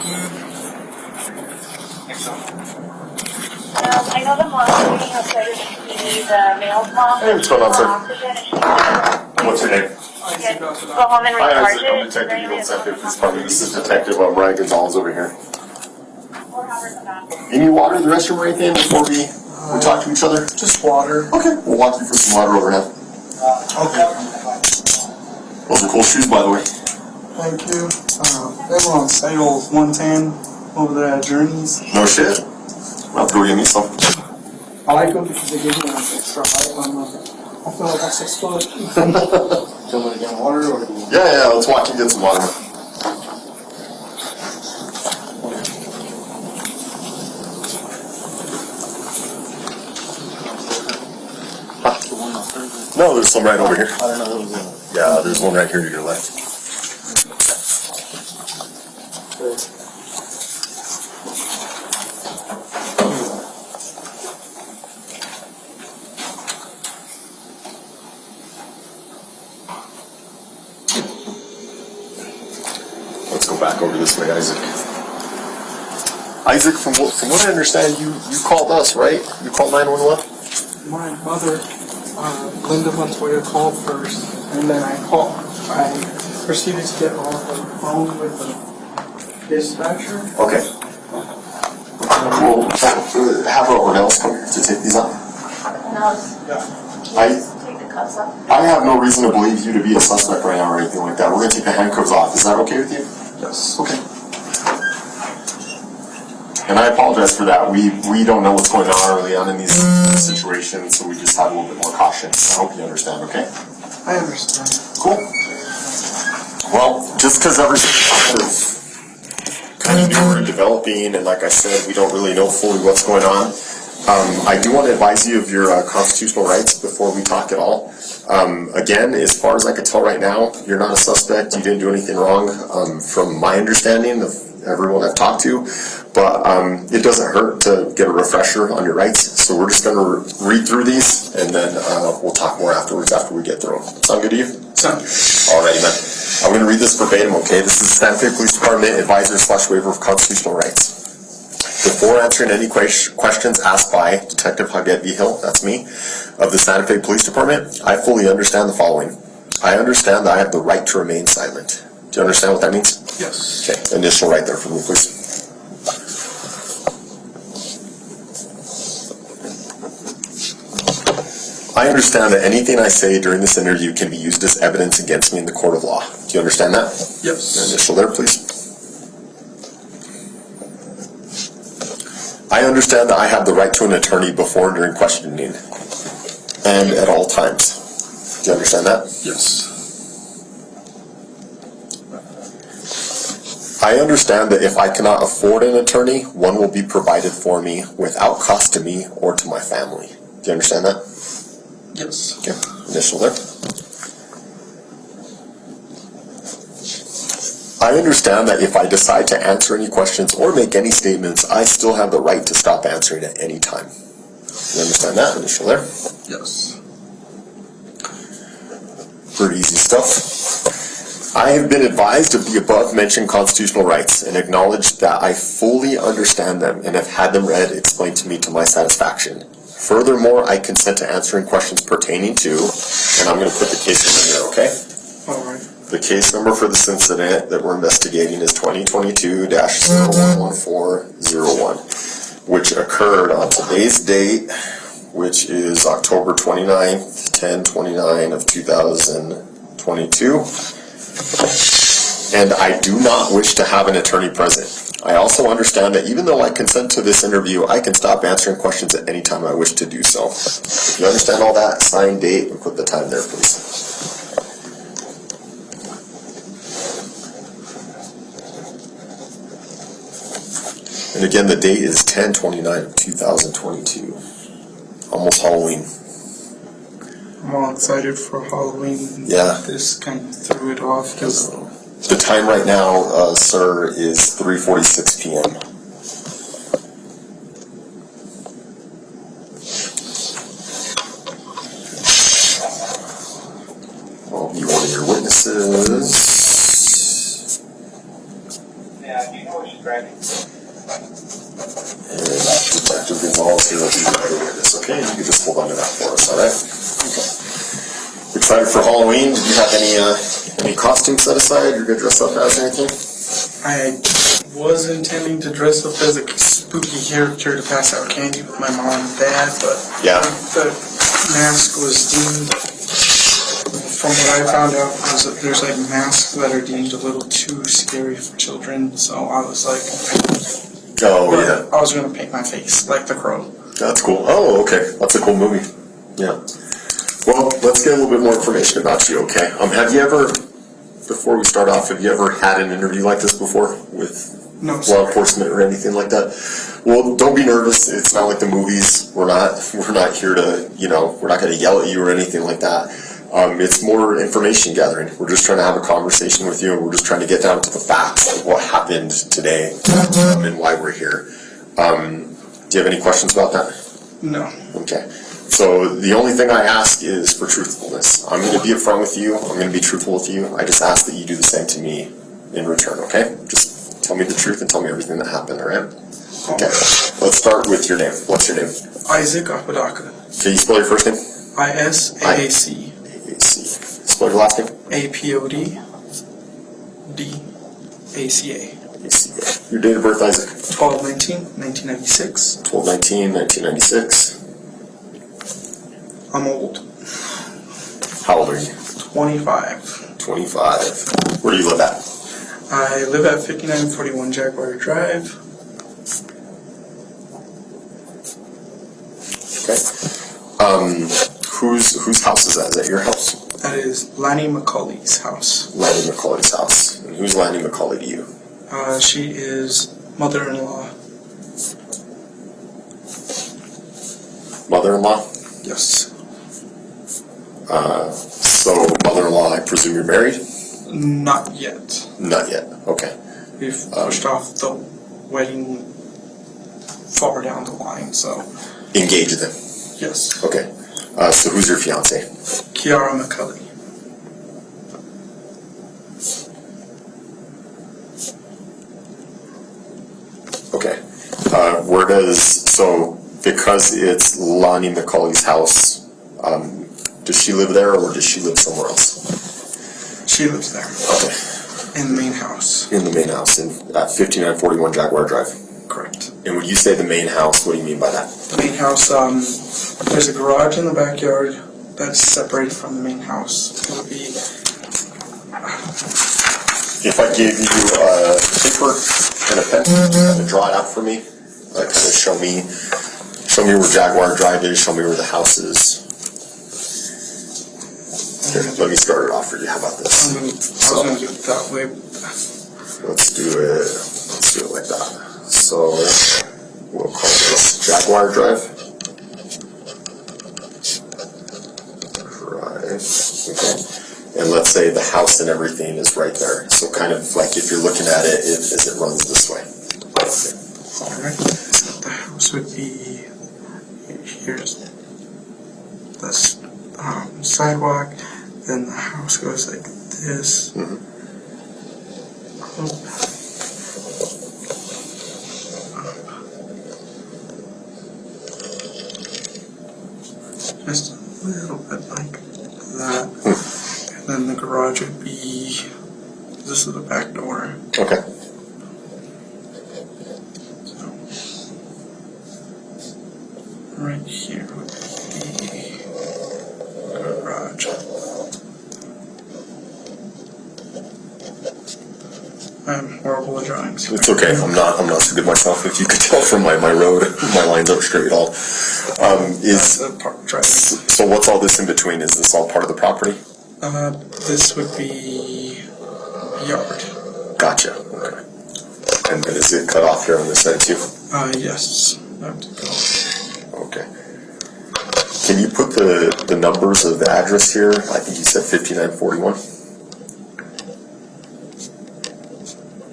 I know the mom's meeting outside of the male's mom. Hey, what's going on, sir? What's your name? Go home and Hi, recharge Isaac. I'm it. Detective Eagle Central Police Department. This is Detective Ryan Gonzalez over here. You need water in the restroom or anything before we talk to each other? Just water. Okay, we'll walk you for some water overhead. Okay. Those are cool shoes, by the way. Thank you. They were on sale 110 over there at Journeys. No shit. I'll have to go get me some. I like them because they give me an extra height. I feel like I'm 6 foot. Do you want to get water or? Yeah, let's walk and get some water. No, there's some right over here. I don't know what was in. Yeah, there's one right here to your left. Let's go back over this way, Isaac. Isaac, from what I understand, you called us, right? You called 911? My mother, Linda Montoya, called first, and then I proceeded to get off the phone with the dispatcher. Okay. We'll have everyone else come here to take these off. No, take the cuffs off. I have no reason to believe you to be a suspect right now or anything like that. We're going to take the handcuffs off. Is that okay with you? Yes. Okay. And I apologize for that. We don't know what's going on early on in these situations, so we just have a little bit more caution. I hope you understand, okay? I understand. Cool. Well, just because everything is kind of newer and developing, and like I said, we don't really know fully what's going on, I do want to advise you of your constitutional rights before we talk at all. Again, as far as I can tell right now, you're not a suspect. You didn't do anything wrong from my understanding of everyone I've talked to, but it doesn't hurt to get a refresher on your rights. So we're just going to read through these, and then we'll talk more afterwards after we get through them. Sound good to you? Sound good. Alrighty, man. I'm going to read this verbatim, okay? This is Santa Fe Police Department Advisor/Waiver of Constitutional Rights. Before answering any questions asked by Detective Huggett Vigil, that's me, of the Santa Fe Police Department, I fully understand the following. I understand that I have the right to remain silent. Do you understand what that means? Yes. Okay, initial right there for me, please. I understand that anything I say during this interview can be used as evidence against me in the court of law. Do you understand that? Yes. Initial there, please. I understand that I have the right to an attorney before and during questioning, and at all times. Do you understand that? Yes. I understand that if I cannot afford an attorney, one will be provided for me without cost to me or to my family. Do you understand that? Yes. Okay, initial there. I understand that if I decide to answer any questions or make any statements, I still have the right to stop answering at any time. You understand that? Initial there. Yes. Pretty easy stuff. I have been advised of the above-mentioned constitutional rights and acknowledge that I fully understand them and have had them read explained to me to my satisfaction. Furthermore, I consent to answering questions pertaining to, and I'm going to put the case number here, okay? All right. The case number for this incident that we're investigating is 2022-011401, which occurred on today's date, which is October 29th, 10/29 of 2022. And I do not wish to have an attorney present. I also understand that even though I consent to this interview, I can stop answering questions at any time I wish to do so. If you understand all that, sign date and put the time there, please. And again, the date is 10/29 of 2022. Almost Halloween. I'm all excited for Halloween. Yeah. This kind of threw it off because The time right now, sir, is 3:46 p.m. I'll be one of your witnesses. do you know what she's driving? And Detective Gonzalez here will be right over this, okay? You can just hold on to that for us, alright? Okay. Excited for Halloween? Do you have any costumes set aside you're gonna dress up as or anything? I was intending to dress up as a spooky character to pass out candy with my mom and dad, but Yeah. the mask was deemed, from what I found out, was that there's like masks that are deemed a little too scary for children, so I was like, Oh, but yeah. I was going to paint my face like the Crow. That's cool. Oh, okay. That's a cool movie. Yeah. Well, let's get a little bit more information about you, okay? Have you ever, before we start off, have you ever had an interview like this before with No, law sir. enforcement or anything like that? Well, don't be nervous. It's not like the movies. We're not here to, we're not going to yell at you or anything like that. It's more information gathering. We're just trying to have a conversation with you, and we're just trying to get down to the facts of what happened today and why we're here. Do you have any questions about that? No. Okay. So the only thing I ask is for truthfulness. I'm going to be upfront with you. I'm going to be truthful with you. I just ask that you do the same to me in return, okay? Just tell me the truth and tell me everything that happened, all right? Okay. Let's start with your name. What's your name? Isaac Apodaca. Can you spell your first name? ISAAC. A-C. Spell your last name? APODDACA. A-C-A. Your date of birth, Isaac? 12/19/1996. 12/19/1996. I'm old. How old are you? 25. 25. Where do you live at? I live at 5941 Jaguar Drive. Okay. Whose house is that? Is that your house? That is Lanny McCulley's house. Lanny McCulley's house. And who's Lanny McCulley to you? She is mother-in-law. Mother-in-law? Yes. So, mother-in-law, I presume you're married? Not yet. Not yet. Okay. We've pushed off the wedding far down the line, so Engaged then? yes. Okay. So who's your fiance? Kiara McCulley. Okay. Because it's Lonnie McCulley's house, does she live there or does she live somewhere else? She lives there. Okay. In the main house. In the main house, at 5941 Jaguar Drive. Correct. And when you say the main house, what do you mean by that? The main house, there's a garage in the backyard that's separated from the main house. It would be, If I gave you a paper and a pencil, kind of draw it out for me, kind of show me where Jaguar Drive is, show me where the house is. Here, let me start it off for you. How about this? I was going to do it that way. Let's do it like that. So we'll call this Jaguar Drive. Okay. And let's say the house and everything is right there. So kind of like if you're looking at it, as it runs this way. Okay. Alright. The house would be, here's the sidewalk, then the house goes like this. Mhm. Just a little bit like that. And then the garage would be, this is the back door. Okay. So, right here would be the garage. I'm horrible at drawings. It's okay. I'm not so good myself. If you could tell from my road, my lines aren't straight at all. That's the park drive. So what's all this in between? Is this all part of the property? This would be yard. Gotcha. Okay. And then is it cut off here on this side too? Yes. I have to go. Okay. Can you put the numbers of the address here? I think you said 5941.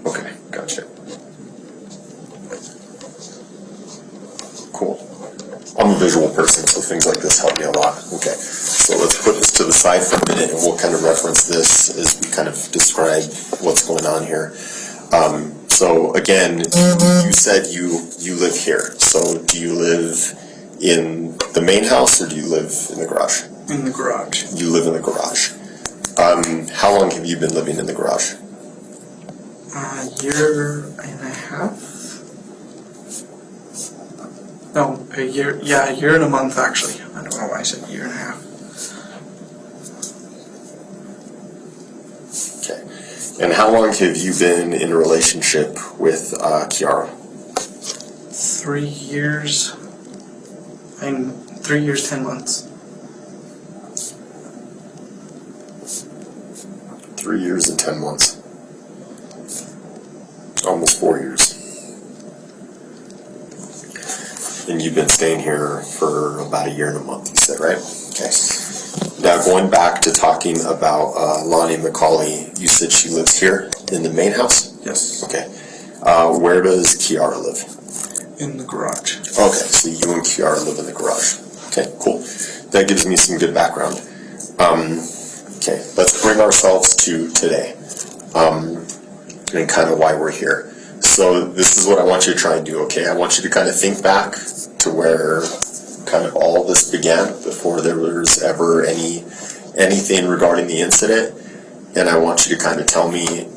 Okay, gotcha. Cool. I'm a visual person, so things like this help me a lot. Okay, so let's put this to the side for a minute, and we'll kind of reference this as we kind of describe what's going on here. So again, you said you live here. So do you live in the main house or do you live in the garage? In the garage. You live in the garage. How long have you been living in the garage? A year and a half. No, a year. Yeah, a year and a month actually. I don't know why I said a year and a half. Okay. And how long have you been in a relationship with Kiara? 3 years. And 3 years, 10 months. 3 years and 10 months. Almost 4 years. And you've been staying here for about a year and a month, you said, right? Okay. Now, going back to talking about Lonnie McCulley, you said she lives here in the main house? Yes. Okay. Where does Kiara live? In the garage. Okay, so you and Kiara live in the garage. Okay, cool. That gives me some good background. Okay, let's bring ourselves to today and kind of why we're here. So this is what I want you to try and do, okay? I want you to kind of think back to where kind of all this began before there was ever anything regarding the incident. And I want you to kind of tell me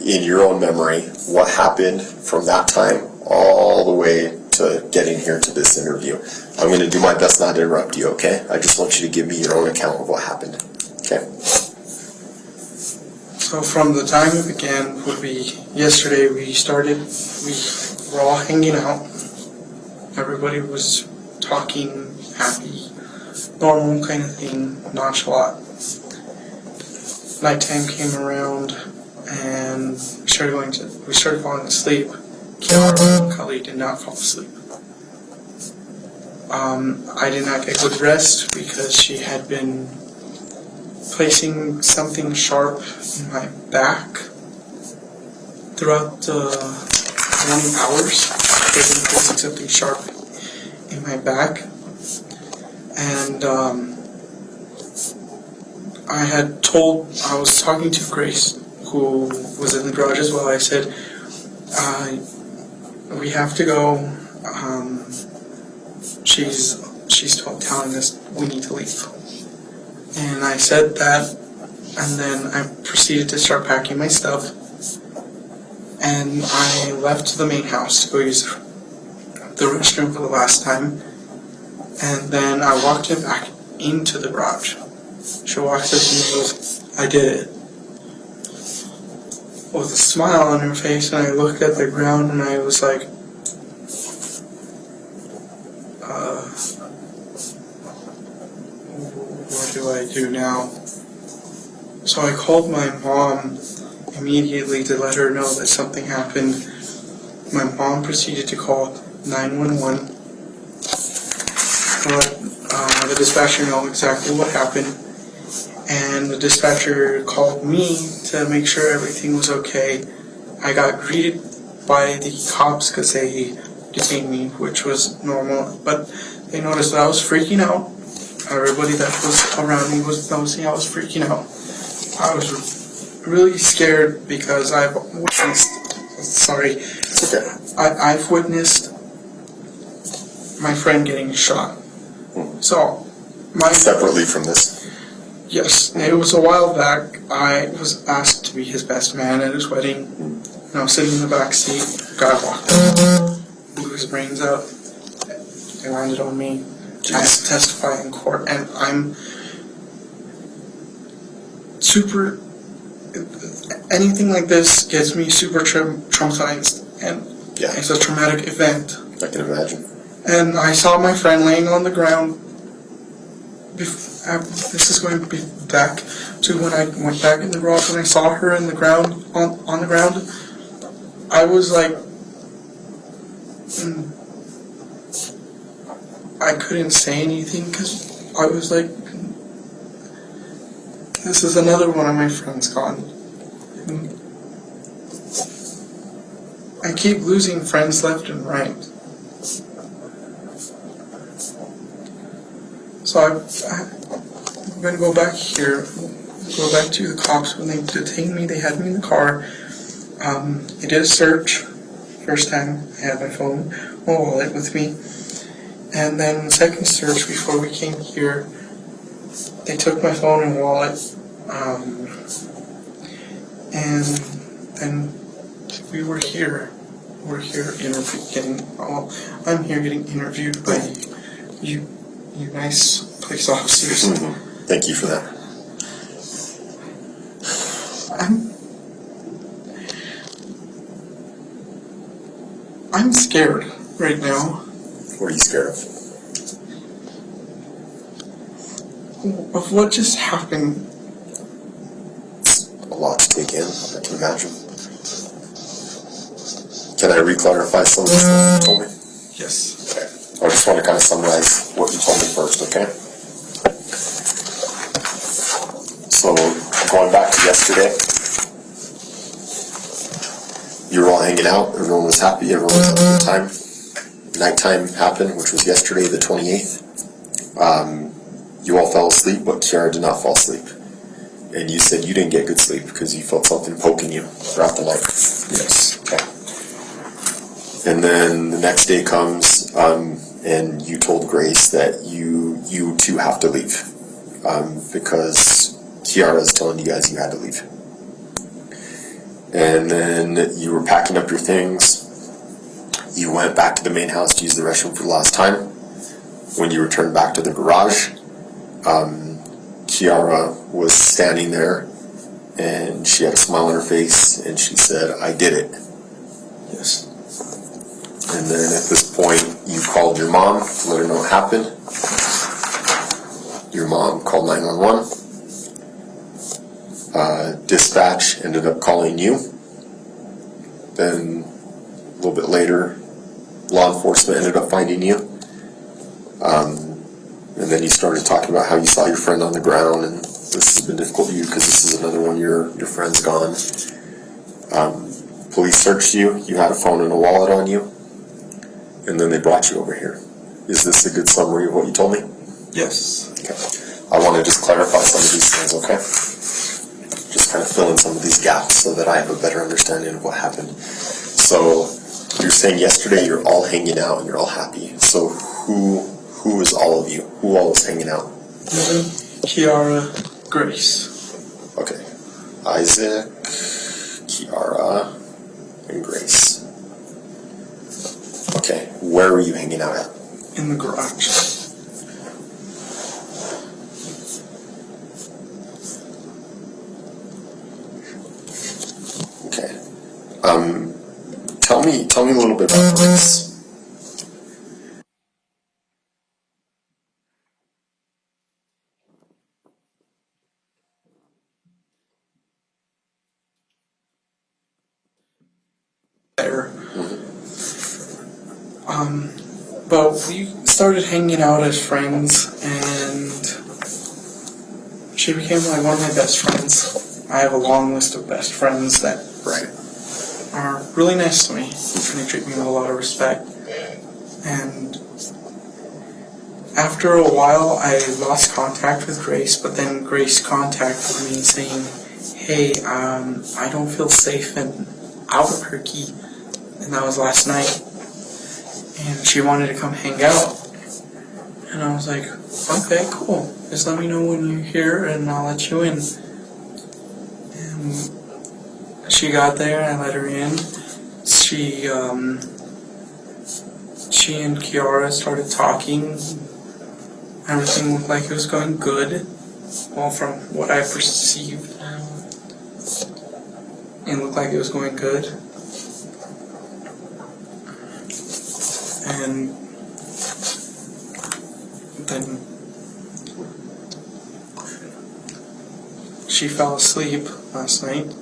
in your own memory what happened from that time all the way to getting here to this interview. I'm going to do my best not to interrupt you, okay? I just want you to give me your own account of what happened, okay? So from the time it began would be yesterday. We were all hanging out. Everybody was talking, happy, normal kind of thing, nonchalant. Nighttime came around and we started falling asleep. Kiara McCulley did not fall asleep. I did not get good rest because she had been placing something sharp in my back throughout the morning hours. She had been placing something sharp in my back, and I was talking to Grace, who was in the garage as well. I said, we have to go. She's telling us we need to leave. And I said that, and then I proceeded to start packing my stuff. And I left the main house to go use the restroom for the last time. And then I walked him back into the garage. She walks up to me and goes, "I did it." With a smile on her face, and I looked at the ground and I was like, what do I do now? So I called my mom immediately to let her know that something happened. My mom proceeded to call 911 to let the dispatcher know exactly what happened. And the dispatcher called me to make sure everything was okay. I got greeted by the cops because they detained me, which was normal, but they noticed that I was freaking out. Everybody that was around me was noticing I was freaking out. I was really scared because I've witnessed my friend getting shot. So, Separately from this? Yes, it was a while back. I was asked to be his best man at his wedding. I was sitting in the back seat. Guy walked up, blew his brains out. They landed on me. I had to testify in court, and I'm super. Anything like this gets me super traumatized, and it's a traumatic event. I can imagine. And I saw my friend laying on the ground. This is going to be back to when I went back in the garage. When I saw her in the ground, on the ground, I was like, I couldn't say anything because I was like, this is another one of my friends gone. And I keep losing friends left and right. So I'm going to go back here, go back to the cops. When they detained me, they had me in the car. I did a search. First time I had my phone, my wallet with me. And then the second search before we came here, they took my phone and wallet. And then we were here. We're here I'm here getting interviewed by you nice police officers. Mm-hmm. Thank you for that. I'm scared right now. What are you scared of? Of what just happened. A lot to take in, I can imagine. Can I re-clarify some of the stuff you told me? Yes. Okay. I just want to kind of summarize what you told me first, okay? So, going back to yesterday, you were all hanging out, everyone was happy, everyone was having a good time. Nighttime happened, which was yesterday, the 28th. You all fell asleep, but Kiara did not fall asleep. And you said you didn't get good sleep because you felt something poking you throughout the night. Yes. Okay. And then the next day comes, and you told Grace that you two have to leave, because Kiara is telling you guys you had to leave. And then you were packing up your things. You went back to the main house to use the restroom for the last time. When you returned back to the garage, Kiara was standing there, and she had a smile on her face, and she said, "I did it." Yes. And then at this point, you called your mom to let her know what happened. Your mom called 911. Dispatch ended up calling you. Then a little bit later, law enforcement ended up finding you. And then you started talking about how you saw your friend on the ground, and this has been difficult for you because this is another one of your friend's gone. Police searched you. You had a phone and a wallet on you. And then they brought you over here. Is this a good summary of what you told me? Yes. Okay. I want to just clarify some of these things, okay? Just kind of fill in some of these gaps so that I have a better understanding of what happened. So, you're saying yesterday you're all hanging out and you're all happy. So, who is all of you? Who all is hanging out? Kiara, Grace. Okay. Isaac, Kiara, and Grace. Okay. Where were you hanging out at? In the garage. Okay. Tell me a little bit about Grace. There. But we started hanging out as friends, and she became like one of my best friends. I have a long list of best friends that are really nice to me, and they treat me with a lot of respect. And after a while, I lost contact with Grace, but then Grace contacted me saying, "Hey, I don't feel safe in Albuquerque," and that was last night. And she wanted to come hang out. And I was like, "Okay, cool. Just let me know when you're here and I'll let you in." And she got there and I let her in. She and Kiara started talking. Everything looked like it was going good. Well, from what I perceived, it looked like it was going good. And then she fell asleep last night.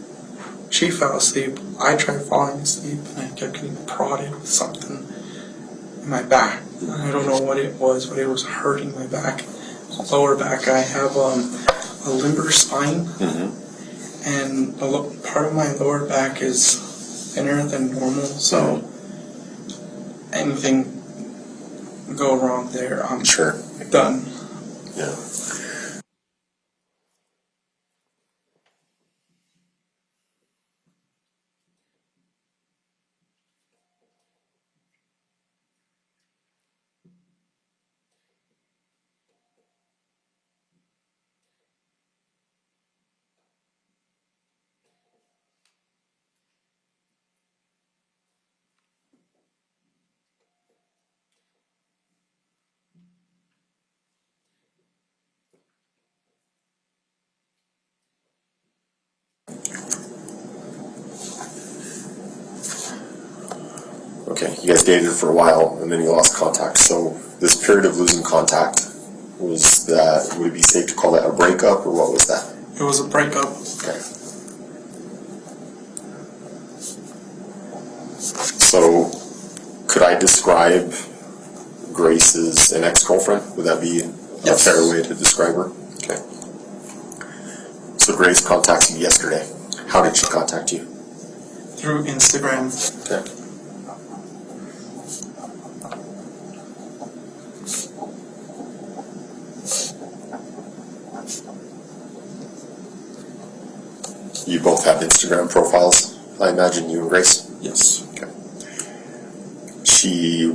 She fell asleep. I tried falling asleep and I kept getting prodded with something in my back. I don't know what it was, but it was hurting my back. Lower back. I have a limber spine, and part of my lower back is thinner than normal, so anything go wrong there, I'm done. Yeah. Okay, you guys dated for a while, and then you lost contact. So this period of losing contact, was that, would it be safe to call that a breakup, or what was that? It was a breakup. Okay. So, could I describe Grace as an ex-girlfriend? Would that be a fair way to describe her? Okay. So Grace contacts you yesterday. How did she contact you? Through Instagram. Okay. You both have Instagram profiles, I imagine, you and Grace? Yes. Okay. She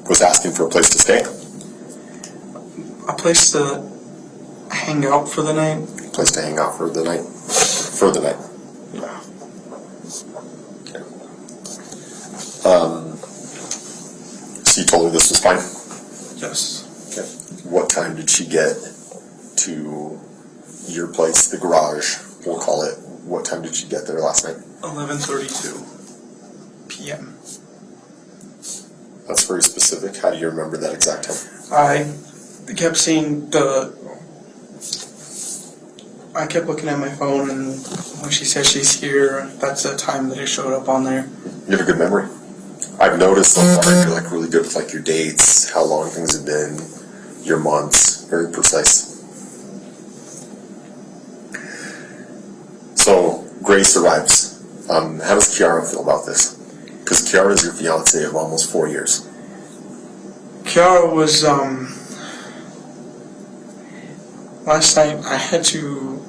was asking for a place to stay? A place to hang out for the night. A place to hang out for the night? For the night. Yeah. Okay. So you told her this was fine? Yes. Okay. What time did she get to your place, the garage, we'll call it? What time did she get there last night? 11:32 p.m. That's very specific. How do you remember that exact time? I kept seeing I kept looking at my phone, and when she said she's here, that's the time that it showed up on there. You have a good memory. I've noticed so far you're like really good with like your dates, how long things have been, your months, very precise. So Grace arrives. How does Kiara feel about this? Because Kiara is your fiance of almost 4 years. Kiara was last night. I had to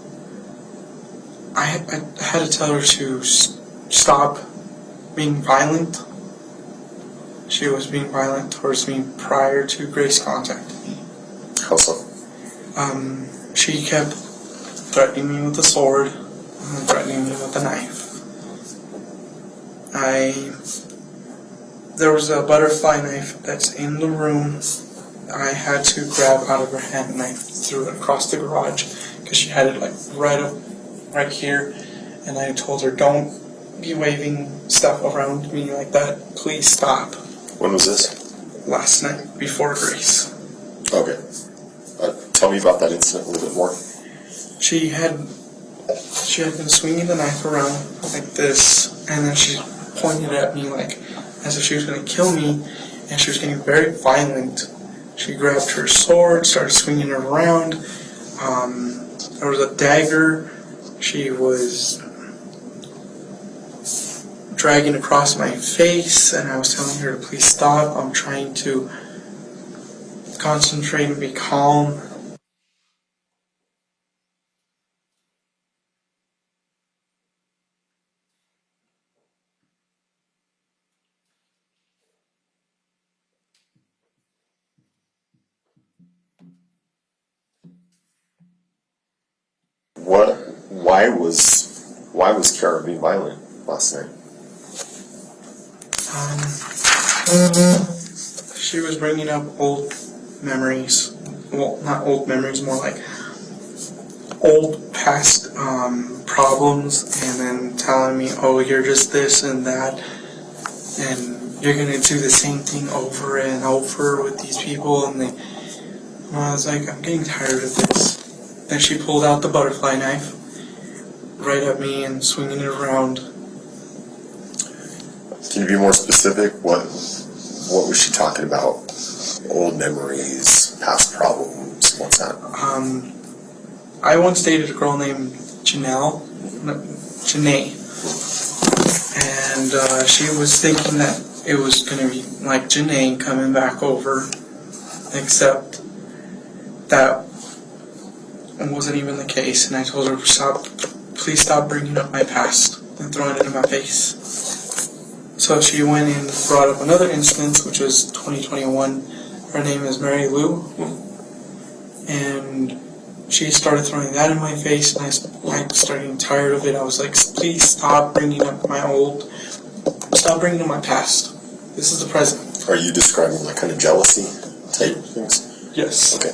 tell her to stop being violent. She was being violent towards me prior to Grace contacting me. How so? She kept threatening me with a sword and threatening me with a knife. There was a butterfly knife that's in the room. I had to grab out of her hand and I threw it across the garage because she had it like right here, and I told her, don't be waving stuff around me like that. Please stop. When was this? Last night before Grace. Okay. Tell me about that incident a little bit more. She had been swinging the knife around like this, and then she pointed at me like as if she was going to kill me, and she was getting very violent. She grabbed her sword, started swinging it around. There was a dagger she was dragging across my face, and I was telling her to please stop. I'm trying to concentrate and be calm. Why was Kiara being violent last night? She was bringing up old memories. Well, not old memories, more like old past problems, and then telling me, oh, you're just this and that, and you're going to do the same thing over and over with these people. And I was like, I'm getting tired of this. Then she pulled out the butterfly knife right at me and swinging it around. Can you be more specific? What was she talking about? Old memories, past problems, what's that? I once dated a girl named Janae, and she was thinking that it was going to be like Janae coming back over, except that wasn't even the case, and I told her, please stop bringing up my past and throwing it in my face. So she went and brought up another instance, which was 2021. Her name is Mary Lou, and she started throwing that in my face, and I started getting tired of it. I was like, please stop bringing up my past. This is the present. Are you describing like kind of jealousy type things? Yes. Okay.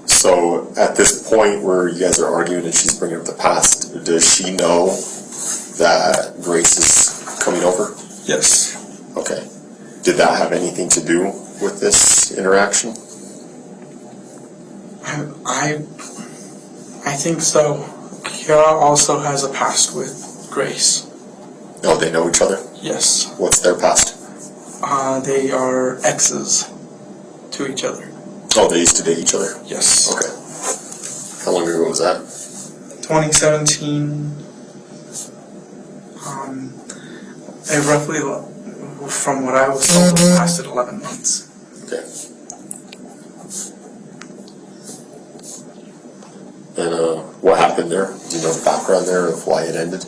So at this point where you guys are arguing and she's bringing up the past, does she know that Grace is coming over? Yes. Okay. Did that have anything to do with this interaction? I think so. Kiara also has a past with Grace. Oh, they know each other? Yes. What's their past? They are exes to each other. Oh, they used to date each other? Yes. Okay. How long ago was that? 2017. It roughly, from what I was told, it lasted 11 months. Okay. And what happened there? Do you know the background there of why it ended?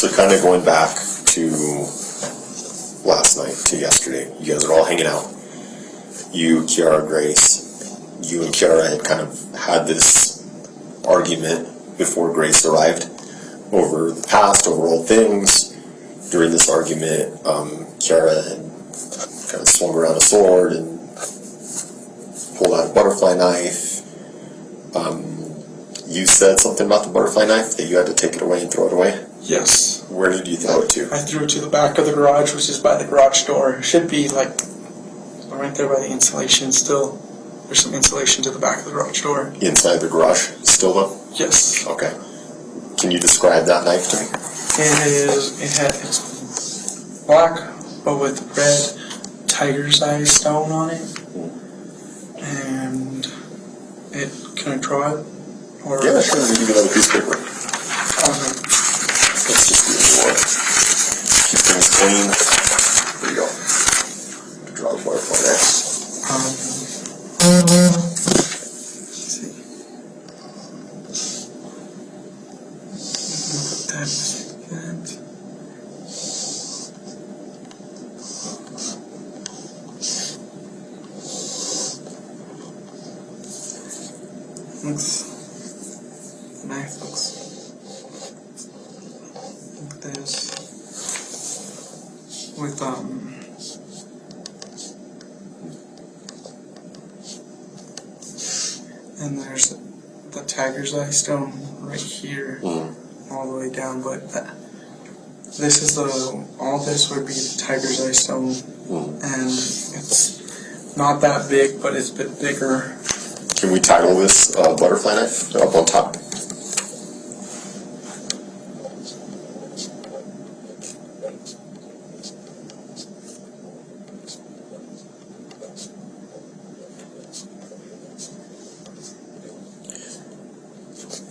So kind of going back to last night, to yesterday, you guys are all hanging out. You, Kiara, Grace, you and Kiara had kind of had this argument before Grace arrived over the past, over old things. During this argument, Kiara had kind of swung around a sword and pulled out a butterfly knife. You said something about the butterfly knife, that you had to take it away and throw it away? Yes. Where did you throw it to? I threw it to the back of the garage, which is by the garage door. It should be like right there by the insulation still. There's some insulation to the back of the garage door. Inside the garage still though? Yes. Okay. Can you describe that knife to me? It's black, but with red tiger's eye stone on it. And can I draw it? Or Yeah, sure. We can get another piece of paper. Let's just do it more. Keep things clean. There you go. Draw the butterfly next. Let's see. That was good. The knife looks like this with and there's the tiger's eye stone right here, all the way down. But this is all this would be the tiger's eye stone, and it's not that big, but it's a bit bigger. Can we title this butterfly knife up on top?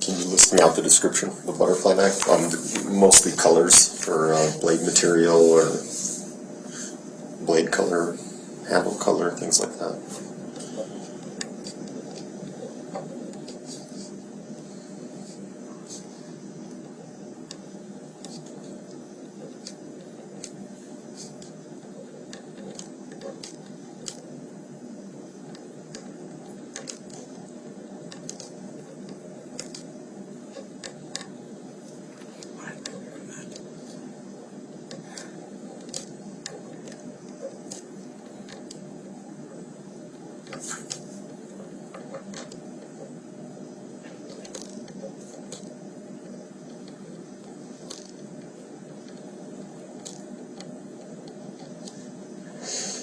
Can you list me out the description of the butterfly knife? Mostly colors for blade material or blade color, handle color, things like that.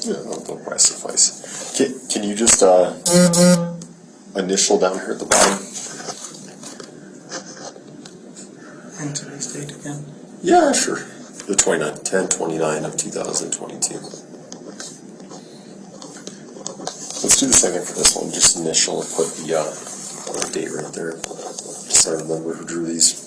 Yeah, that'll probably suffice. Can you just initial down here at the bottom? And today's date again. Yeah, sure. The 10/29 of 2022. Let's do the same thing for this one. Just initial and put the date right there. Just so I remember who drew these.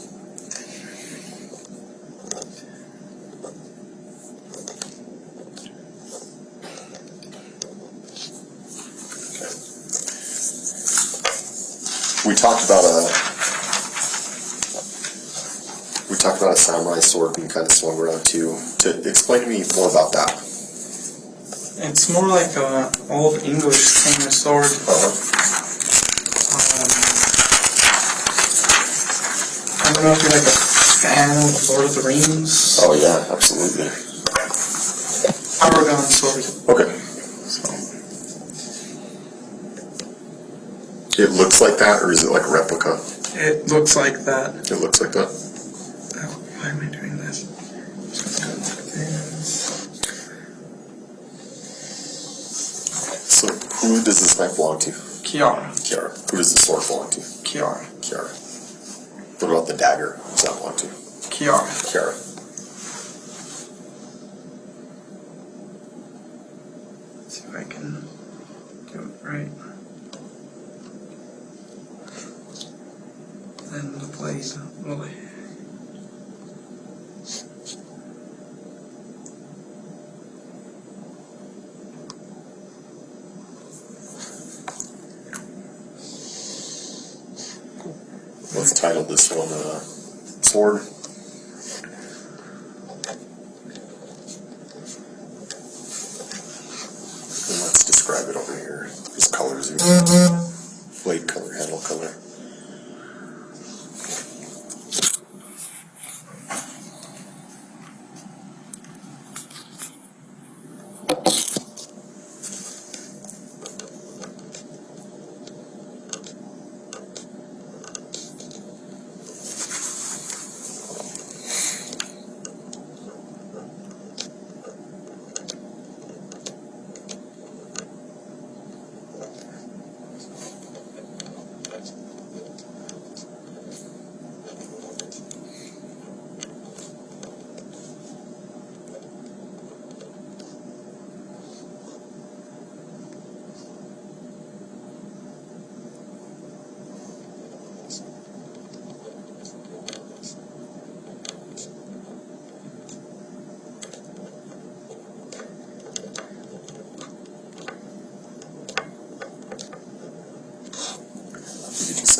we talked about a samurai sword being kind of swung around too. To explain to me more about that. It's more like an old English samurai sword. I don't know if you're like a fan of Lord of the Rings. Oh yeah, absolutely. Aragon sword. Okay. It looks like that, or is it like a replica? It looks like that. It looks like that. Oh, why am I doing this? So who does this knife belong to? Kiara. Kiara. Who does the sword belong to? Kiara. Kiara. What about the dagger? Who does that belong to? Kiara. Kiara. Let's see if I can do it right. Then the blade will. Let's title this one Sword. And let's describe it over here. His colors here. Blade color, handle color.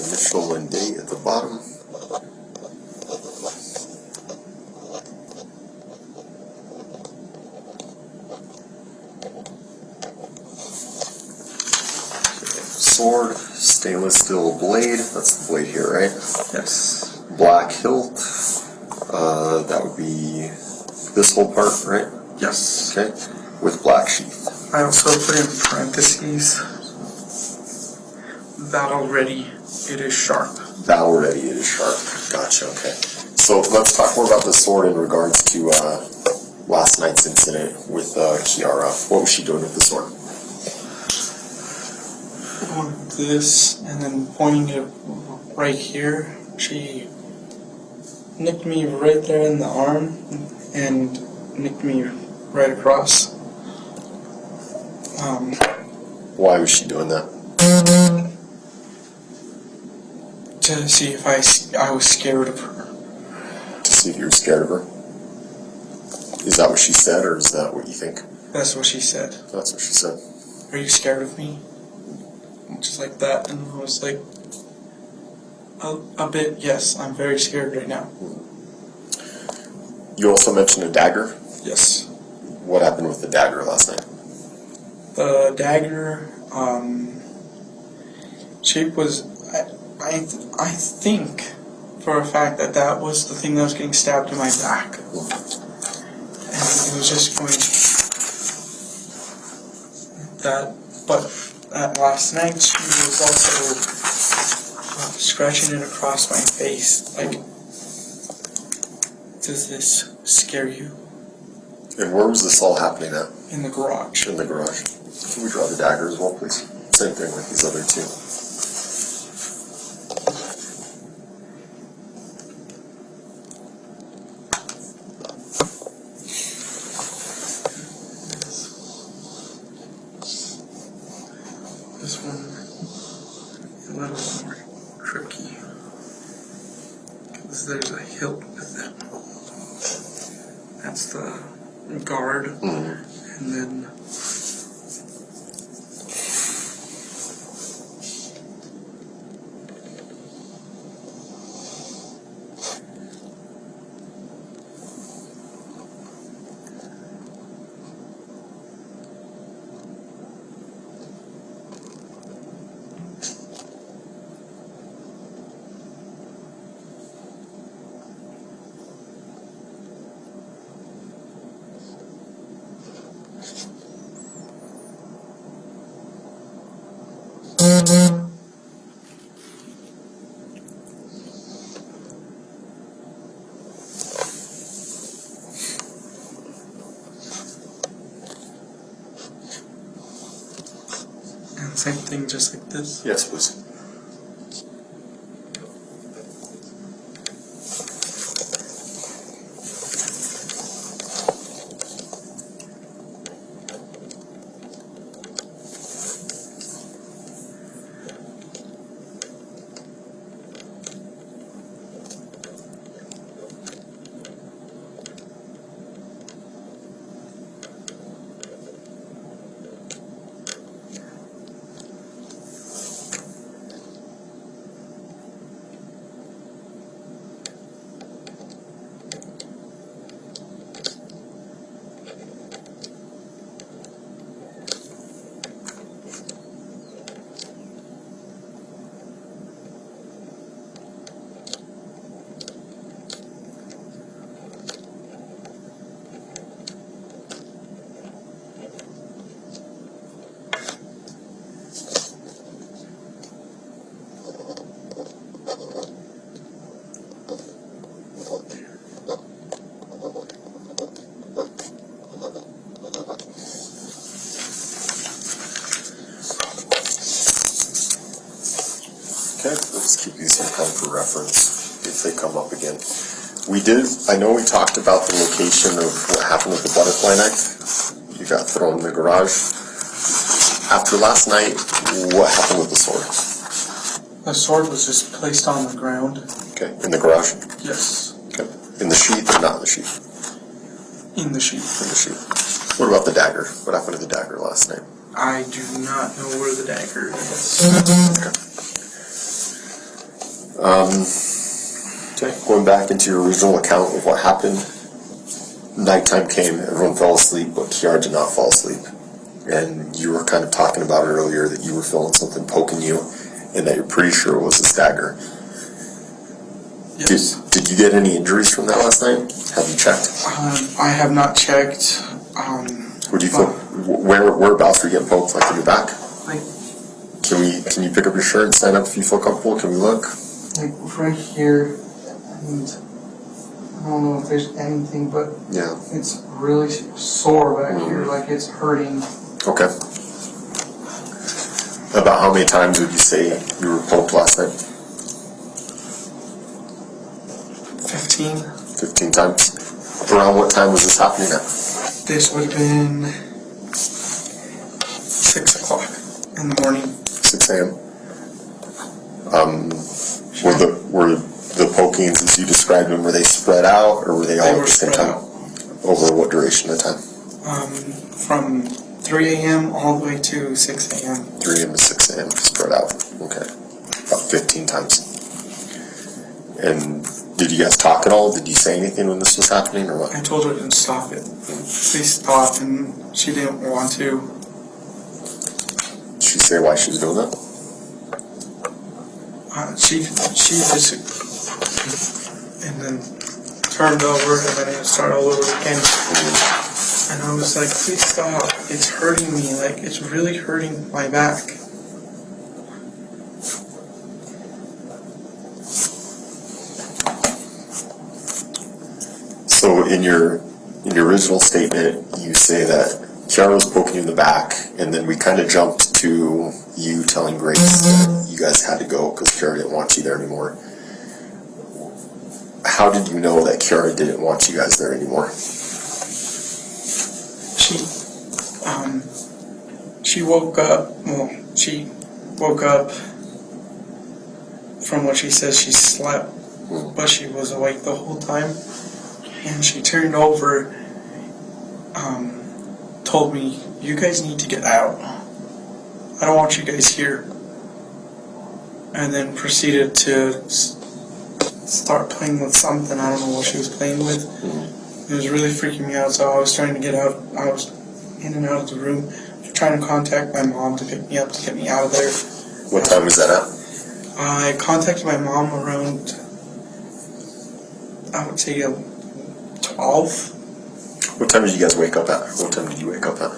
Initial and date at the bottom. Sword, stainless steel blade. That's the blade here, right? Yes. Black hilt. That would be this whole part, right? Yes. Okay. With black sheath. I also put in parentheses that already it is sharp. That already it is sharp. Gotcha, okay. So let's talk more about the sword in regards to last night's incident with Kiara. What was she doing with the sword? Going like this and then pointing it right here. She nicked me right there in the arm and nicked me right across. Why was she doing that? To see if I was scared of her. To see if you were scared of her? Is that what she said, or is that what you think? That's what she said. That's what she said. Are you scared of me? Just like that, and I was like, a bit, yes, I'm very scared right now. You also mentioned a dagger. Yes. What happened with the dagger last night? The dagger, shape was, I think for a fact that was the thing that was getting stabbed in my back. And it was just going that, but last night she was also scratching it across my face. Like, does this scare you? And where was this all happening at? In the garage. In the garage. Can we draw the dagger as well, please? Same thing with these other two. This one is a little more tricky because there's a hilt with it. That's the guard, and then And same thing, just like this. Yes, please. Okay, let's keep these in kind of for reference if they come up again. I know we talked about the location of what happened with the butterfly knife. You got thrown in the garage. After last night, what happened with the sword? The sword was just placed on the ground. Okay, in the garage? Yes. Okay, in the sheath or not in the sheath? In the sheath. In the sheath. What about the dagger? What happened to the dagger last night? I do not know where the dagger is. Okay. Okay, going back into your original account of what happened. Nighttime came, everyone fell asleep, but Kiara did not fall asleep. And you were kind of talking about it earlier that you were feeling something poking you and that you're pretty sure it was this dagger. Yes. Did you get any injuries from that last night? Have you checked? I have not checked. Would you feel, whereabouts were you getting poked? Like in your back? Like, Can you pick up your shirt and stand up if you feel comfortable? Can we look? like right here, and I don't know if there's anything, but Yeah. it's really sore back here, like it's hurting. Okay. About how many times would you say you were poked last night? 15. 15 times. Around what time was this happening at? This would have been 6 o'clock in the morning. 6 a.m. Were the pokings as you described them, were they spread out or were they all They at were the same spread time? out. Over what duration of time? From 3 a.m. all the way to 6 a.m. 3 a.m. to 6 a.m. spread out. Okay. About 15 times. And did you guys talk at all? Did you say anything when this was happening or what? I told her to stop it. Please stop, and she didn't want to. Did she say why she was doing that? She just and then turned over and then it started all over again. And I was like, please stop. It's hurting me. Like, it's really hurting my back. So in your original statement, you say that Kiara was poking you in the back, and then we kind of jumped to you telling Grace that you guys had to go because Kiara didn't want you there anymore. How did you know that Kiara didn't want you guys there anymore? She woke up. Well, she woke up. From what she says, she slept, but she was awake the whole time. And she turned over, told me, "You guys need to get out. I don't want you guys here." And then proceeded to start playing with something. I don't know what she was playing with. It was really freaking me out, so I was trying to get out. I was in and out of the room, trying to contact my mom to pick me up, to get me out of there. What time was that at? I contacted my mom around, I would say, 12. What time did you guys wake up at? What time did you wake up at?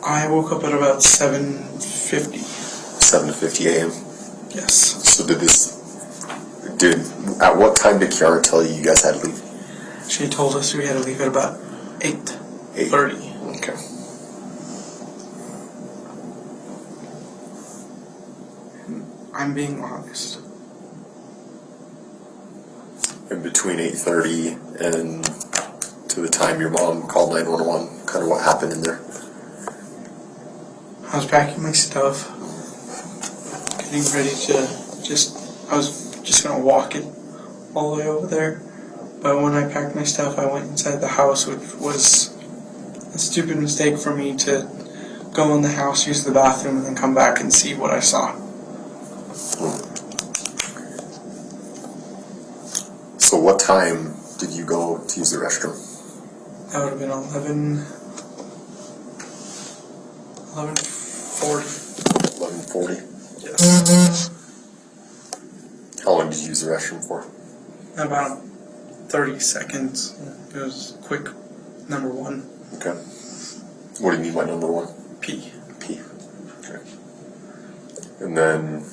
I woke up at about 7:50. 7:50 a.m.? Yes. So at what time did Kiara tell you guys had to leave? She told us we had to leave at about 8:30. Okay. I'm being honest. And between 8:30 and to the time your mom called 911, kind of what happened in there? I was packing my stuff, getting ready to I was just gonna walk it all the way over there. But when I packed my stuff, I went inside the house, which was a stupid mistake for me to go in the house, use the bathroom, and then come back and see what I saw. So what time did you go to use the restroom? That would have been 11:40. 11:40. Yes. How long did you use the restroom for? About 30 seconds. It was quick. Number one. Okay. What do you mean by number one? Pee. Pee. Okay. And then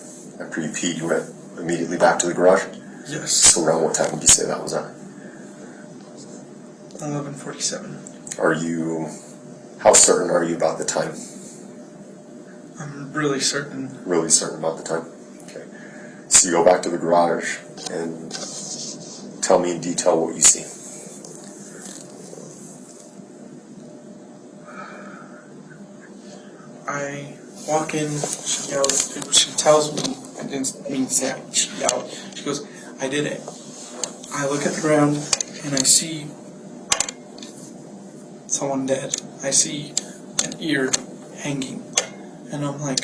after you peed, you went immediately back to the garage? Yes. So around what time would you say that was at? 11:47. How certain are you about the time? I'm really certain. Really certain about the time? Okay. So you go back to the garage and tell me in detail what you see. I walk in, she yells, she tells me, I didn't mean to say it, she yelled, she goes, I did it. I look at the ground and I see someone dead. I see an ear hanging. And I'm like,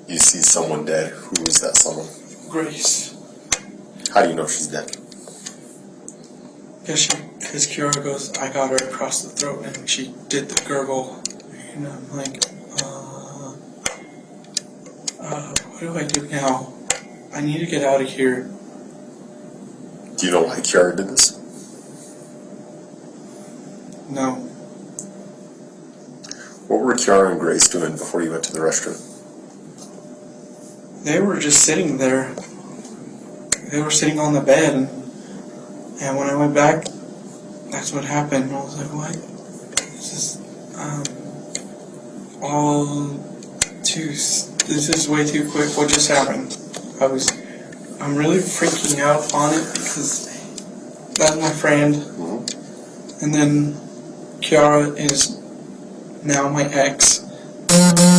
You see someone dead. Who is that someone? Grace. How do you know she's dead? Because Kiara goes, I got her across the throat, and she did the gurgle. And I'm like, what do I do now? I need to get out of here. Do you know why Kiara did this? No. What were Kiara and Grace doing before you went to the restroom? They were just sitting there. They were sitting on the bed, and when I went back, that's what happened. I was like, what? This is, this is way too quick. What just happened? I'm really freaking out on it because that's my friend. Mm-hmm. And then Kiara is now my ex.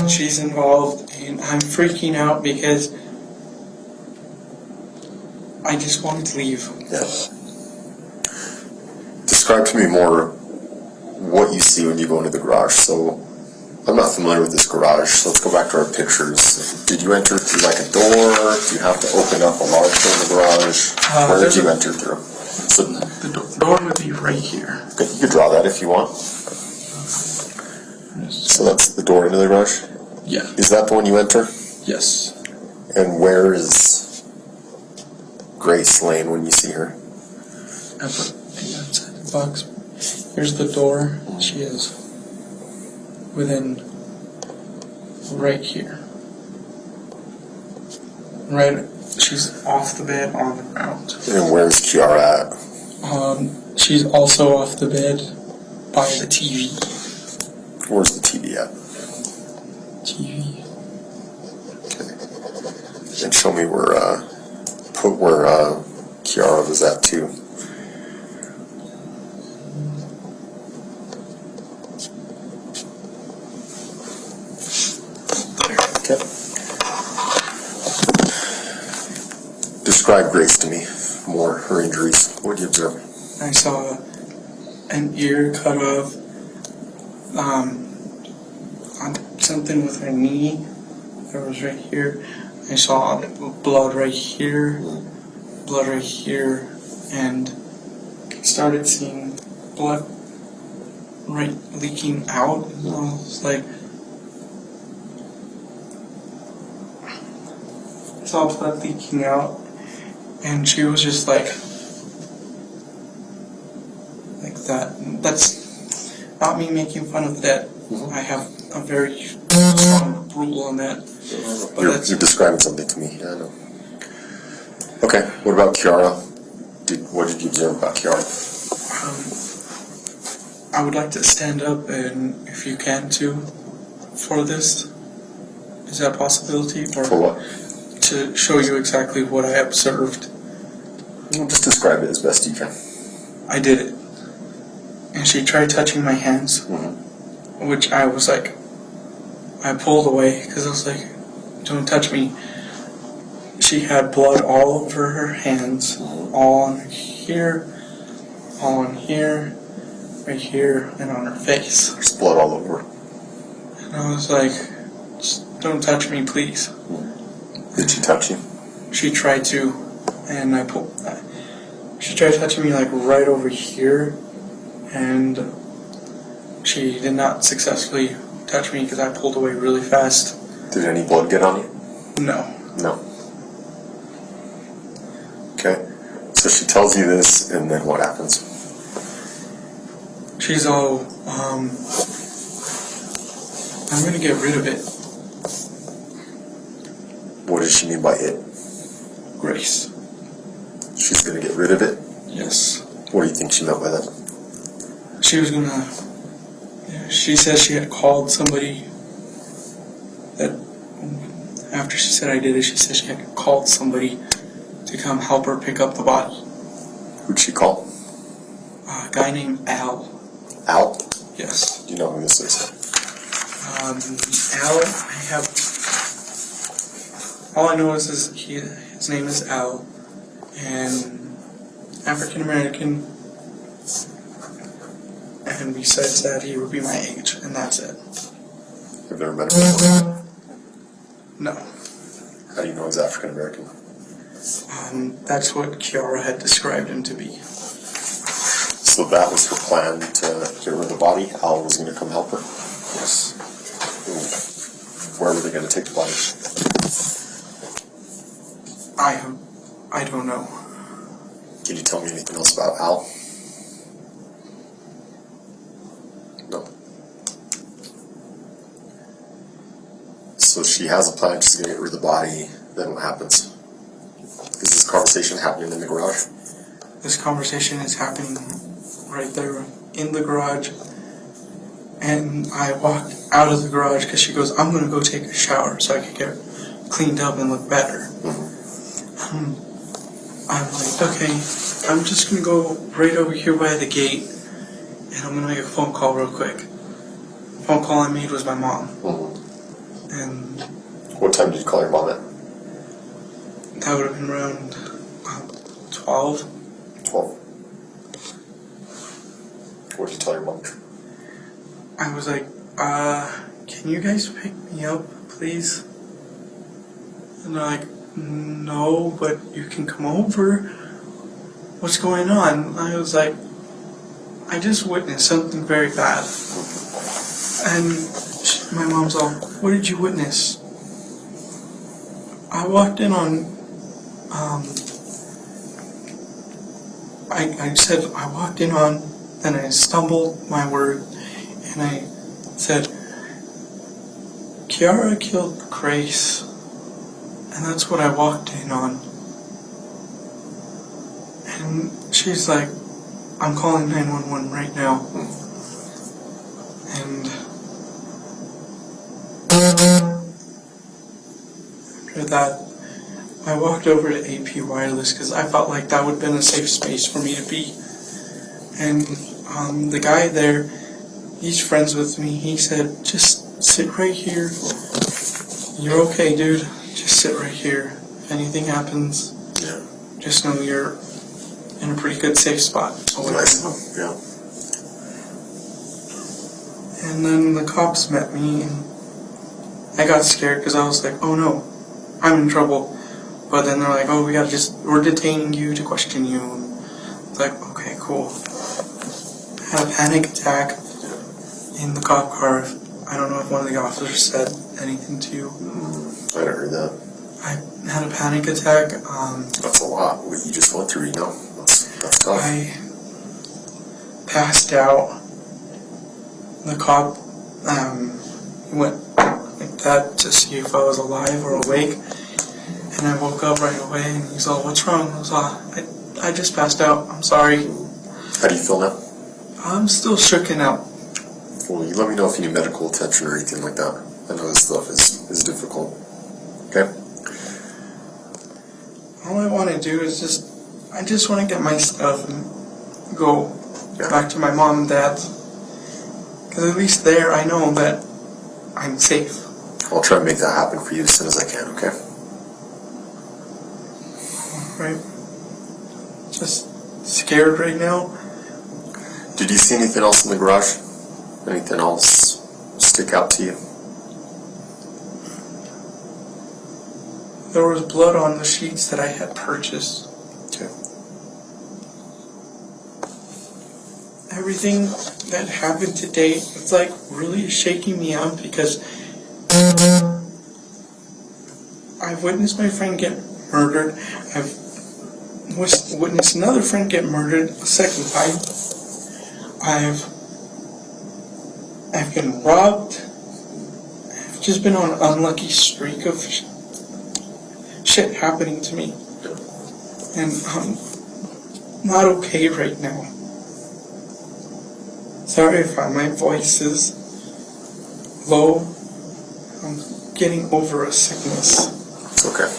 She's involved, and I'm freaking out because I just wanted to leave. Yeah. Describe to me more what you see when you go into the garage. So, I'm not familiar with this garage, so let's go back to our pictures. Did you enter through like a door? Do you have to open up a large door in the garage? Where did you enter through? So The door would be right here. okay, you could draw that if you want. So that's the door into the garage? Yeah. Is that the one you enter? Yes. And where is Grace laying when you see her? I put it inside the box. Here's the door. She is within right here. Right. She's off the bed on the ground. And where's Kiara at? She's also off the bed by the TV. Where's the TV at? TV. Okay. And show me where Kiara was at too. Okay. Describe Grace to me more, her injuries. What did you observe? I saw an ear cut off, on something with her knee that was right here. I saw blood right here, and started seeing blood right leaking out. And I was like, I saw blood leaking out, and she was just like that. That's not me making fun of the dead. I have a very strong rule on that. But You're describing something to me. Yeah, I know. Okay, what about Kiara? What did you observe about Kiara? I would like to stand up, and if you can too, for this. Is that a possibility? Or For what? to show you exactly what I observed. Well, just describe it as best you can. I did it. And she tried touching my hands, which I was like, I pulled away because I was like, don't touch me. She had blood all over her hands, all on here, all on here, right here, and on her face. There's blood all over. And I was like, just don't touch me, please. Did she touch you? She tried to, and she tried touching me like right over here, and she did not successfully touch me because I pulled away really fast. Did any blood get on you? No. No. Okay. So she tells you this, and then what happens? She's all, I'm gonna get rid of it. What does she mean by it? Grace. She's gonna get rid of it? Yes. What do you think she meant by that? She was gonna, she said she had called somebody that, after she said I did it, she said she had called somebody to come help her pick up the body. Who'd she call? A guy named Al. Al? Yes. Do you know who this is? Al, I have, all I know is his name is Al, and African American, and besides that, he would be my age, and that's it. You've never met him before? No. How do you know he's African American? That's what Kiara had described him to be. So that was her plan to get rid of the body? Al was going to come help her? Yes. Where were they going to take the body? I don't know. Can you tell me anything else about Al? No. So she has a plan, she's going to get rid of the body, then what happens? Is this conversation happening in the garage? This conversation is happening right there in the garage, and I walked out of the garage because she goes, I'm going to go take a shower so I can get cleaned up and look better. I'm like, okay, I'm just going to go right over here by the gate, and I'm going to make a phone call real quick. The phone call I made was my mom. And What time did you call your mom at? that would have been around 12. 12. What did you tell your mom? I was like, can you guys pick me up, please? And they're like, no, but you can come over. What's going on? I was like, I just witnessed something very bad. And my mom's all, what did you witness? I walked in on, I said, I walked in on, then I stumbled my word, and I said, Kiara killed Grace, and that's what I walked in on. And she's like, I'm calling 911 right now. And after that, I walked over to AP Wireless because I felt like that would have been a safe space for me to be. And the guy there, he's friends with me. He said, just sit right here. You're okay, dude. Just sit right here. If anything happens, just know you're in a pretty good safe spot. Nice. Yeah. And then the cops met me, and I got scared because I was like, oh no, I'm in trouble. But then they're like, oh, we're detaining you to question you. And it's like, okay, cool. I had a panic attack in the cop car. I don't know if one of the officers said anything to you. I haven't heard that. I had a panic attack. That's a lot. What you just went through, That's tough. I passed out. The cop He went like that to see if I was alive or awake. And I woke up right away and he's all, "What's wrong?" I was all, I just passed out. I'm sorry. How do you feel now? I'm still shooken out. Well, you let me know if you need medical attention or anything like that. I know this stuff is difficult. Okay? All I want to do is I just want to get my stuff and go back to my mom and dad's. Because at least there I know that I'm safe. I'll try to make that happen for you as soon as I can, okay? Right? Just scared right now. Did you see anything else in the garage? Anything else stick out to you? There was blood on the sheets that I had purchased. Okay. Everything that happened today, it's like really shaking me up because I've witnessed my friend get murdered. I've witnessed another friend get murdered a second time. I've been robbed. I've just been on an unlucky streak of shit happening to me. And I'm not okay right now. Sorry if my voice is low. I'm getting over a sickness. It's okay.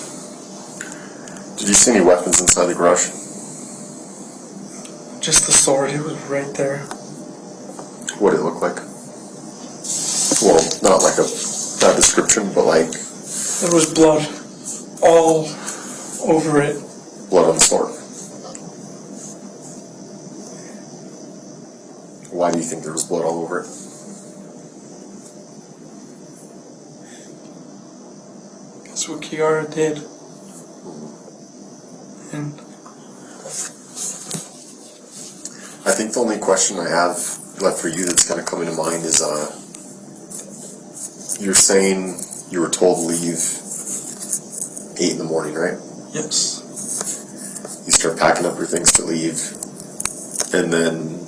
Did you see any weapons inside the garage? Just the sword, it was right there. What did it look like? Well, not like that description, but like... There was blood all over it. Blood on the sword. Why do you think there was blood all over it? That's what Kiara did. And I think the only question I have left for you that's kind of coming to mind is, you're saying you were told to leave 8 in the morning, right? yes, You start packing up your things to leave, and then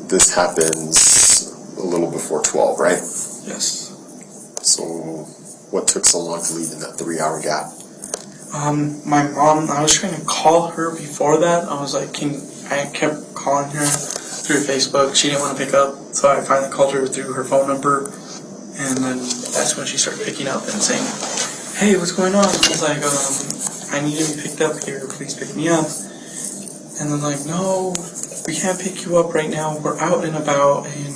this happens a little before 12, right? yes. So what took so long to leave in that 3-hour gap? My mom, I was trying to call her before that. I was like, I kept calling her through Facebook. She didn't want to pick up, so I finally called her through her phone number. And then that's when she started picking up and saying, "Hey, what's going on?" I was like, "I need to be picked up here. Please pick me up." And they're like, "No, we can't pick you up right now. We're out and about." And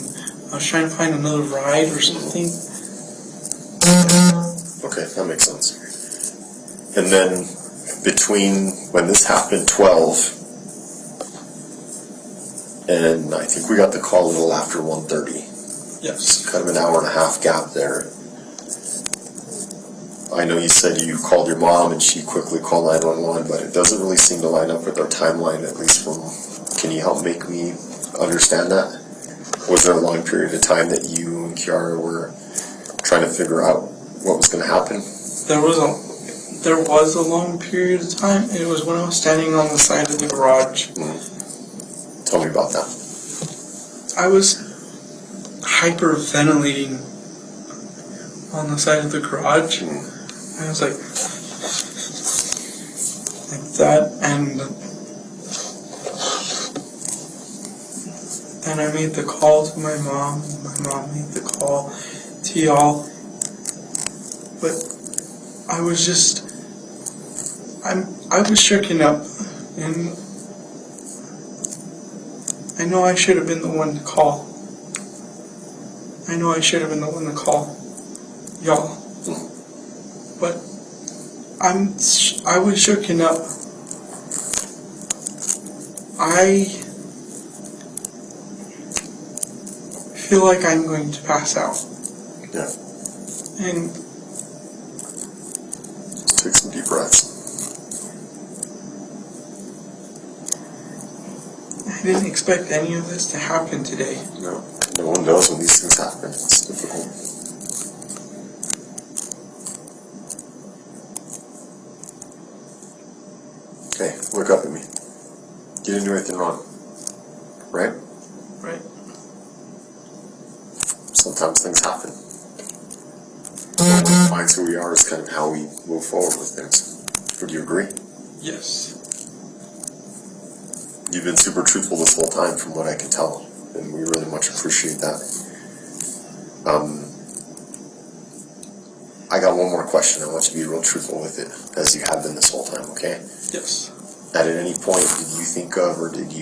I was trying to find another ride or something. Okay, that makes sense. And then between when this happened, 12, and I think we got the call a little after 1:30. Yes. Kind of an hour and a half gap there. I know you said you called your mom and she quickly called 911, but it doesn't really seem to line up with our timeline, at least from... Can you help make me understand that? Was there a long period of time that you and Kiara were trying to figure out what was going to happen? There was a long period of time. It was when I was standing on the side of the garage. Tell me about that. I was hyperventilating on the side of the garage. I was like that, and then I made the call to my mom. My mom made the call to y'all. But I was shooken up, and I know I should have been the one to call. I know I should have been the one to call y'all. But I was shooken up. I feel like I'm going to pass out. Yeah. And Just take some deep breaths. I didn't expect any of this to happen today. No one knows when these things happen. It's difficult. Okay, look up at me. You didn't do anything wrong, right? Right. Sometimes things happen. Defines who we are is kind of how we move forward with things. Would you agree? Yes. You've been super truthful this whole time from what I can tell, and we really much appreciate that. I got one more question. I want you to be real truthful with it, as you have been this whole time, okay? Yes. At any point, did you think of, or did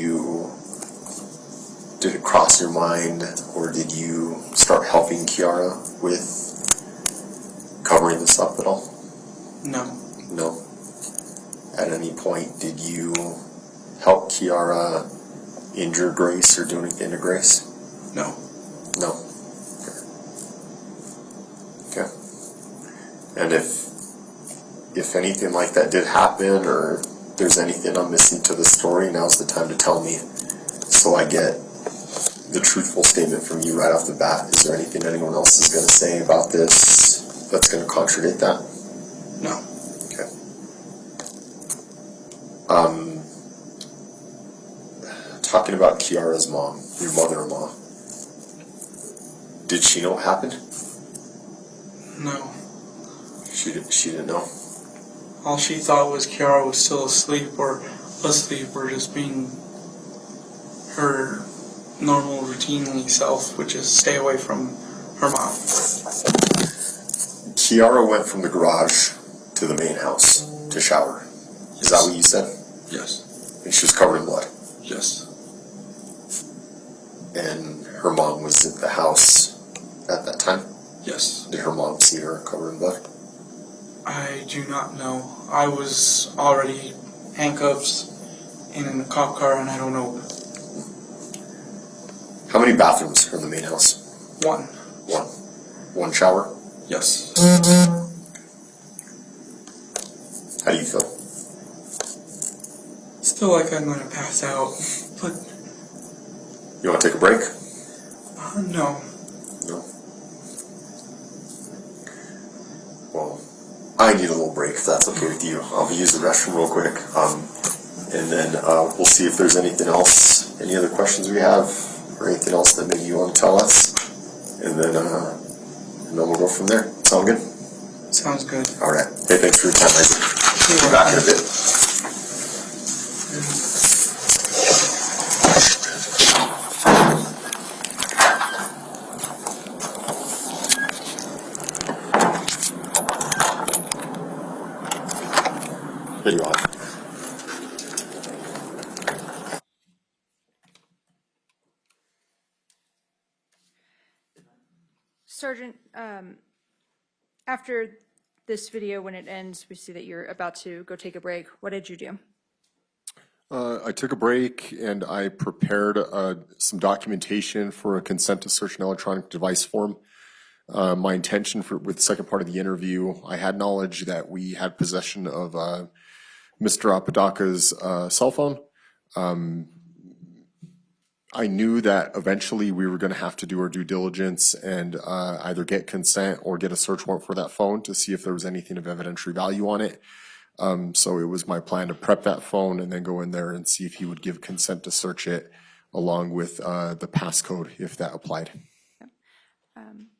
it cross your mind, or did you start helping Kiara with covering this up at all? No. No. At any point, did you help Kiara injure Grace or do anything to Grace? No. No. Okay. And if anything like that did happen, or there's anything I'm missing to the story, now's the time to tell me, so I get the truthful statement from you right off the bat. Is there anything anyone else is going to say about this that's going to contradict that? No. Okay. Talking about Kiara's mom, your mother-in-law, did she know what happened? No. She didn't know. All she thought was Kiara was still asleep or just being her normal routinely self, which is stay away from her mom. Kiara went from the garage to the main house to shower. Is that what you said? Yes. And she was covered in blood. Yes. And her mom was at the house at that time? Yes. Did her mom see her covered in blood? I do not know. I was already handcuffed in a cop car, and I don't know. How many bathrooms are in the main house? One. One shower? Yes. How do you feel? Still like I'm gonna pass out, but You want to take a break? no. No. Well, I need a little break if that's okay with you. I'll use the restroom real quick. And then we'll see if there's anything else, any other questions we have, or anything else that maybe you want to tell us. And then we'll go from there. Sound good? Sounds good. All right. Hey, thanks for your time, Isaac. Be back in a bit. Video on. Sergeant, after this video, when it ends, we see that you're about to go take a break. What did you do? I took a break and I prepared some documentation for a consent to search an electronic device form. My intention with the second part of the interview, I had knowledge that we had possession of Mr. Apodaca's cell phone. I knew that eventually we were going to have to do our due diligence and either get consent or get a search warrant for that phone to see if there was anything of evidentiary value on it. So it was my plan to prep that phone and then go in there and see if he would give consent to search it along with the passcode if that applied.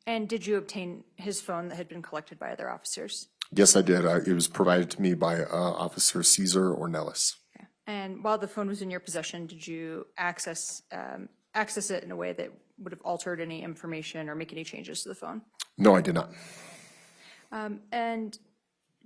And did you obtain his phone that had been collected by other officers? Yes, I did. It was provided to me by Officer Caesar or Nellis. Okay. And while the phone was in your possession, did you access it in a way that would have altered any information or make any changes to the phone? No, I did not. And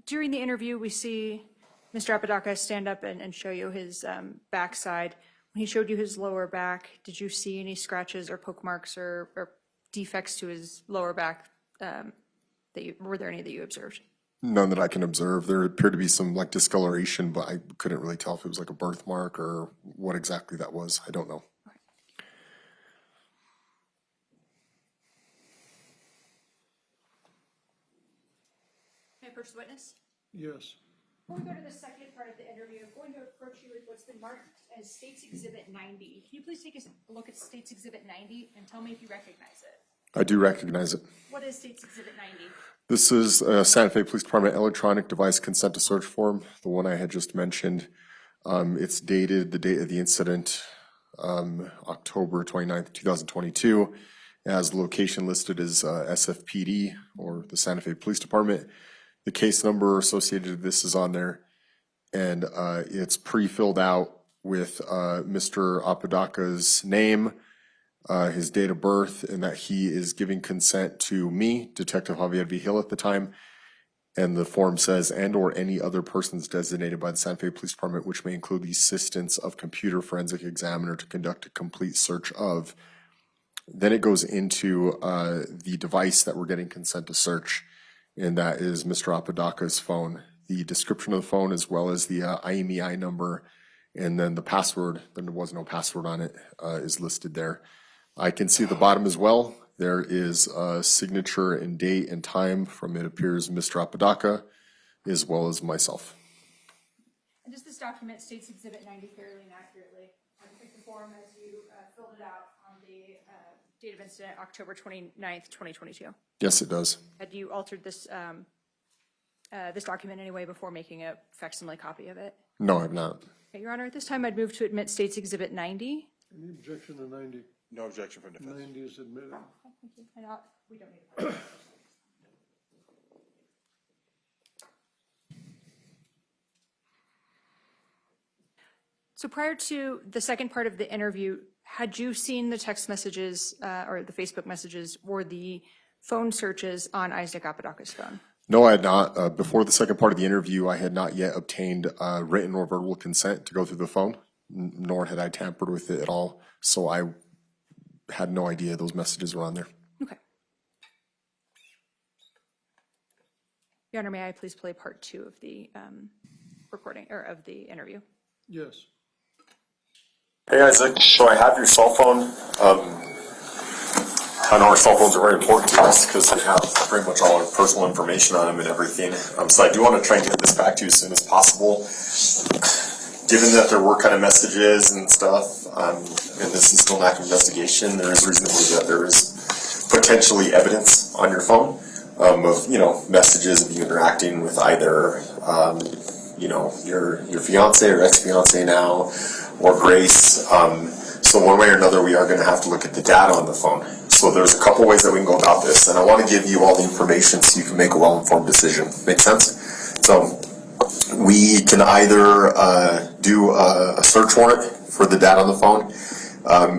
during the interview, we see Mr. Apodaca stand up and show you his backside. When he showed you his lower back, did you see any scratches or poke marks or defects to his lower back? Were there any that you observed? None that I can observe. There appeared to be some like discoloration, but I couldn't really tell if it was like a birthmark or what exactly that was. I don't know. May I approach the witness? Yes. Before we go to the second part of the interview, I'm going to approach you with what's been marked as State's Exhibit 90. Can you please take a look at State's Exhibit 90 and tell me if you recognize it? I do recognize it. What is State's Exhibit 90? This is Santa Fe Police Department electronic device consent to search form, the one I had just mentioned. It's dated, the date of the incident, October 29th, 2022, It has the location listed as SFPD, or the Santa Fe Police Department. The case number associated with this is on there, and it's pre-filled out with Mr. Apodaca's name, his date of birth, and that he is giving consent to me, Detective Javier Vigil at the time. And the form says, and or any other persons designated by the Santa Fe Police Department, which may include the assistance of computer forensic examiner to conduct a complete search of. Then it goes into the device that we're getting consent to search, and that is Mr. Apodaca's phone. The description of the phone, as well as the IMEI number, and then the password, then there was no password on it, is listed there. I can see the bottom as well. There is a signature and date and time from, it appears, Mr. Apodaca, as well as myself. And does this document states Exhibit 90 fairly and accurately? I picked the form as you filled it out on the date of incident, October 29th, 2022. Yes, it does. Had you altered this this document anyway before making a facsimile copy of it? No, I have not. Okay, Your Honor, at this time I'd move to admit States Exhibit 90. Any objection to 90? No objection from defense. 90 is admitted. Thank you. And we don't need it. So prior to the second part of the interview, had you seen the text messages or the Facebook messages or the phone searches on Isaac Apodaca's phone? No, I had not. Before the second part of the interview, I had not yet obtained written or verbal consent to go through the phone, nor had I tampered with it at all. So I had no idea those messages were on there. Okay. Your Honor, may I please play part 2 of the recording or of the interview? Yes. Hey Isaac, so I have your cell phone. I know our cell phones are very important to us because they have pretty much all our personal information on them and everything. So I do want to try and get this back to you as soon as possible. Given that there were kind of messages and stuff, and this is still an active investigation, there is reason to believe that there is potentially evidence on your phone of, you know, messages of you interacting with either, you know, your fiance or ex-fiance now, or Grace. So one way or another, we are going to have to look at the data on the phone. So there's a couple ways that we can go about this, and I want to give you all the information so you can make a well-informed decision. Make sense? So we can either do a search warrant for the data on the phone.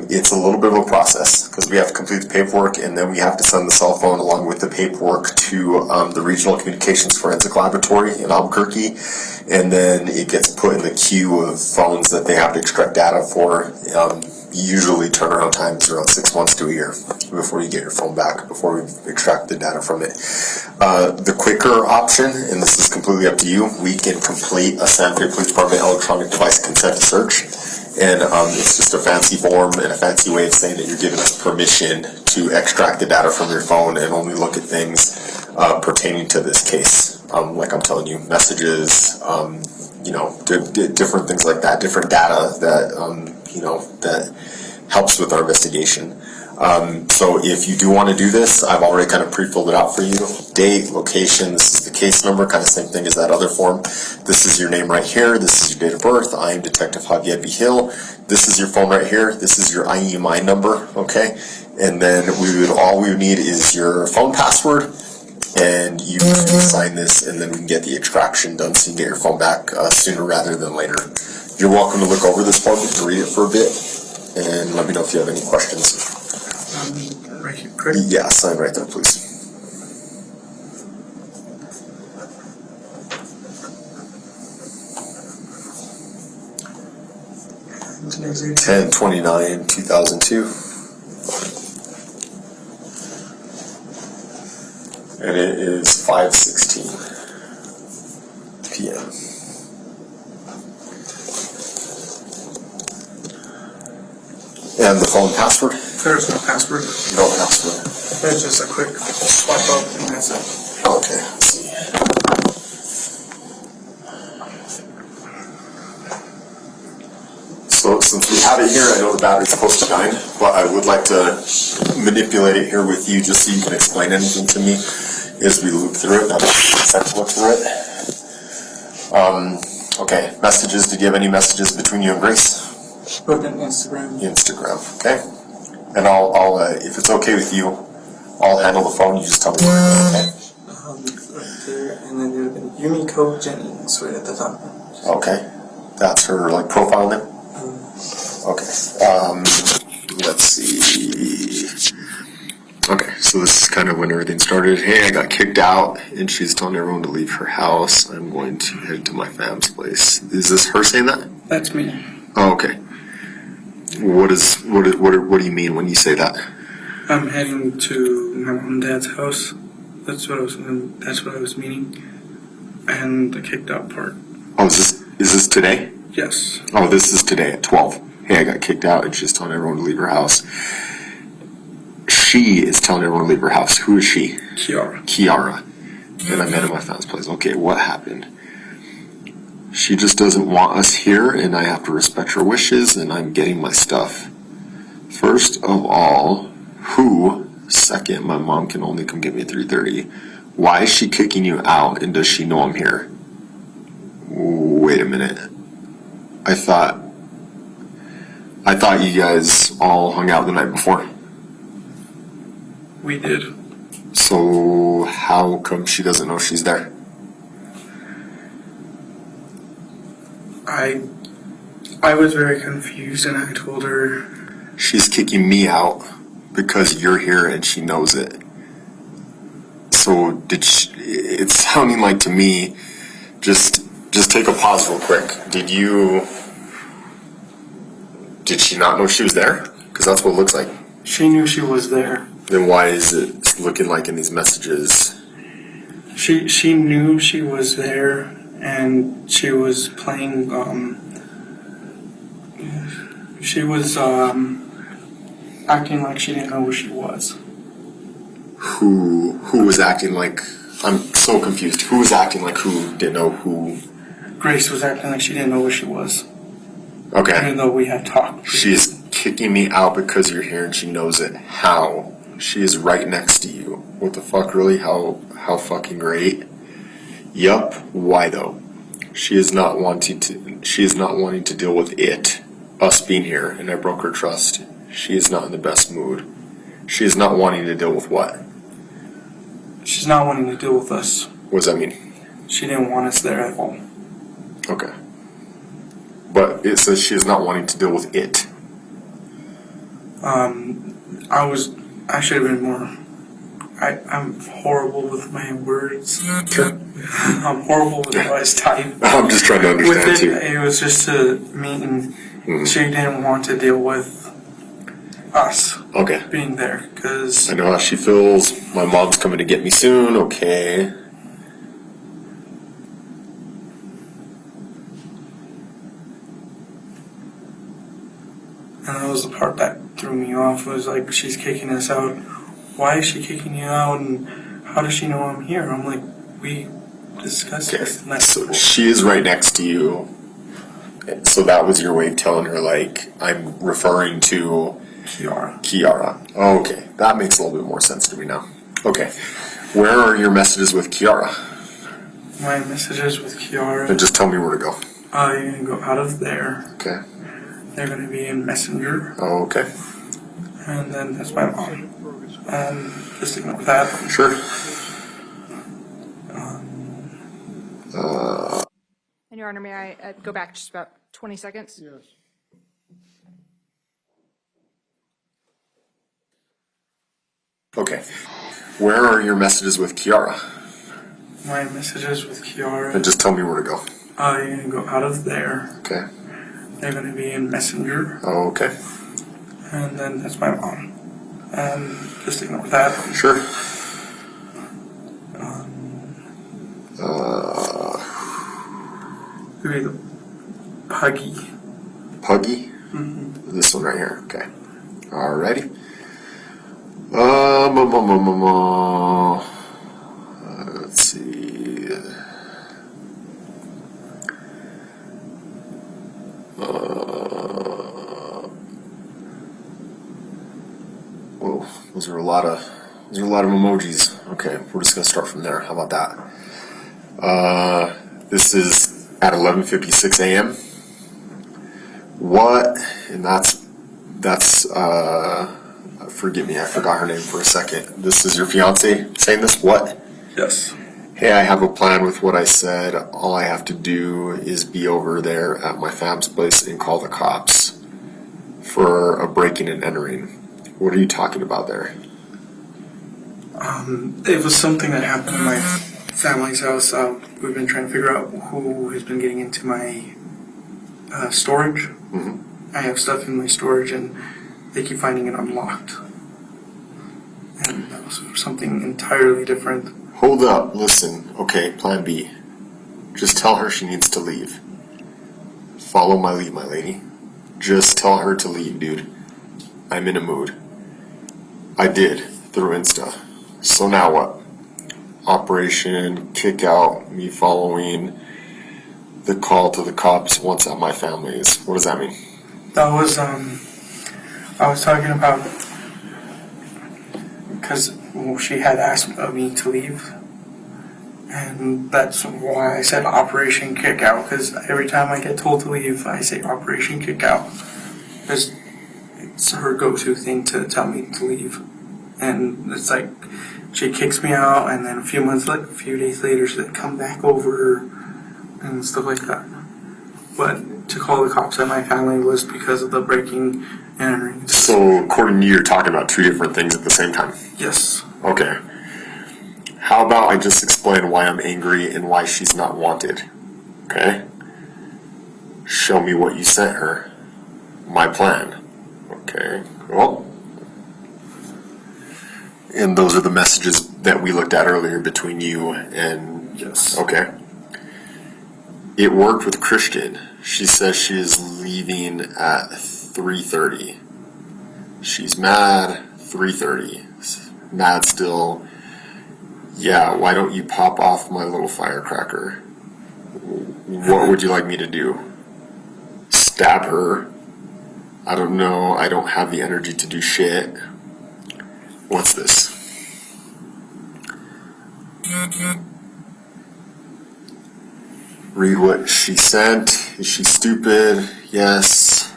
It's a little bit of a process because we have to complete the paperwork, and then we have to send the cell phone along with the paperwork to the Regional Communications Forensic Laboratory in Albuquerque, and then it gets put in the queue of phones that they have to extract data for. Usually turnaround time is around 6 months to a year before you get your phone back, before we extract the data from it. The quicker option, and this is completely up to you, we can complete a Santa Fe Police Department electronic device consent to search. And it's just a fancy form and a fancy way of saying that you're giving us permission to extract the data from your phone and only look at things pertaining to this case. Like I'm telling you, messages, you know, different things like that, different data that, you know, that helps with our investigation. So if you do want to do this, I've already kind of pre-filled it out for you. Date, location, this is the case number, kind of same thing as that other form. This is your name right here. This is your date of birth. I am Detective Javier Vigil. This is your phone right here. This is your IMEI number, okay? And then all we would need is your phone password, and you can sign this, and then we can get the extraction done so you can get your phone back sooner rather than later. You're welcome to look over this form and read it for a bit, and let me know if you have any questions. Right here, ready? Yeah, sign right there, please. Today's date. 10/29/2002. And it is 5:16 p.m. And the phone password? There's no password. No password. It's just a quick swipe up and that's it. Okay, let's see. So since we have it here, I know the battery's supposed to die, but I would like to manipulate it here with you just so you can explain anything to me as we loop through it. Now let's look through it. Okay, messages. Did you have any messages between you and Grace? Both on Instagram. Instagram, okay. And I'll if it's okay with you, I'll handle the phone. You just tell me where to go, okay? Right there, and then there's been Yumiko Jennings right at the top. Okay. That's her, like, profile name? Okay. Let's see. Okay, so this is kind of when everything started. Hey, I got kicked out, and she's telling everyone to leave her house. I'm going to head to my fam's place. Is this her saying that? That's me. Oh, okay. What do you mean when you say that? I'm heading to my mom and dad's house. That's what I was meaning. And the kicked out part. Oh, is this today? Yes. Oh, this is today at 12. Hey, I got kicked out, and she's telling everyone to leave her house. She is telling everyone to leave her house. Who is she? Kiara. And I met at my fam's place. Okay, what happened? She just doesn't want us here, and I have to respect her wishes, and I'm getting my stuff. First of all, who? Second, my mom can only come get me at 3:30. Why is she kicking you out, and does she know I'm here? Wait a minute. I thought you guys all hung out the night before. We did. So how come she doesn't know she's there? I was very confused, and I told her. She's kicking me out because you're here and she knows it. So it's sounding like to me, just take a pause real quick. Did she not know she was there? Because that's what it looks like. She knew she was there. Then why is it looking like in these messages? She knew she was there, and she was playing. She was acting like she didn't know who she was. Who was acting like? I'm so confused. Who was acting like who didn't know who? Grace was acting like she didn't know who she was. Okay. Even though we had talked. She's kicking me out because you're here and she knows it. How? She is right next to you. What the fuck, really? How fucking great? Yup. Why though? She is not wanting to deal with it. Us being here, and I broke her trust. She is not in the best mood. She is not wanting to deal with what? She's not wanting to deal with us. What does that mean? She didn't want us there at all. Okay. But it says she is not wanting to deal with it. I should have been more. I'm horrible with my words. I'm horrible with how I type. I'm just trying to understand too. It was just a meeting. She didn't want to deal with us being there because I know how she feels. My mom's coming to get me soon. Okay. and that was the part that threw me off. Was like, she's kicking us out. Why is she kicking you out? And how does she know I'm here? I'm like, we discussed this. And that's So she is right next to you. So that was your way of telling her, like, I'm referring to Kiara. Oh, okay. That makes a little bit more sense to me now. Okay. Where are your messages with Kiara? My messages with Kiara. And just tell me where to go. You're going to go out of there. Okay. They're going to be in Messenger. Oh, okay. And then that's my mom. And just ignore that. Sure. And Your Honor, may I go back just about 20 seconds? Yes. Okay. Where are your messages with Kiara? My messages with Kiara. And just tell me where to go. You're going to go out of there. Okay. They're going to be in Messenger. Oh, okay. And then that's my mom. And just ignore that. Sure. Maybe the Puggy. Puggy? Mm-hmm. This one right here. Okay. Alrighty. Let's see. Whoa, those are a lot of emojis. Okay, we're just gonna start from there. How about that? This is at 11:56 a.m. What? And that's Forgive me, I forgot her name for a second. This is your fiance saying this? What? Yes. Hey, I have a plan with what I said. All I have to do is be over there at my fam's place and call the cops for a breaking and entering. What are you talking about there? It was something that happened in my family's house. We've been trying to figure out who has been getting into my storage. Mm-hmm. I have stuff in my storage and they keep finding it unlocked. And that was something entirely different. Hold up, listen. Okay, plan B. Just tell her she needs to leave. Follow my lead, my lady. Just tell her to leave, dude. I'm in a mood. I did, through Insta. So now what? Operation kick out, me following the call to the cops once at my family's. What does that mean? That was, I was talking about, because she had asked me to leave. And that's why I said Operation Kick Out, because every time I get told to leave, I say Operation Kick Out. Because it's her go-to thing to tell me to leave. And it's like, she kicks me out, and then a few days later, she'll come back over and stuff like that. But to call the cops at my family was because of the breaking and entering. So, according to you, you're talking about two different things at the same time. Yes. Okay. How about I just explain why I'm angry and why she's not wanted? Okay? Show me what you sent her. My plan. Okay. Well. And those are the messages that we looked at earlier between you and... Yes. Okay. It worked with Christian. She says she is leaving at 3:30. She's mad. 3:30. Mad still. Yeah, why don't you pop off my little firecracker? What would you like me to do? Stab her? I don't know. I don't have the energy to do shit. What's this? Read what she sent. Is she stupid? Yes.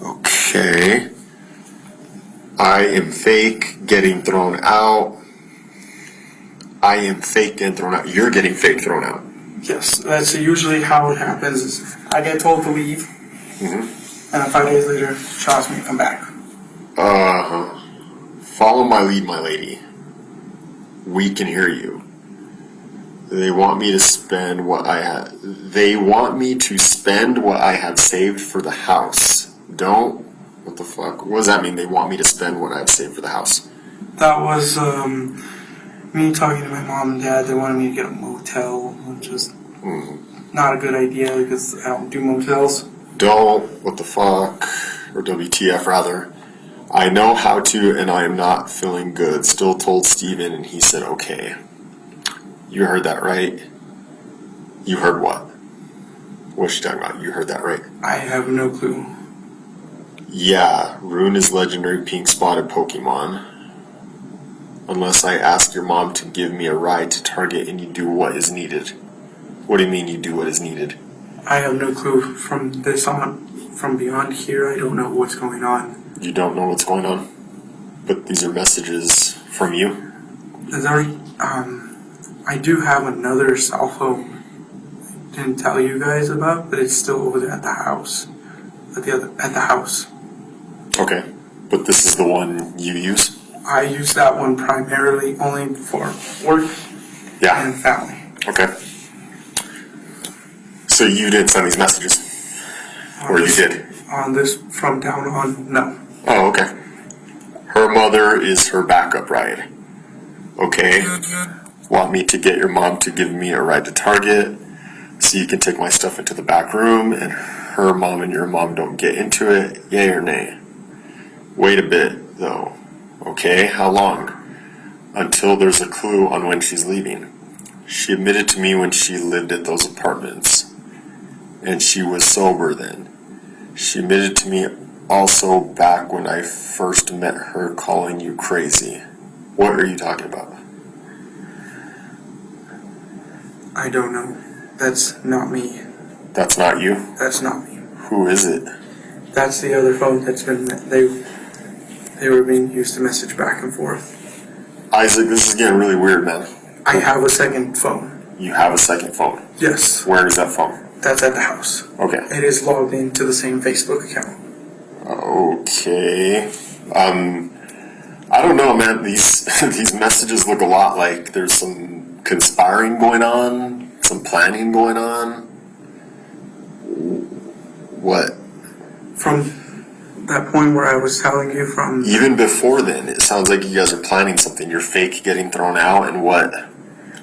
Okay. I am fake, getting thrown out. I am fake getting thrown out. You're getting fake thrown out. Yes, that's usually how it happens. Is I get told to leave, Mm-hmm. and then 5 days later, she asks me to come back. Follow my lead, my lady. We can hear you. They want me to spend what I have. They want me to spend what I have saved for the house. Don't. What the fuck? What does that mean? They want me to spend what I have saved for the house. That was me talking to my mom and dad. They wanted me to get a motel, which was not a good idea because I don't do motels. Don't. What the fuck? Or WTF rather. I know how to, and I am not feeling good. Still told Steven, and he said okay. You heard that right? You heard what? What's she talking about? You heard that right? I have no clue. Yeah, Rune is legendary pink spotted Pokemon. Unless I ask your mom to give me a ride to Target and you do what is needed. What do you mean you do what is needed? I have no clue from this on. From beyond here, I don't know what's going on. You don't know what's going on? But these are messages from you? I do have another cell phone. I didn't tell you guys about, but it's still over there at the house. At the house. Okay, but this is the one you use? I use that one primarily only for work Yeah. and family. Okay. So you didn't send these messages? Or you did? On this from down on, no. Oh, okay. Her mother is her backup ride. Okay. Want me to get your mom to give me a ride to Target so you can take my stuff into the back room and her mom and your mom don't get into it? Yay or nay? Wait a bit, though. Okay, how long? Until there's a clue on when she's leaving. She admitted to me when she lived at those apartments. And she was sober then. She admitted to me also back when I first met her calling you crazy. What are you talking about? I don't know. That's not me. That's not you? That's not me. Who is it? That's the other phone that's been. they were being used to message back and forth. Isaac, this is getting really weird, man. I have a second phone. You have a second phone. Yes, Where is that phone? that's at the house. Okay. It is logged into the same Facebook account. Okay. I don't know, man. These these messages look a lot like there's some conspiring going on, some planning going on. What? From that point where I was telling you from, Even before then, it sounds like you guys are planning something. You're fake getting thrown out, and what?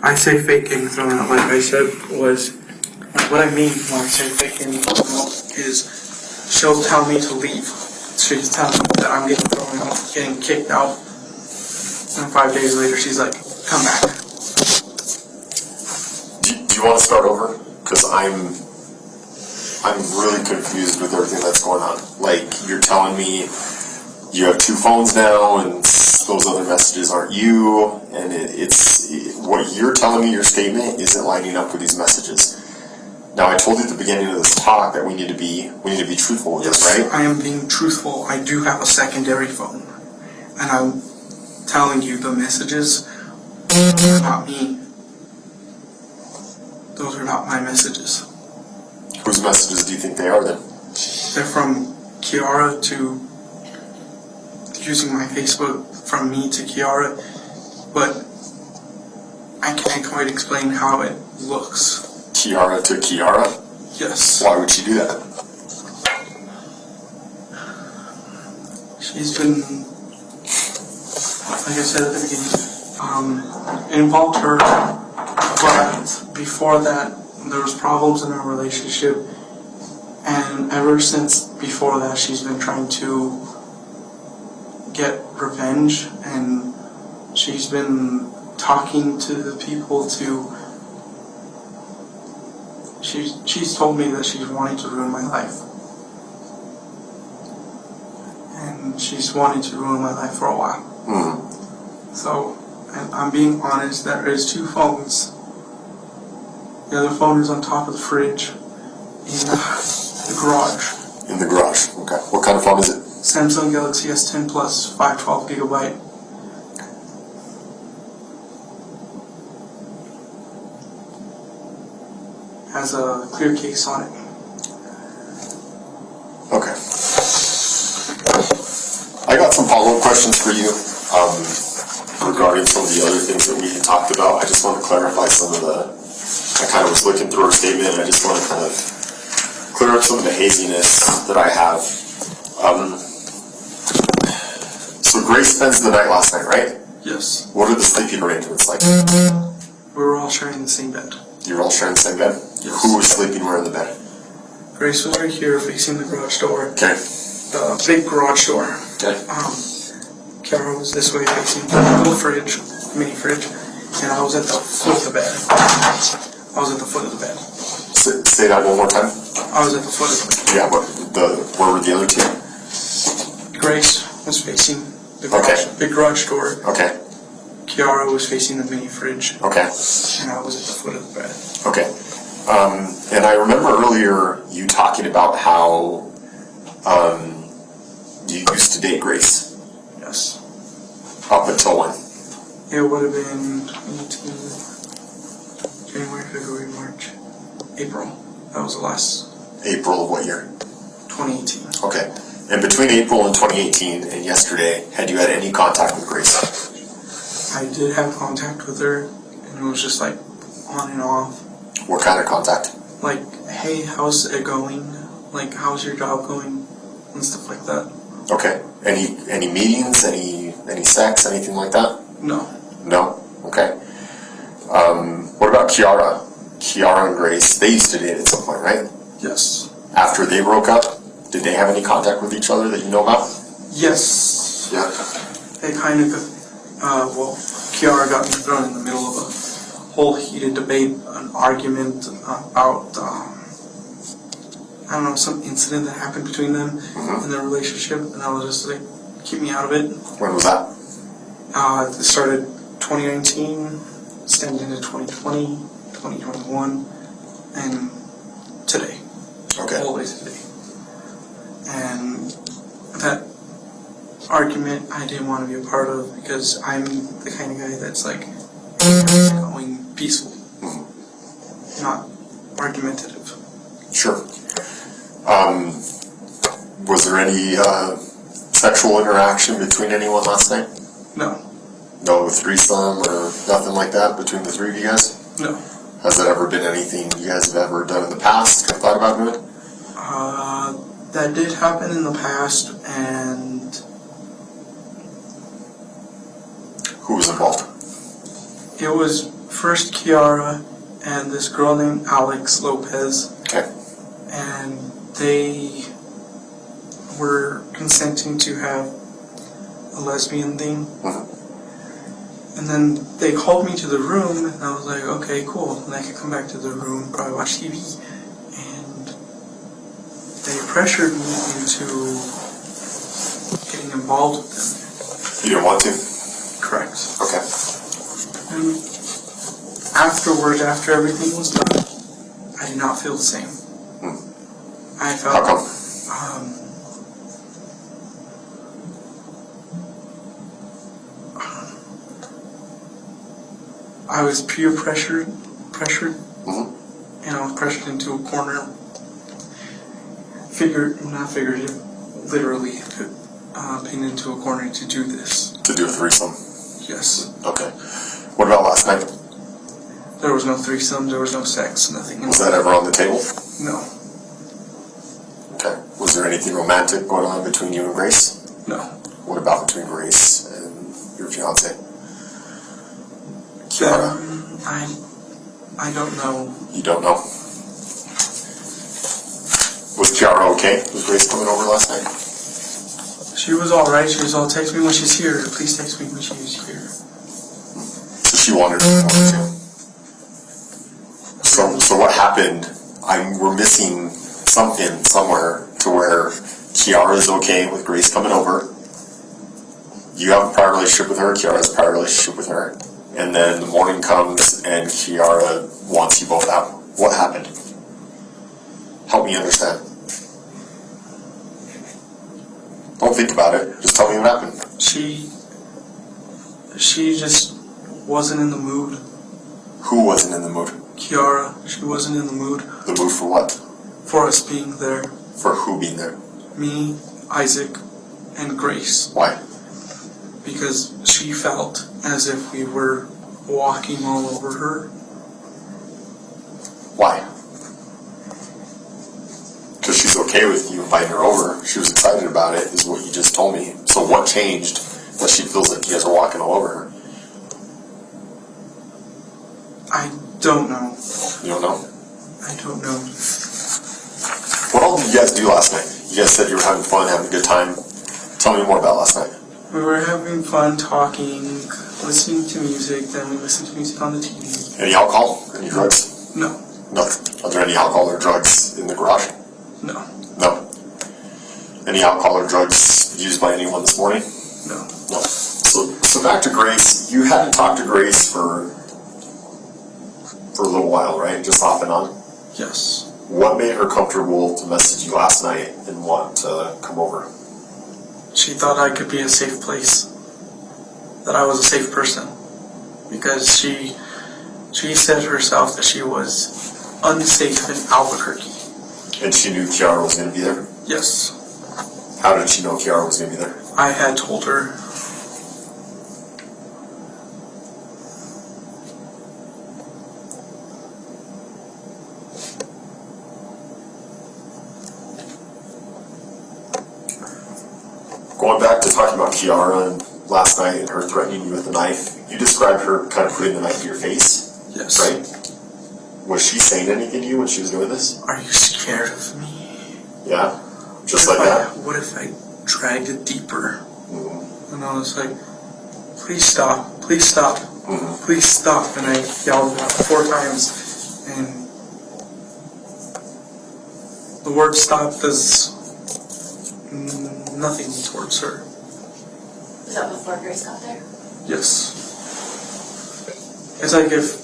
I say fake getting thrown out, like I said, was, what I mean when I say fake getting thrown out is she'll tell me to leave. She's telling me that I'm getting thrown out, getting kicked out, and 5 days later she's like, come back. Do you want to start over? Because I'm really confused with everything that's going on. Like, you're telling me you have 2 phones now, and those other messages aren't you, and what you're telling me, your statement, isn't lining up with these messages. Now, I told you at the beginning of this talk that we need to be truthful with this, right? I am being truthful. I do have a secondary phone, and I'm telling you the messages are not me. Those are not my messages. Whose messages do you think they are then? They're from Kiara to using my Facebook from me to Kiara, but I can't quite explain how it looks. Kiara to Kiara? Yes. Why would she do that? She's been, like I said at the beginning, involved her, but before that, there was problems in our relationship, and ever since before that, she's been trying to get revenge, and she's been talking to the people to, she's told me that she's wanting to ruin my life. And she's wanted to ruin my life for a while. Mm. So, and I'm being honest, there is 2 phones. The other phone is on top of the fridge in the garage. In the garage. Okay. What kind of phone is it? Samsung Galaxy S10 Plus 512 gigabyte. Has a clear case on it. Okay. I got some follow-up questions for you regarding some of the other things that we had talked about. I just want to clarify some of I kind of was looking through her statement, and I just want to kind of clear up some of the haziness that I have. So Grace spends the night last night, right? Yes. What are the sleeping arrangements like? We were all sharing the same bed. You were all sharing the same bed? Yes. Who was sleeping where in the bed? Grace was right here facing the garage door. Okay. The big garage door. Okay. Kiara was this way facing the little fridge, mini fridge, and I was at the foot of the bed. I was at the foot of the bed. Say that one more time. I was at the foot of the bed. Yeah, but where were the other 2? Grace was facing the garage, big garage door. Okay. Kiara was facing the mini fridge, Okay. and I was at the foot of the bed. Okay. And I remember earlier you talking about how you used to date Grace. Yes. Up until when? It would have been January, February, March, April. That was the last. April of what year? 2018. Okay. And between April and 2018 and yesterday, had you had any contact with Grace? I did have contact with her, and it was just like on and off. What kind of contact? Like, hey, how's it going? Like, how's your job going? And stuff like that. Okay. Any meetings? Any sex? Anything like that? No. No? Okay. What about Kiara? Kiara and Grace, they used to date at some point, right? Yes. After they broke up, did they have any contact with each other that you know about? Yes. Yeah. They kind of, Kiara got me thrown in the middle of a whole heated debate, an argument about, I don't know, some incident that happened between them in their relationship, and I was just like, keep me out of it. When was that? It started 2019, extended into 2020, 2021, and today. Okay. All the way to today. And that argument I didn't want to be a part of because I'm the kind of guy that's like going peaceful, not argumentative. Sure. Was there any sexual interaction between anyone last night? No, No threesome or nothing like that between the three of you guys? no. Has that ever been anything you guys have ever done in the past, have thought about doing? That did happen in the past, and Who was involved? it was first Kiara and this girl named Alex Lopez, Okay. and they were consenting to have a lesbian thing. And then they called me to the room, and I was like, okay, cool. And I could come back to the room, probably watch TV. And they pressured me into getting involved with them. You didn't want to? Correct. Okay. And afterwards, after everything was done, I did not feel the same. I felt... How come? I was peer pressured, and I was pressured into a corner. Literally pinned into a corner to do this. To do a threesome? Yes. Okay. What about last night? There was no threesome, there was no sex, nothing. Was that ever on the table? No. Okay. Was there anything romantic going on between you and Grace? No. What about between Grace and your fiance? Kiara? I don't know. You don't know? Was Kiara okay? Was Grace coming over last night? She was alright, she was all, text me when she's here, please text me when she's here. So she wanted to come over too. So what happened? We're missing something somewhere to where Kiara is okay with Grace coming over. You have a prior relationship with her, Kiara has a prior relationship with her. And then the morning comes and Kiara wants you both out. What happened? Help me understand. Don't think about it. Just tell me what happened. She just wasn't in the mood. Who wasn't in the mood? Kiara, she wasn't in the mood The mood for what? for us being there. For who being there? Me, Isaac, and Grace. Why? Because she felt as if we were walking all over her. Why? Because she's okay with you inviting her over. She was excited about it, is what you just told me. So what changed that she feels like you guys are walking all over her? I don't know. You don't know? I don't know. What all did you guys do last night? You guys said you were having fun, having a good time. Tell me more about last night. We were having fun talking, listening to music, then we listened to music on the TV. Any alcohol? Any drugs? No. Nothing. Are there any alcohol or drugs in the garage? No. No. Any alcohol or drugs used by anyone this morning? No. No. So back to Grace. You hadn't talked to Grace for a little while, right? Just off and on? Yes. What made her comfortable to message you last night and want to come over? She thought I could be a safe place. That I was a safe person. Because she said herself that she was unsafe in Albuquerque. And she knew Kiara was going to be there? Yes. How did she know Kiara was going to be there? I had told her. Going back to talking about Kiara and last night and her threatening you with a knife, you described her kind of putting the knife to your face, Yes. right? Was she saying anything to you when she was doing this? Are you scared of me? Yeah? Just like that? What if I dragged it deeper? Mm-hmm. And I was like, please stop, please stop, please stop. And I yelled it out 4 times, and the word stop does nothing towards her. Was that before Grace got there? Yes. It's like if,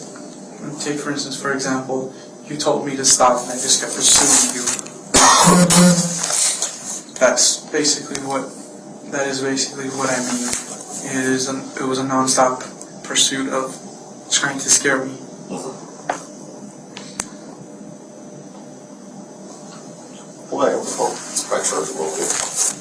take for instance, for example, you told me to stop and I just kept pursuing you. That's basically what That is basically what I mean. It was a non-stop pursuit of trying to scare me. Well, I have phone. Let's try charge a little bit.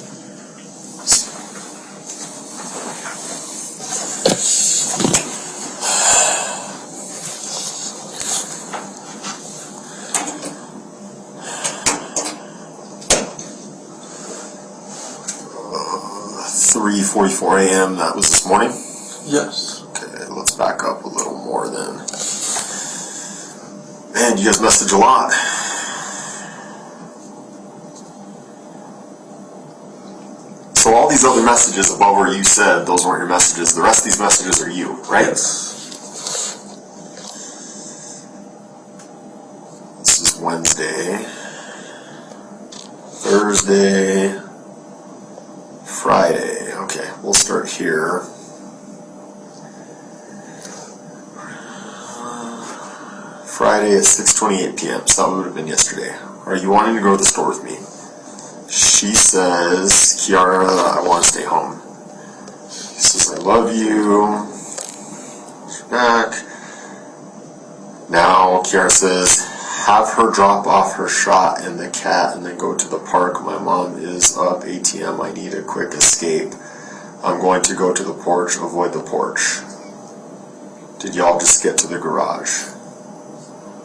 3:44 a.m. That was this morning. Yes. Okay, let's back up a little more then. Man, you guys message a lot. So all these other messages above where you said those weren't your messages. The rest of these messages are you, right? Yes. This is Wednesday, Thursday, Friday. Okay, we'll start here. Friday at 6:28 p.m. So that would have been yesterday. Are you wanting to go to the store with me? She says, Kiara, I want to stay home. She says, I love you. She's back. Now, Kiara says, have her drop off her shot and the cat and then go to the park. My mom is up, ATM. I need a quick escape. I'm going to go to the porch, avoid the porch. Did y'all just get to the garage?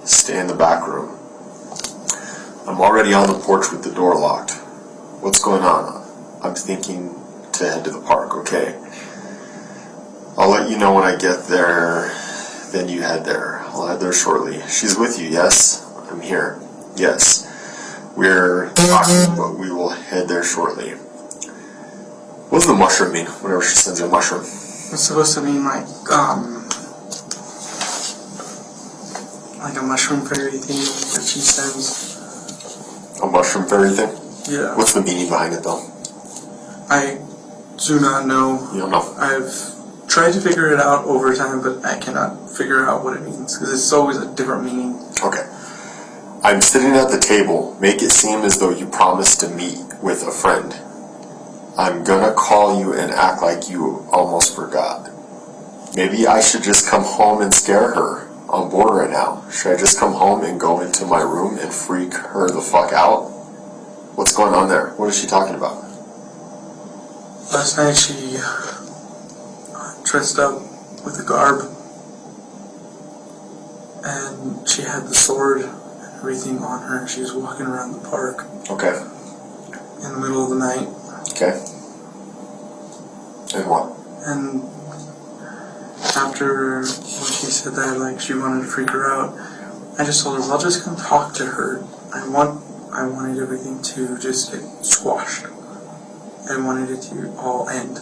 Stay in the back room. I'm already on the porch with the door locked. What's going on? I'm thinking to head to the park, okay? I'll let you know when I get there, then you head there. I'll head there shortly. She's with you, yes? I'm here. Yes. We're talking, but we will head there shortly. What does the mushroom mean whenever she sends you a mushroom? It's supposed to mean like a mushroom fairy thing that she sends. A mushroom fairy thing? Yeah. What's the meaning behind it though? I do not know. You don't know? I've tried to figure it out over time, but I cannot figure out what it means because it's always a different meaning. Okay. I'm sitting at the table. Make it seem as though you promised to meet with a friend. I'm gonna call you and act like you almost forgot. Maybe I should just come home and scare her. On board right now. Should I just come home and go into my room and freak her the fuck out? What's going on there? What is she talking about? Last night she dressed up with a garb and she had the sword and everything on her. She was walking around the park Okay. in the middle of the night. Okay. And what? And after when she said that, like, she wanted to freak her out, I just told her, well, I'll just come talk to her. I wanted everything to just get squashed. I wanted it to all end.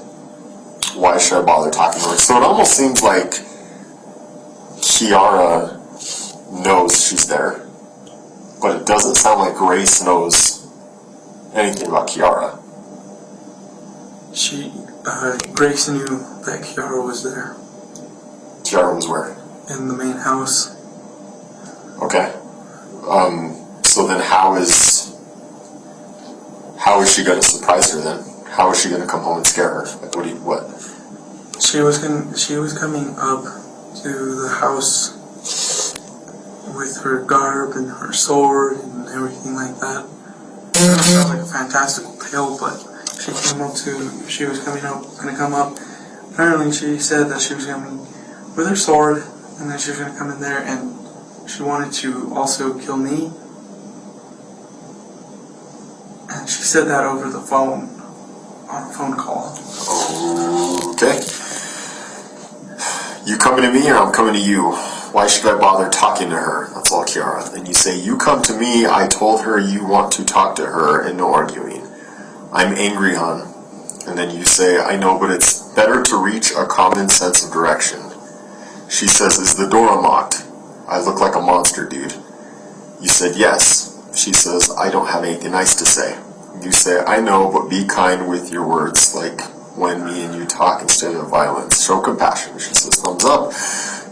Why should I bother talking to her? So it almost seems like Kiara knows she's there, but it doesn't sound like Grace knows anything about Kiara. Grace knew that Kiara was there Kiara was where? in the main house. Okay. So then how is she going to surprise her then? How is she going to come home and scare her? Like, what? She was coming up to the house with her garb and her sword and everything like that. It sounds like a fantastical tale, but she was gonna come up. Apparently she said that she was coming with her sword and then she was gonna come in there and she wanted to also kill me. And she said that over the phone, on a phone call. Okay. You coming to me or I'm coming to you? Why should I bother talking to her? That's all, Kiara. And you say, you come to me, I told her you want to talk to her, and no arguing. I'm angry, hon. And then you say, I know, but it's better to reach a common sense of direction. She says, is the door unlocked? I look like a monster, dude. You said, yes. She says, I don't have anything nice to say. You say, I know, but be kind with your words, like when me and you talk instead of violence. Show compassion. She says, thumbs up.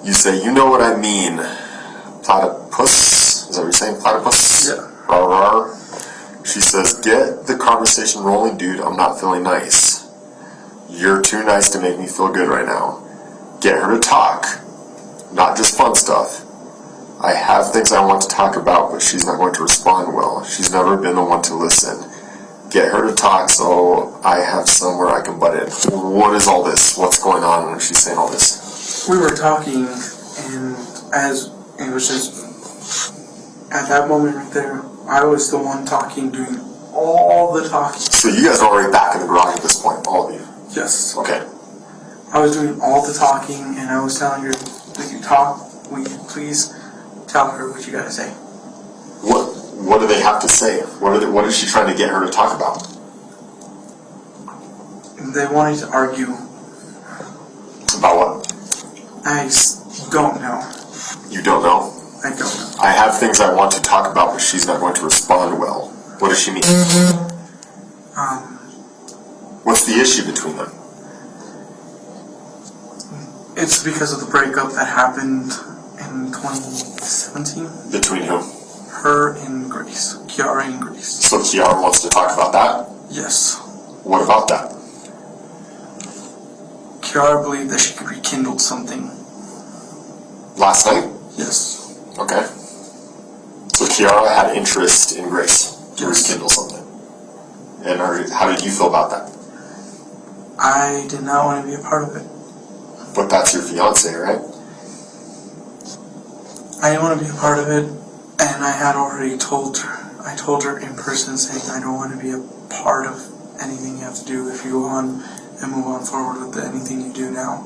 You say, you know what I mean. Platypus? Is that what you're saying? Platypus? Yeah. Rar rar. She says, get the conversation rolling, dude. I'm not feeling nice. You're too nice to make me feel good right now. Get her to talk, not just fun stuff. I have things I want to talk about, but she's not going to respond well. She's never been the one to listen. Get her to talk so I have somewhere I can butt in. What is all this? What's going on when she's saying all this? We were talking, and as it was just at that moment right there, I was the one talking, doing all the talking. So you guys are already back in the garage at this point, all of you? Yes. Okay. I was doing all the talking, and I was telling her, "Will you talk? Will you please tell her what you gotta say?" What do they have to say? What is she trying to get her to talk about? They wanted to argue. About what? I don't know. You don't know? I don't know. I have things I want to talk about, but she's not going to respond well. What does she mean? What's the issue between them? It's because of the breakup that happened in 2017. Between who? Her and Grace. Kiara and Grace. So Kiara wants to talk about that? Yes. What about that? Kiara believed that she could rekindle something. Last night? Yes. Okay. So Kiara had interest in Grace to Yes. rekindle something. And how did you feel about that? I did not want to be a part of it. But that's your fiance, right? I didn't want to be a part of it, and I had already told her. I told her in person, saying I don't want to be a part of anything you have to do if you go on and move on forward with anything you do now.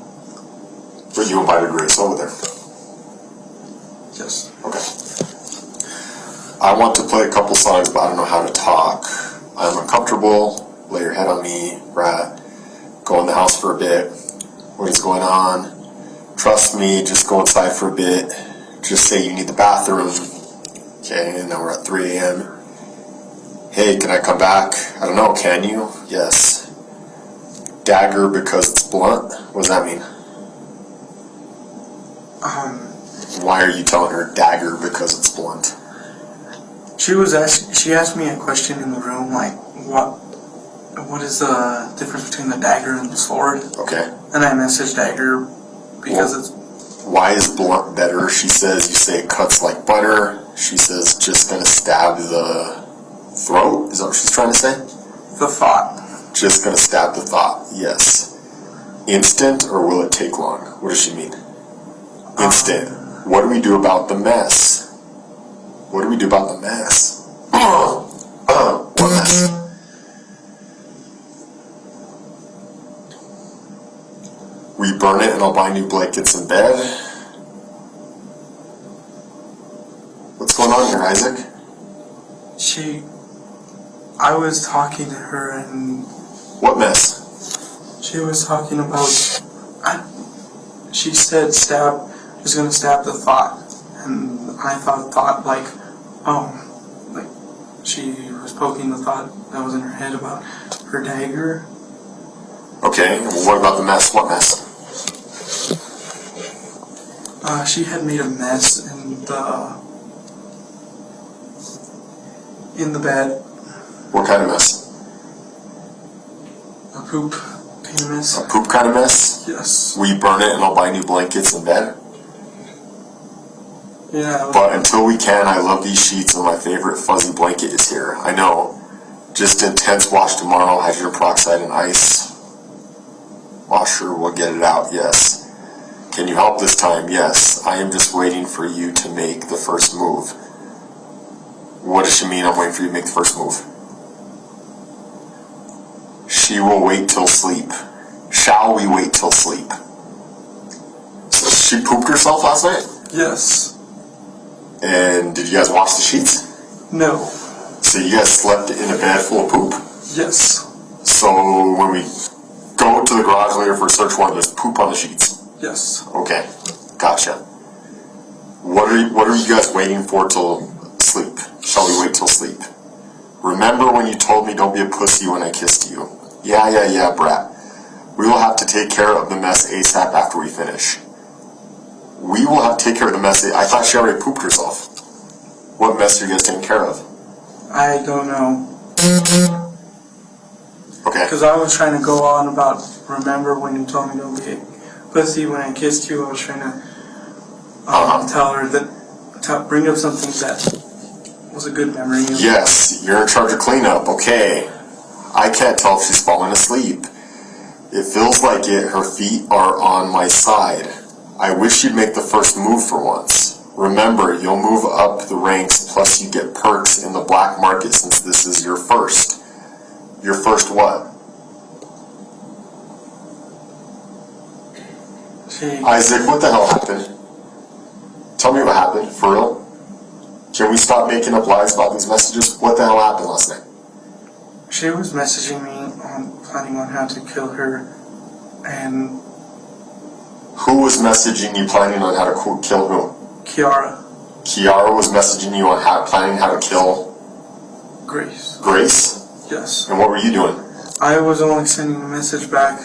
But you invited Grace over there. Yes. Okay. I want to play a couple songs, but I don't know how to talk. I'm uncomfortable. Lay your head on me, rat. Go in the house for a bit. What is going on? Trust me, just go inside for a bit. Just say you need the bathroom. Okay, and now we're at 3 a.m. Hey, can I come back? I don't know, can you? Yes. Dagger because it's blunt? What does that mean? Why are you telling her dagger because it's blunt? She asked me a question in the room, like, what is the difference between the dagger and the sword? Okay. And I messaged dagger because it's... Why is blunt better? She says you say it cuts like butter. She says just gonna stab the throat. Is that what she's trying to say? the thought. Just gonna stab the thought. Yes. Instant or will it take long? What does she mean? Instant. What do we do about the mess? What do we do about the mess? What mess? We burn it and I'll buy new blankets and bed. What's going on here, Isaac? I was talking to her and What mess? she was talking about, she said was gonna stab the thought, and I thought like she was poking the thought that was in her head about her dagger. Okay, well, what about the mess? What mess? She had made a mess in the bed, What kind of mess? a poop kind of mess. A poop kind of mess? Yes. We burn it and I'll buy new blankets and bed. Yeah. But until we can, I love these sheets and my favorite fuzzy blanket is here. I know. Just intense wash tomorrow, hydrogen peroxide and ice. Washer will get it out, yes. Can you help this time? Yes. I am just waiting for you to make the first move. What does she mean I'm waiting for you to make the first move? She will wait till sleep. Shall we wait till sleep? So she pooped herself last night? Yes. And did you guys wash the sheets? No. So you guys slept in a bed full of poop? Yes. So when we go to the garage later for a search warrant, there's poop on the sheets? Yes. Okay, gotcha. What are you guys waiting for till sleep? Shall we wait till sleep? Remember when you told me don't be a pussy when I kissed you? Yeah, brat. We will have to take care of the mess ASAP after we finish. We will have to take care of the mess. I thought she already pooped herself. What mess are you guys taking care of? I don't know. Okay. Because I was trying to go on about remember when you told me don't be a pussy when I kissed you? I was trying to tell her that, bring up something that was a good memory. Yes, you're in charge of cleanup. Okay. I can't tell if she's falling asleep. It feels like it. Her feet are on my side. I wish you'd make the first move for once. Remember, you'll move up the ranks, plus you get perks in the black market since this is your first. Your first what? Isaac, what the hell happened? Tell me what happened, for real? Can we stop making up lies about these messages? What the hell happened last night? She was messaging me on planning on how to kill her, and who was messaging you planning on how to kill who? Kiara. Kiara was messaging you on planning how to kill Grace. Grace? Yes. And what were you doing? I was only sending a message back,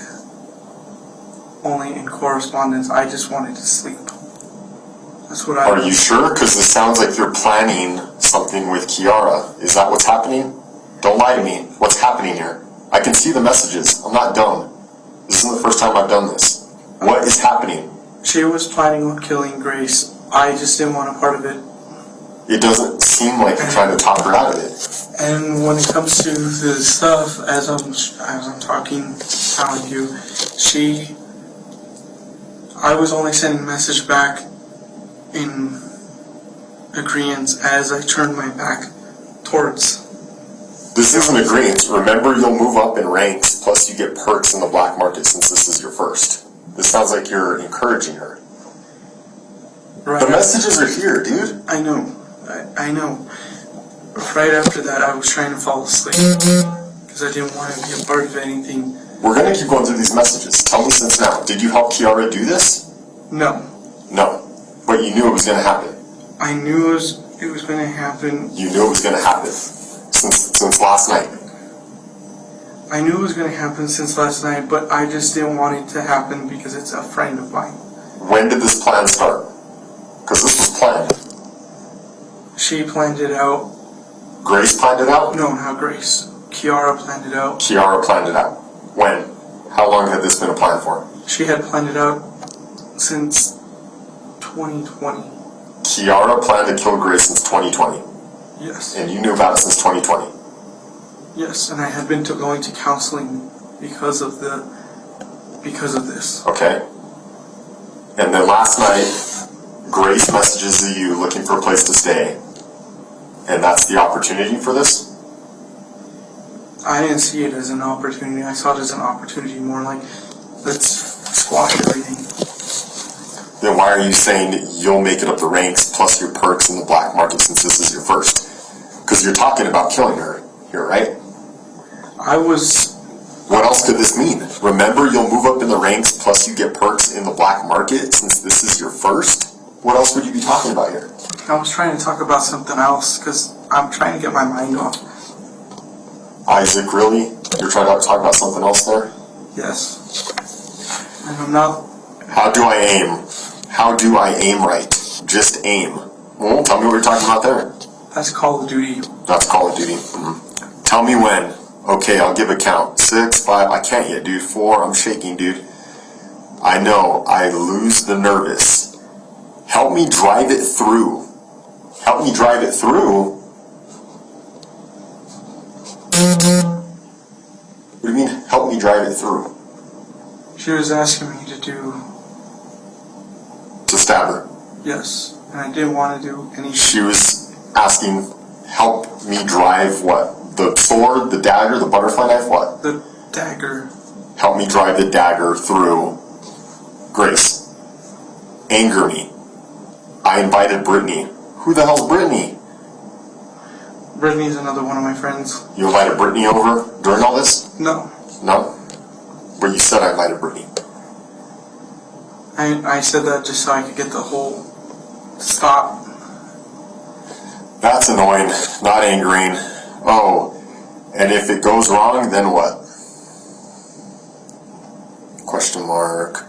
only in correspondence. I just wanted to sleep. That's what I... Are you sure? Because it sounds like you're planning something with Kiara. Is that what's happening? Don't lie to me. What's happening here? I can see the messages. I'm not dumb. This isn't the first time I've done this. What is happening? She was planning on killing Grace. I just didn't want a part of it. It doesn't seem like you're trying to talk her out of it. And when it comes to the stuff, as I'm talking, telling you, I was only sending a message back in agreement as I turned my back towards. This isn't agreement. Remember, you'll move up in ranks, plus you get perks in the black market since this is your first. This sounds like you're encouraging her. Right. The messages are here, dude. I know. I know. Right after that, I was trying to fall asleep because I didn't want to be a part of anything. We're going to keep going through these messages. Tell me since now. Did you help Kiara do this? No. No. But you knew it was going to happen. I knew it was going to happen. You knew it was going to happen since last night. I knew it was going to happen since last night, but I just didn't want it to happen because it's a friend of mine. When did this plan start? Because this was planned. She planned it out. Grace planned it out? No, not Grace. Kiara planned it out. Kiara planned it out. When? How long had this been a plan for? She had planned it out since 2020. Kiara planned to kill Grace since 2020. Yes. And you knew about it since 2020. Yes, and I had been going to counseling because of this. Okay. And then last night, Grace messages you looking for a place to stay. And that's the opportunity for this? I didn't see it as an opportunity. I saw it as an opportunity more like, let's squash everything. Then why are you saying you'll make it up the ranks plus your perks in the black market since this is your first? Because you're talking about killing her here, right? What else could this mean? Remember, you'll move up in the ranks plus you get perks in the black market since this is your first? What else would you be talking about here? I was trying to talk about something else because I'm trying to get my mind off. Isaac, really? You're trying to talk about something else there? Yes. And I'm not... How do I aim? How do I aim right? Just aim. Well, tell me what you're talking about there. That's Call of Duty. That's Call of Duty. Mm-hmm. Tell me when. Okay, I'll give a count. 6, 5, I can't yet, dude. 4, I'm shaking, dude. I know, I lose the nervous. Help me drive it through. Help me drive it through? What do you mean, help me drive it through? She was asking me to do... To stab her. Yes, and I didn't want to do anything. She was asking, help me drive what? The sword, the dagger, the butterfly knife, what? The dagger. Help me drive the dagger through Grace. Anger me. I invited Brittany. Who the hell's Brittany? Brittany's another one of my friends. You invited Brittany over during all this? No. No? But you said I invited Brittany. I said that just so I could get the whole stop. That's annoying. Not angering. Oh, and if it goes wrong, then what? Question mark.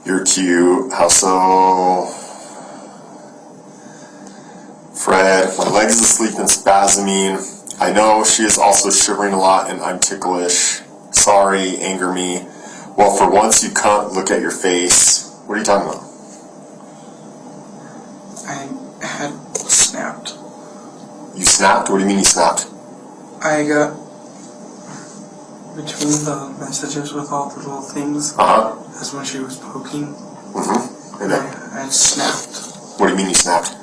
You're cute. How so? Fred, my leg is asleep and spasming. I know she is also shivering a lot and I'm ticklish. Sorry, anger me. Well, for once you can't look at your face. What are you talking about? I had snapped. You snapped? What do you mean you snapped? I got between the messages with all the little things. That's when she was poking. And then? I snapped. What do you mean you snapped?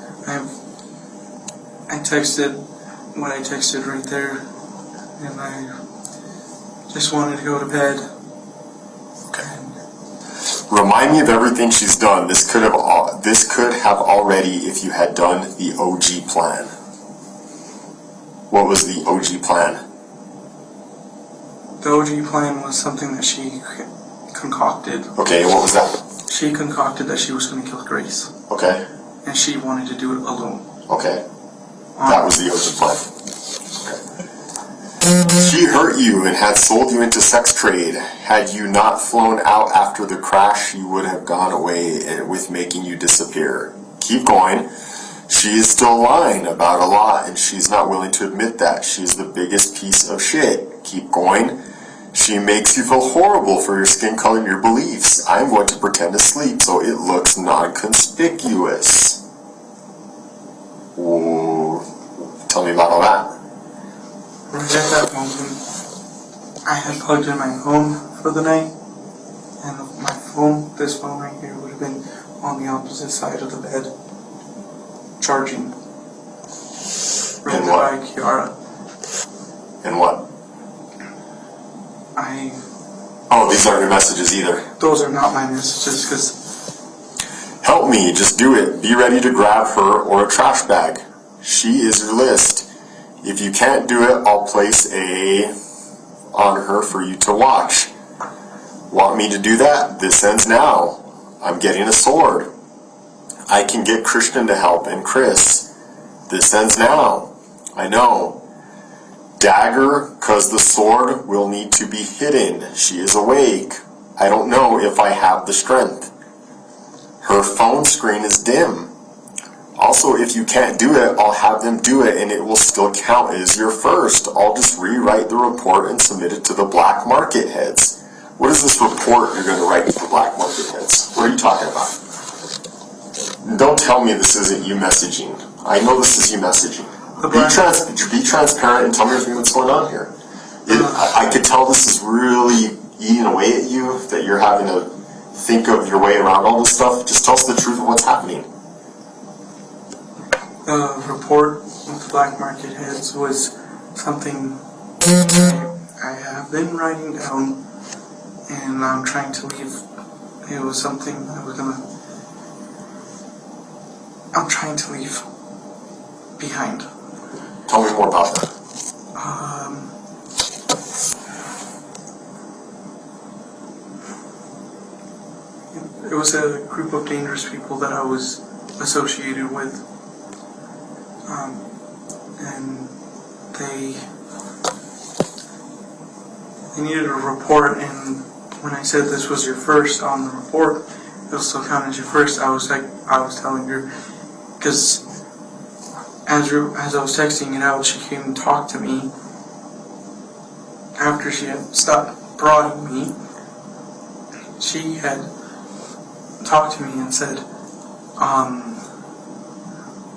I texted what I texted right there, and I just wanted to go to bed. Okay. Remind me of everything she's done. This could have already, if you had done the OG plan. What was the OG plan? The OG plan was something that she concocted. Okay, what was that? She concocted that she was going to kill Grace. Okay. And she wanted to do it alone. Okay. That was the OG plan. Okay. She hurt you and had sold you into sex trade. Had you not flown out after the crash, she would have gone away with making you disappear. Keep going. She is still lying about a lot, and she's not willing to admit that. She's the biggest piece of shit. Keep going. She makes you feel horrible for your skin color and your beliefs. I'm going to pretend to sleep so it looks non-conspicuous. Ooh. Tell me about all that. Right at that moment, I had plugged in my phone for the night, and my phone, this phone right here, would have been on the opposite side of the bed, charging. Right by Kiara. And what? Oh, these aren't your messages either. Those are not my messages, because... Help me, just do it. Be ready to grab her or a trash bag. She is your list. If you can't do it, I'll place on her for you to watch. Want me to do that? This ends now. I'm getting a sword. I can get Christian to help and Chris. This ends now. I know. Dagger, cause the sword will need to be hidden. She is awake. I don't know if I have the strength. Her phone screen is dim. Also, if you can't do it, I'll have them do it and it will still count as your first. I'll just rewrite the report and submit it to the black market heads. What is this report you're going to write to the black market heads? What are you talking about? Don't tell me this isn't you messaging. I know this is you messaging. Be transparent and tell me everything that's going on here. I could tell this is really eating away at you, that you're having to think of your way around all this stuff. Just tell us the truth of what's happening. The report with the black market heads was something I have been writing down, and I'm trying to leave. It was something I'm trying to leave behind. Tell me more about that. It was a group of dangerous people that I was associated with. And they needed a report, and when I said this was your first on the report, it'll still count as your first. I was telling her, because as I was texting it out, she came and talked to me after she had stopped prodding me. She had talked to me and said,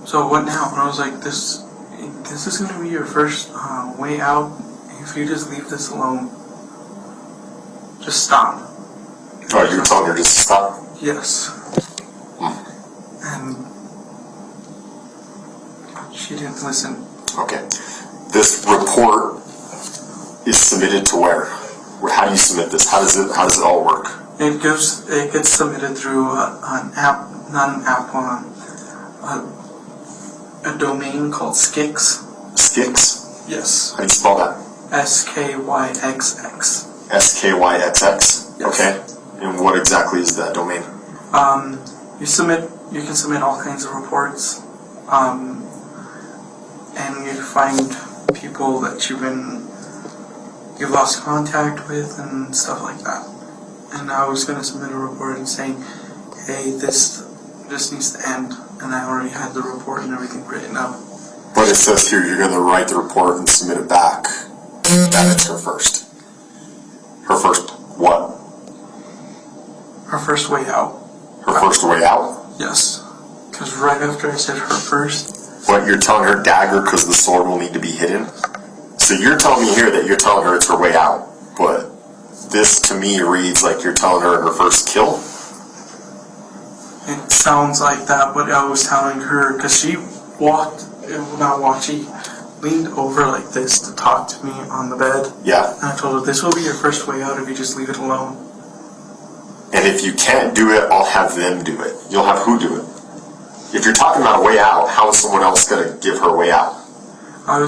so what now? And I was like, this is going to be your first way out. If you just leave this alone, just stop. Oh, you were telling her just to stop? Yes. And she didn't listen. Okay. This report is submitted to where? How do you submit this? How does it all work? It gets submitted through an app, not an app, a domain called Skix. Skix? Yes. How do you spell that? SKYXX. SKYXX? Yes. Okay. And what exactly is that domain? You can submit all kinds of reports, and you find people that you've lost contact with and stuff like that. And I was going to submit a report and saying, hey, this needs to end, and I already had the report and everything written up. But it says here you're going to write the report and submit it back. That is her first. Her first what? Her first way out. Her first way out? Yes. Because right after I said her first. What, you're telling her dagger because the sword will need to be hidden? So you're telling me here that you're telling her it's her way out, but this to me reads like you're telling her first kill? It sounds like that, but I was telling her, because she she leaned over like this to talk to me on the bed. Yeah. And I told her, this will be your first way out if you just leave it alone. And if you can't do it, I'll have them do it. You'll have who do it? If you're talking about a way out, how is someone else going to give her a way out? I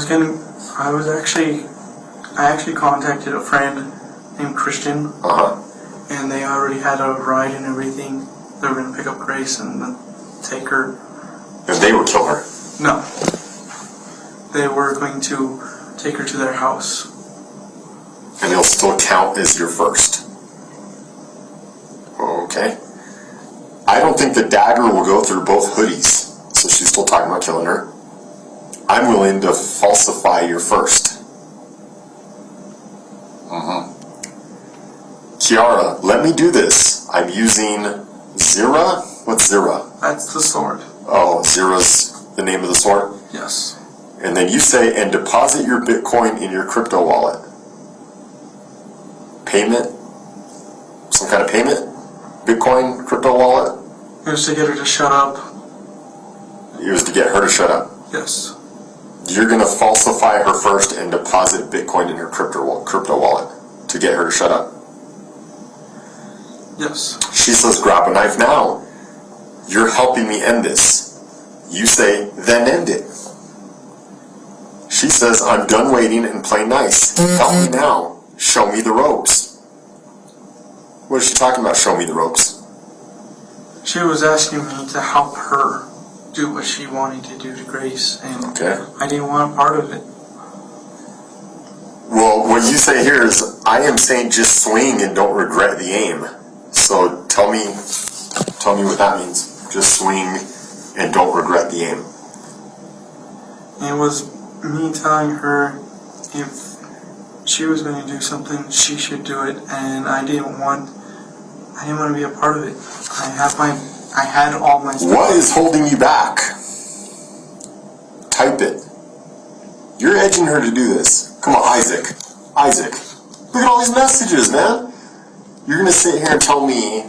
actually contacted a friend named Christian. And they already had a ride and everything. They were going to pick up Grace and then take her. And they would kill her? No. They were going to take her to their house. And it'll still count as your first. Okay. I don't think the dagger will go through both hoodies. So she's still talking about killing her. I'm willing to falsify your first. Kiara, let me do this. I'm using Zira? What's Zira? That's the sword. Oh, Zira's the name of the sword? Yes. And then you say, and deposit your Bitcoin in your crypto wallet. Payment? Some kind of payment? Bitcoin crypto wallet? It was to get her to shut up. It was to get her to shut up. Yes. You're going to falsify her first and deposit Bitcoin in her crypto wallet to get her to shut up. Yes. She says, grab a knife now. You're helping me end this. You say, then end it. She says, I'm done waiting and playing nice. Help me now. Show me the ropes. What is she talking about, show me the ropes? She was asking me to help her do what she wanted to do to Grace, and Okay. I didn't want a part of it. Well, what you say here is, I am saying just swing and don't regret the aim. So tell me what that means. Just swing and don't regret the aim. It was me telling her if she was going to do something, she should do it, and I didn't want to be a part of it. I had all my stuff. What is holding you back? Type it. You're edging her to do this. Come on, Isaac. Look at all these messages, man. You're going to sit here and tell me,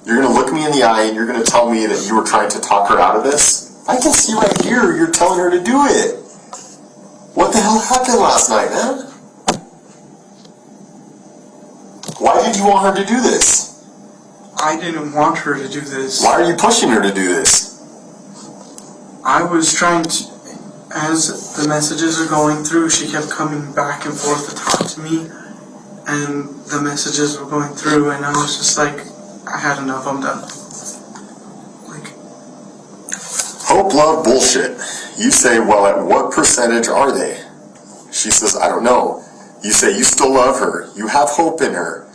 you're going to look me in the eye and you're going to tell me that you were trying to talk her out of this? I can see right here you're telling her to do it. What the hell happened last night, man? Why did you want her to do this? I didn't want her to do this. Why are you pushing her to do this? I was trying to, as the messages are going through, she kept coming back and forth to talk to me, and the messages were going through, and I was just like, I had enough, I'm done. Like, Hope, love, bullshit. You say, well, at what percentage are they? She says, I don't know. You say you still love her. You have hope in her.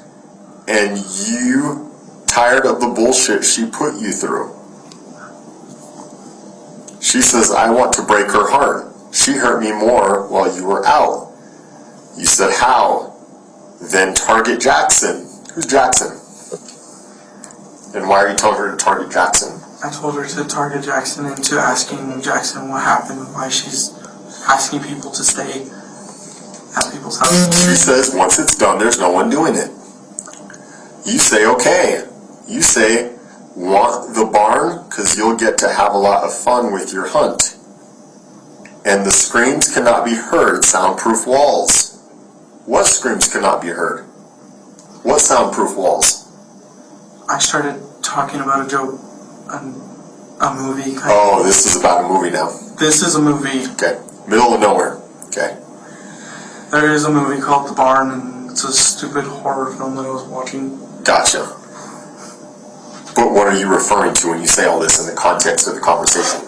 And you tired of the bullshit she put you through. She says, I want to break her heart. She hurt me more while you were out. You said, how? Then target Jackson. Who's Jackson? And why are you telling her to target Jackson? I told her to target Jackson and to asking Jackson what happened, why she's asking people to stay at people's houses. She says, once it's done, there's no one doing it. You say, okay. You say, want the barn? Because you'll get to have a lot of fun with your hunt. And the screams cannot be heard. Soundproof walls. What screams cannot be heard? What soundproof walls? I started talking about a joke, a movie. Oh, this is about a movie now. This is a movie. Okay. Middle of nowhere. Okay. There is a movie called The Barn, and it's a stupid horror film that I was watching. Gotcha. But what are you referring to when you say all this in the context of the conversation?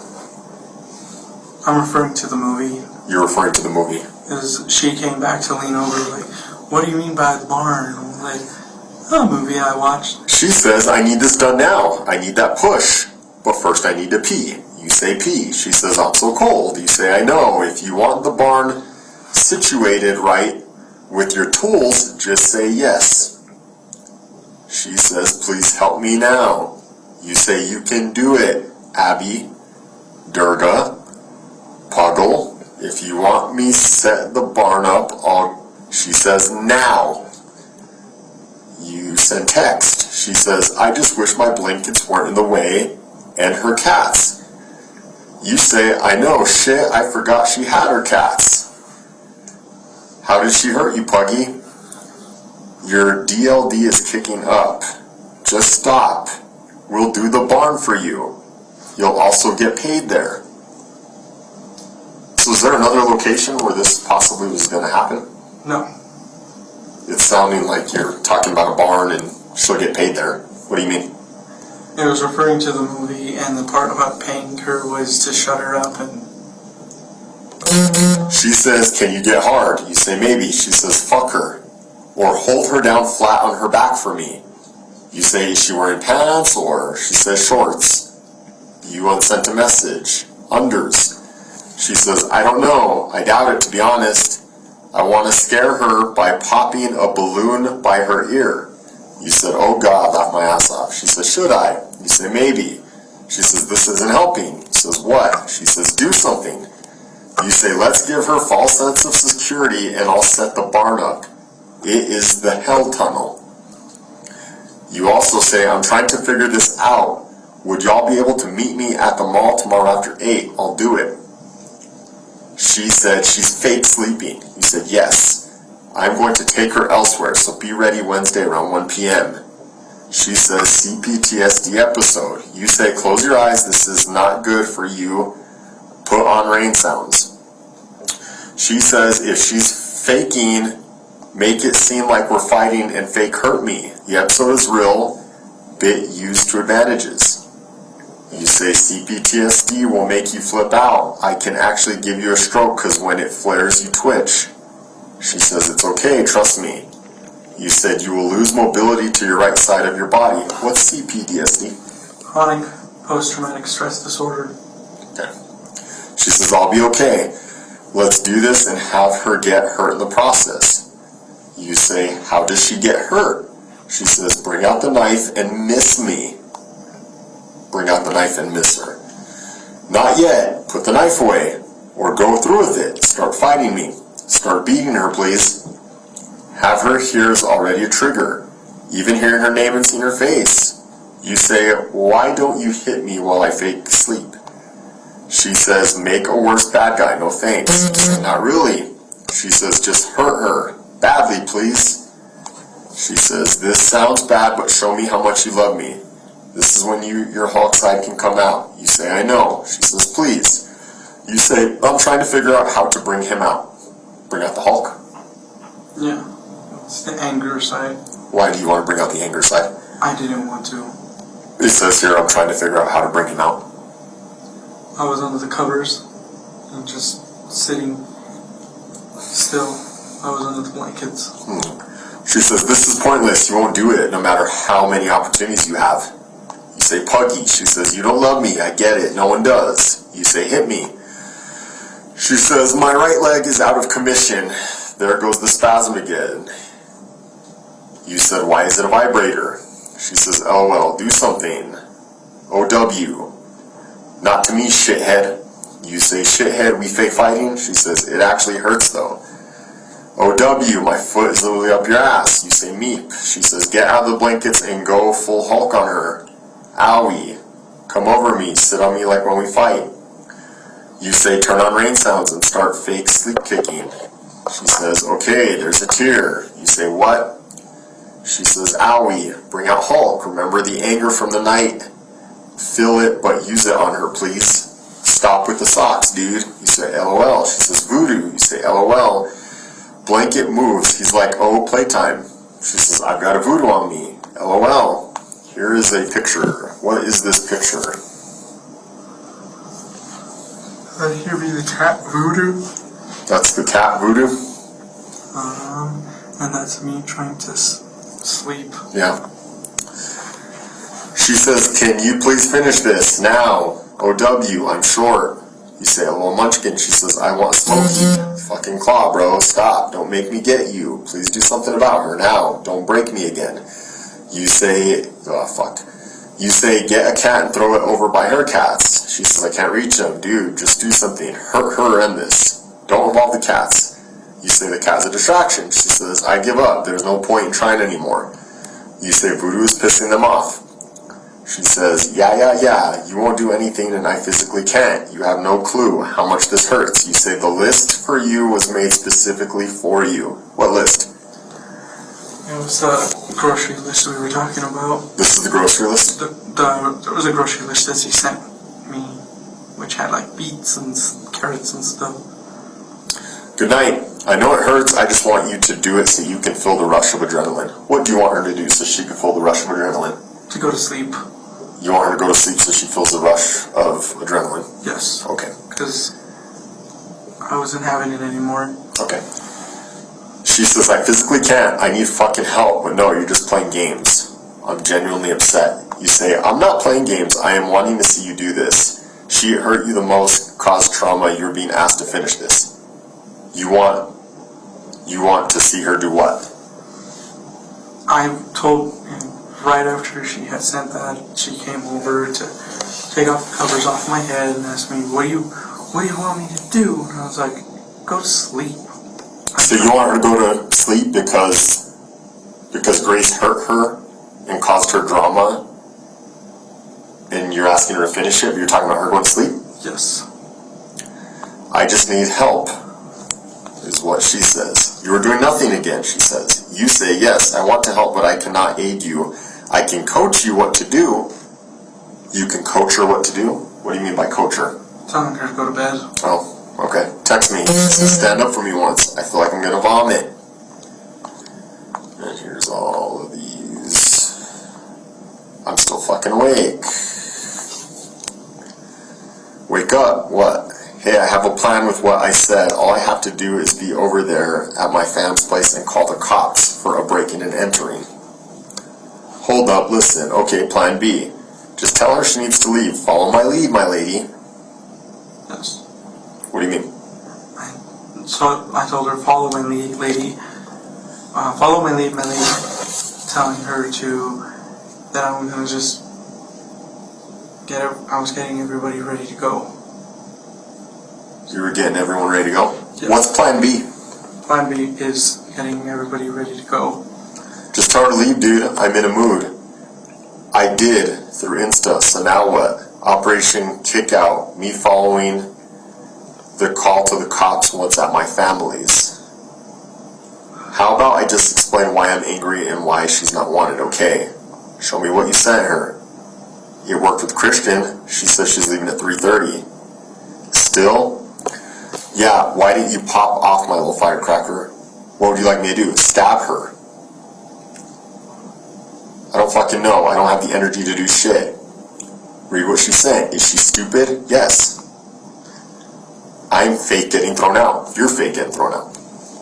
I'm referring to the movie. You're referring to the movie. Because she came back to lean over, like, what do you mean by The Barn? And I'm like, a movie I watched. She says, I need this done now. I need that push. But first I need to pee. You say pee. She says, I'm so cold. You say, I know. If you want the barn situated right with your tools, just say yes. She says, please help me now. You say, you can do it, Abby, Durga, Puggle. If you want me set the barn up, she says, now. You send text. She says, I just wish my blankets weren't in the way, and her cats. You say, I know, shit, I forgot she had her cats. How did she hurt you, Puggy? Your DLD is kicking up. Just stop. We'll do the barn for you. You'll also get paid there. So is there another location where this possibly was going to happen? No. It's sounding like you're talking about a barn and she'll get paid there. What do you mean? It was referring to the movie, and the part about paying her was to shut her up and... She says, can you get hard? You say, maybe. She says, fuck her. Or hold her down flat on her back for me. You say, is she wearing pants? Or she says, shorts. You unsent a message. Unders. She says, I don't know. I doubt it, to be honest. I want to scare her by popping a balloon by her ear. You said, oh God, laugh my ass off. She says, should I? You say, maybe. She says, this isn't helping. She says, what? She says, do something. You say, let's give her false sense of security and I'll set the barn up. It is the hell tunnel. You also say, I'm trying to figure this out. Would y'all be able to meet me at the mall tomorrow after 8? I'll do it. She said, she's fake sleeping. You said, yes. I'm going to take her elsewhere, so be ready Wednesday around 1 p.m. She says, CPTSD episode. You say, close your eyes. This is not good for you. Put on rain sounds. She says, if she's faking, make it seem like we're fighting and fake hurt me. The episode is real, bit used to advantages. You say CPTSD will make you flip out. I can actually give you a stroke because when it flares you twitch. She says, it's okay, trust me. You said you will lose mobility to your right side of your body. What's CPTSD? Chronic post-traumatic stress disorder. Okay. She says, I'll be okay. Let's do this and have her get hurt in the process. You say, how does she get hurt? She says, bring out the knife and miss me. Bring out the knife and miss her. Not yet. Put the knife away. Or go through with it. Start fighting me. Start beating her, please. Have her here's already a trigger. Even hearing her name and seeing her face. You say, why don't you hit me while I fake sleep? She says, make a worse bad guy, no thanks. You say, not really. She says, just hurt her. Badly, please. She says, this sounds bad, but show me how much you love me. This is when your Hulk side can come out. You say, I know. She says, please. You say, I'm trying to figure out how to bring him out. Bring out the Hulk? Yeah. It's the anger side. Why do you want to bring out the anger side? I didn't want to. It says here, I'm trying to figure out how to bring him out. I was under the covers and just sitting still. I was under the blankets. She says, this is pointless. You won't do it no matter how many opportunities you have. You say, Puggy. She says, you don't love me. I get it. No one does. You say, hit me. She says, my right leg is out of commission. There goes the spasm again. You said, why is it a vibrator? She says, LOL, do something. OW. Not to me, shithead. You say, shithead, we fake fighting? She says, it actually hurts though. OW, my foot is literally up your ass. You say, meep. She says, get out of the blankets and go full Hulk on her. Owie. Come over me, sit on me like when we fight. You say, turn on rain sounds and start fake sleep kicking. She says, okay, there's a tear. You say, what? She says, owie, bring out Hulk. Remember the anger from the night. Feel it, but use it on her, please. Stop with the socks, dude. You say, LOL. She says, voodoo. You say, LOL. Blanket moves. He's like, oh, playtime. She says, I've got a voodoo on me. LOL. Here is a picture. What is this picture? Here be the cat voodoo. That's the cat voodoo? And that's me trying to sleep. Yeah. She says, can you please finish this now? OW, I'm short. You say, a little munchkin. She says, I want Smokey. Fucking claw, bro. Stop. Don't make me get you. Please do something about her now. Don't break me again. You say, oh fuck. You say, get a cat and throw it over by her cats. She says, I can't reach them. Dude, just do something. Hurt her and this. Don't involve the cats. You say the cat's a distraction. She says, I give up. There's no point in trying anymore. You say voodoo is pissing them off. She says, yeah, you won't do anything and I physically can't. You have no clue how much this hurts. You say the list for you was made specifically for you. What list? It was the grocery list we were talking about. This is the grocery list? There was a grocery list that he sent me, which had like beets and carrots and stuff. Good night. I know it hurts, I just want you to do it so you can feel the rush of adrenaline. What do you want her to do so she can feel the rush of adrenaline? To go to sleep. You want her to go to sleep so she feels the rush of adrenaline? Yes. Okay. Because I wasn't having it anymore. Okay. She says, I physically can't, I need fucking help, but no, you're just playing games. I'm genuinely upset. You say, I'm not playing games, I am wanting to see you do this. She hurt you the most, caused trauma, you're being asked to finish this. You want to see her do what? I told him right after she had sent that, she came over to take off the covers off my head and asked me, what do you want me to do? And I was like, go to sleep. So you want her to go to sleep because Grace hurt her and caused her drama, and you're asking her to finish it, but you're talking about her going to sleep? Yes. I just need help, is what she says. You are doing nothing again, she says. You say, yes, I want to help, but I cannot aid you. I can coach you what to do. You can coach her what to do? What do you mean by coach her? Telling her to go to bed. Oh, okay. Text me. Stand up for me once. I feel like I'm gonna vomit. And here's all of these. I'm still fucking awake. Wake up. What? Hey, I have a plan with what I said. All I have to do is be over there at my fam's place and call the cops for a breaking and entering. Hold up, listen. Okay, plan B. Just tell her she needs to leave. Follow my lead, my lady. Yes. What do you mean? So I told her, follow my lead, lady. Follow my lead, my lady. Telling her that I'm gonna just I was getting everybody ready to go. You were getting everyone ready to go? Yes. What's plan B? Plan B is getting everybody ready to go. Just tell her to leave, dude. I'm in a mood. I did through Insta, so now what? Operation Kick Out, me following the call to the cops once at my family's. How about I just explain why I'm angry and why she's not wanted, okay? Show me what you sent her. It worked with Christian. She says she's leaving at 3:30. Still? Yeah, why didn't you pop off my little firecracker? What would you like me to do? Stab her? I don't fucking know. I don't have the energy to do shit. Read what she sent. Is she stupid? Yes. I'm fake getting thrown out. You're fake getting thrown out.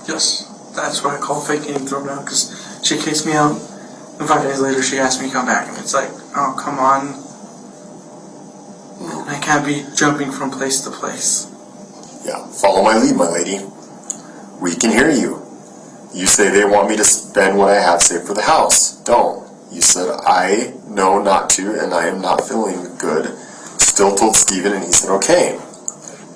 Yes. That's what I call fake getting thrown out, because she kicks me out, and 5 days later she asked me to come back, and it's like, oh, come on. I can't be jumping from place to place. Yeah, follow my lead, my lady. We can hear you. You say they want me to spend what I have saved for the house. Don't. You said I know not to, and I am not feeling good. Still told Steven, and he said okay.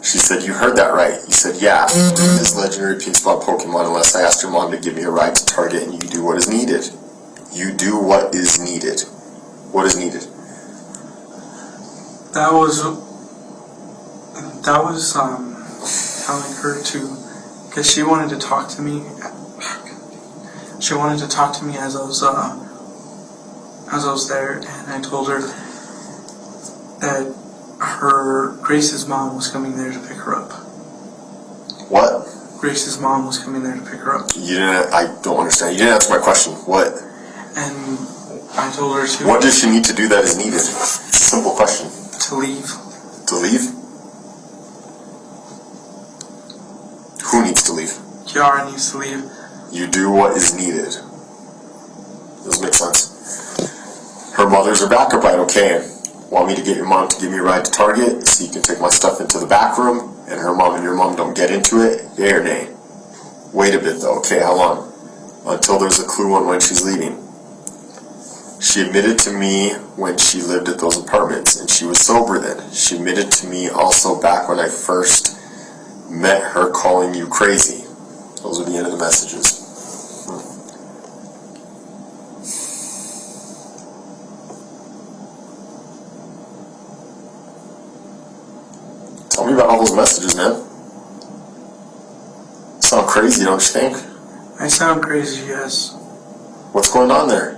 She said, you heard that right. You said, yeah, this legendary piece about Pokemon unless I asked your mom to give me a ride to Target, and you do what is needed. You do what is needed. What is needed? That was telling her to, because she wanted to talk to me. She wanted to talk to me as I was there, and I told her that Grace's mom was coming there to pick her up. What? Grace's mom was coming there to pick her up. You didn't. I don't understand. You didn't answer my question. What? And I told her to. What does she need to do that is needed? It's a simple question. To leave. To leave? Who needs to leave? Kiara needs to leave. You do what is needed. Doesn't make sense. Her mother's her backup ride, okay. Want me to get your mom to give me a ride to Target so you can take my stuff into the back room and her mom and your mom don't get into it? Yay or nay? Wait a bit though, okay, how long? Until there's a clue on when she's leaving. She admitted to me when she lived at those apartments, and she was sober then. She admitted to me also back when I first met her calling you crazy. Those are the end of the messages. Tell me about all those messages, man. Sound crazy, don't you think? I sound crazy, yes. What's going on there?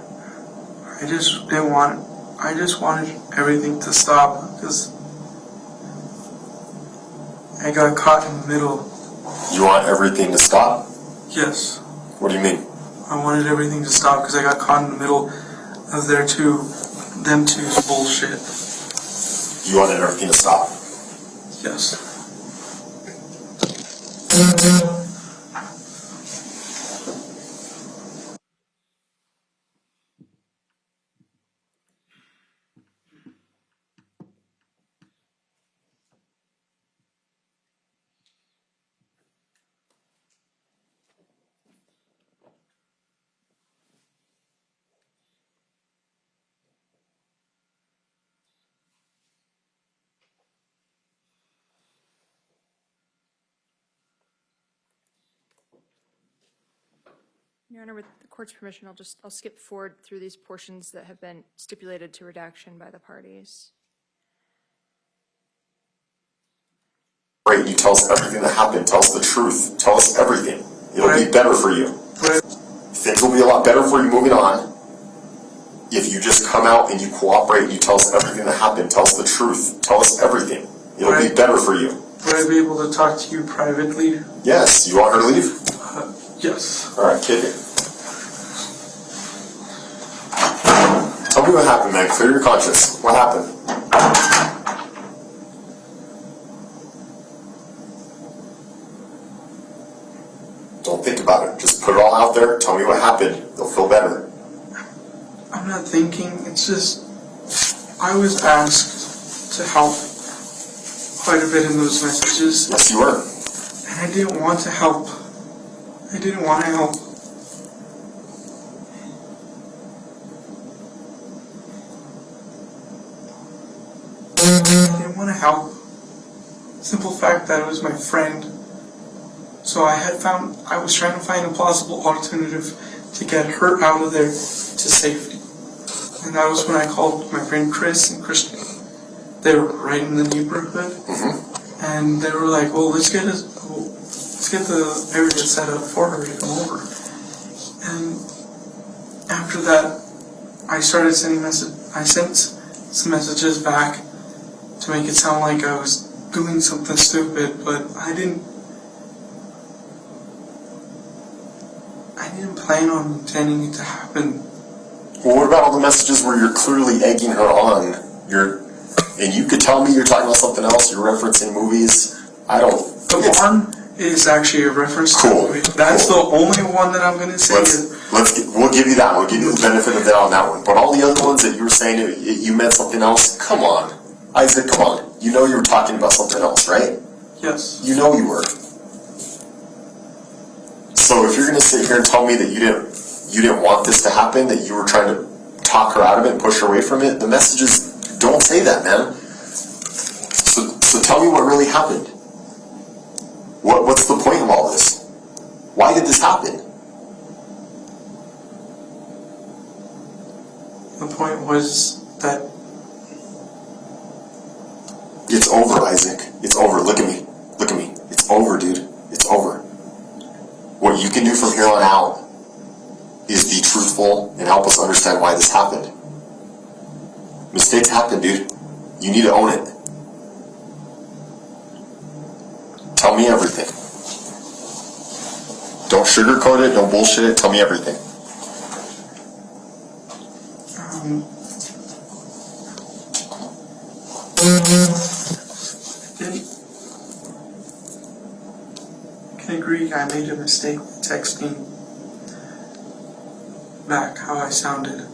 I just wanted everything to stop because I got caught in the middle. You want everything to stop? Yes. What do you mean? I wanted everything to stop because I got caught in the middle of them two's bullshit. You wanted everything to stop? Yes. Your Honor, with the court's permission, I'll skip forward through these portions that have been stipulated to redaction by the parties. Great, you tell us everything that happened. Tell us the truth. Tell us everything. It'll be better for you. Things will be a lot better for you moving on if you just come out and you cooperate and you tell us everything that happened. Tell us the truth. Tell us everything. It'll be better for you. Would I be able to talk to you privately? Yes. You want her to leave? Yes. All right, kick it. Tell me what happened, man. Clear your conscience. What happened? Don't think about it. Just put it all out there. Tell me what happened. You'll feel better. I'm not thinking. It's just I was asked to help quite a bit in those messages. Yes, you were. And I didn't want to help. I didn't want to help. I didn't want to help. Simple fact that it was my friend. So I was trying to find a plausible alternative to get her out of there to safety. And that was when I called my friend Chris and Christian. They were right in the neighborhood. Mm-hmm. And they were like, well, let's get the area set up for her to come over. And after that, I started I sent some messages back to make it sound like I was doing something stupid, but I didn't plan on intending it to happen. Well, what about all the messages where you're clearly egging her on? And you could tell me you're talking about something else. You're referencing movies. The one is actually a reference to a movie. That's the only one that I'm going to say. We'll give you that. We'll give you the benefit of that on that one. But all the other ones that you were saying you meant something else. Come on, Isaac. Come on. You know you were talking about something else, right? Yes. You know you were. So if you're going to sit here and tell me that you didn't want this to happen, that you were trying to talk her out of it and push her away from it, the messages don't say that, man. So tell me what really happened. What's the point of all this? Why did this happen? The point was that it's over, Isaac. It's over. Look at me. Look at me. It's over, dude. It's over. What you can do from here on out is be truthful and help us understand why this happened. Mistakes happen, dude. You need to own it. Tell me everything. Don't sugarcoat it, don't bullshit it, tell me everything. I can agree I made a mistake texting back how I sounded.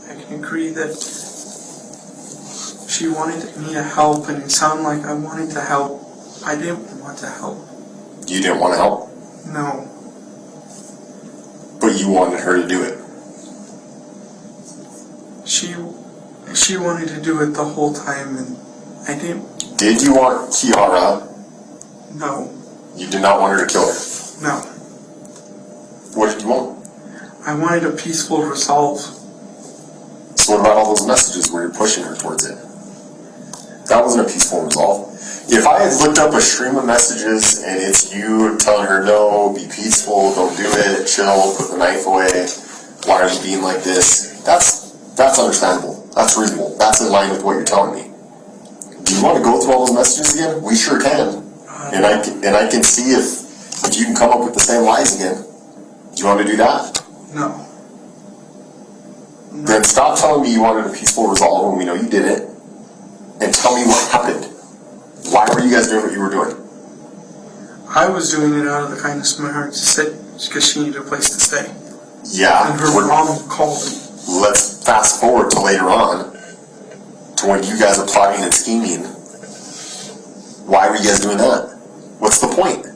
I can agree that she wanted me to help and it sounded like I wanted to help. I didn't want to help. You didn't want to help? No. But you wanted her to do it. She wanted to do it the whole time, and I didn't. Did you want Kiara? No, You did not want her to kill her. no. What did you want? I wanted a peaceful resolve. So what about all those messages where you're pushing her towards it? That wasn't a peaceful resolve. If I had looked up a stream of messages and it's you telling her, no, be peaceful, don't do it, chill, put the knife away, why are you being like this? That's understandable. That's reasonable. That's in line with what you're telling me. Do you want to go through all those messages again? We sure can. And I can see if you can come up with the same lies again. Do you want to do that? No. Then stop telling me you wanted a peaceful resolve when we know you did it, and tell me what happened. Why were you guys doing what you were doing? I was doing it out of the kindness of my heart to sit because she needed a place to stay. Yeah. And her mom called me. Let's fast forward to later on, to when you guys are plotting and scheming. Why were you guys doing that? What's the point?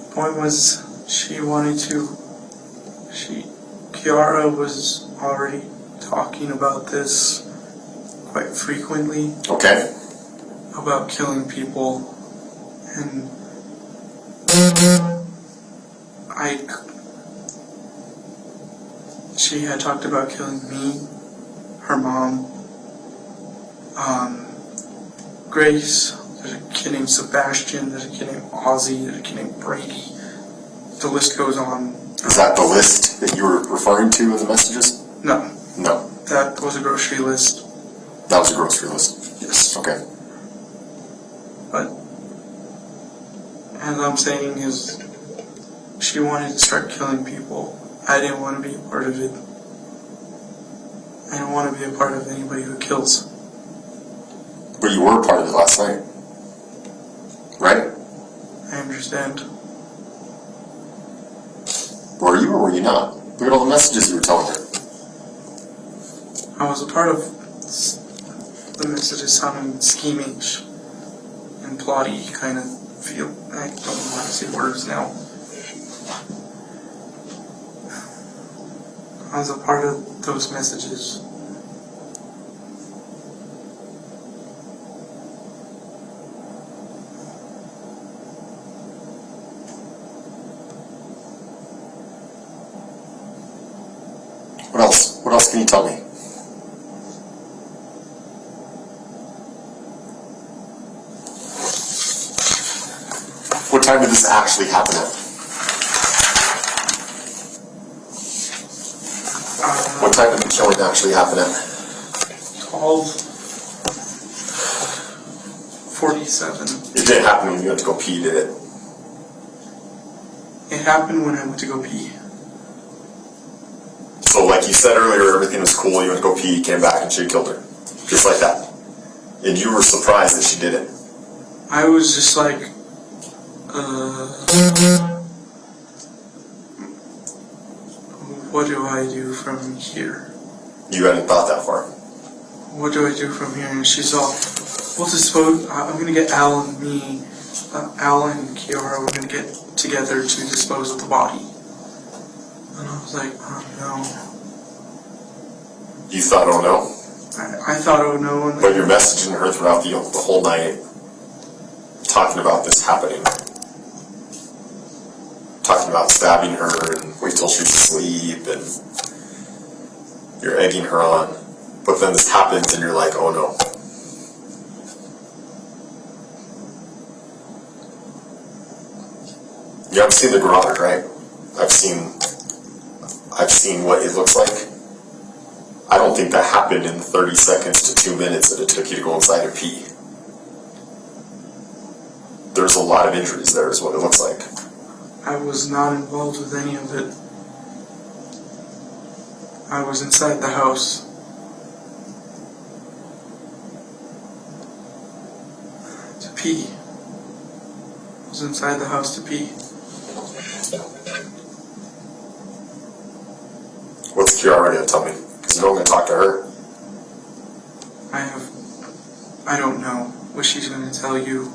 The point was, Kiara was already talking about this quite frequently. Okay. About killing people, and she had talked about killing me, her mom, Grace, there's a kid named Sebastian, there's a kid named Ozzy, there's a kid named Brady. The list goes on. Is that the list that you were referring to in the messages? No. No. That was a grocery list. That was a grocery list? Yes. Okay. But, as I'm saying is, she wanted to start killing people. I didn't want to be a part of it. I don't want to be a part of anybody who kills. But you were part of it last night. Right? I understand. Were you or were you not? Look at all the messages you were telling her. I was a part of the messages sounding schemish and plotty kind of feel. I don't know how to say words now. I was a part of those messages. What else? What else can you tell me? What time did this actually happen at? What time did the killing actually happen at? 12:47. It didn't happen when you went to go pee, did it? It happened when I went to go pee. So like you said earlier, everything was cool, you went to go pee, came back and she killed her. Just like that. And you were surprised that she did it. I was just like, what do I do from here? You hadn't thought that far. What do I do from here? And she's all, I'm gonna get Al and Kiara, we're gonna get together to dispose of the body. And I was like, oh no. You thought, oh no? I thought, oh no. And But you're messaging her throughout the whole night, talking about this happening. Talking about stabbing her and wait till she's asleep, and you're egging her on. But then this happens and you're like, oh no. You haven't seen the garage, right? I've seen what it looks like. I don't think that happened in the 30 seconds to 2 minutes that it took you to go inside and pee. There's a lot of injuries there is what it looks like. I was not involved with any of it. I was inside the house. To pee. I was inside the house to pee. What's Kiara gonna tell me? Because you know I'm gonna talk to her. I don't know what she's going to tell you.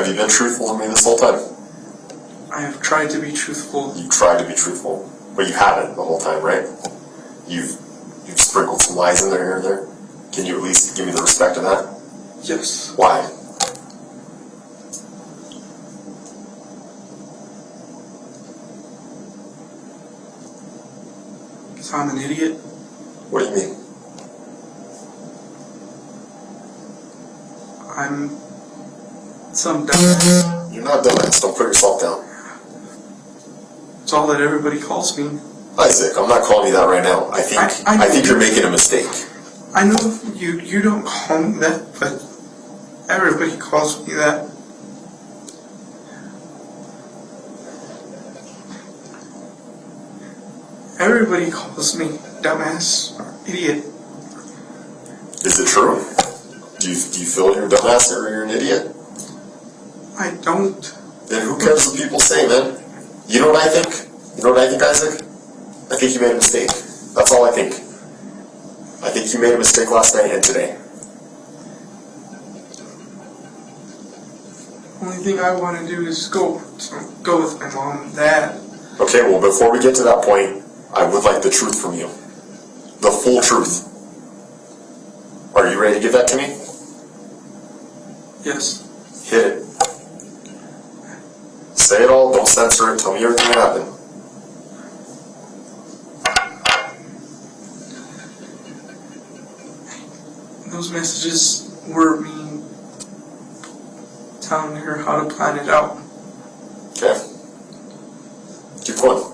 Have you been truthful to me this whole time? I have tried to be truthful. You tried to be truthful, but you haven't the whole time, right? You've sprinkled some lies in there here and there. Can you at least give me the respect of that? Yes. Why? Because I'm an idiot. What do you mean? I'm some dumbass. You're not dumbass. Don't put yourself down. It's all that everybody calls me. Isaac, I'm not calling you that right now. I think you're making a mistake. I know you don't call me that, but everybody calls me that. Everybody calls me dumbass or idiot. Is it true? Do you feel you're a dumbass or you're an idiot? I don't. Then who cares what people say, man? You know what I think? You know what I think, Isaac? I think you made a mistake. That's all I think. I think you made a mistake last night and today. Only thing I want to do is go with my mom and dad. Okay, well, before we get to that point, I would like the truth from you. The full truth. Are you ready to give that to me? Yes. Hit it. Say it all, don't censor it, tell me everything that happened. Those messages were me telling her how to plan it out. Okay. Keep going.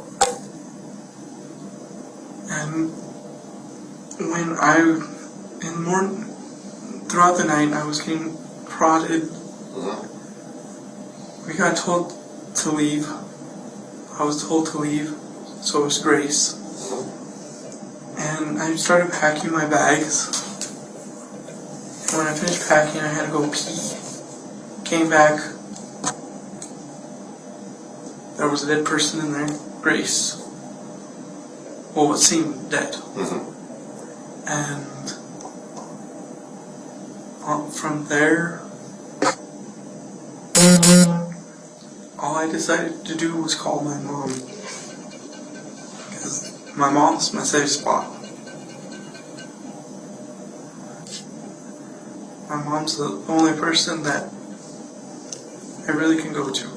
And when in the morning, throughout the night, I was getting prodded. We got told to leave. I was told to leave, so was Grace. And I started packing my bags. And when I finished packing, I had to go pee. Came back. There was a dead person in there, Grace. Well, what seemed dead. And from there, all I decided to do was call my mom. Because my mom's my safe spot. My mom's the only person that I really can go to.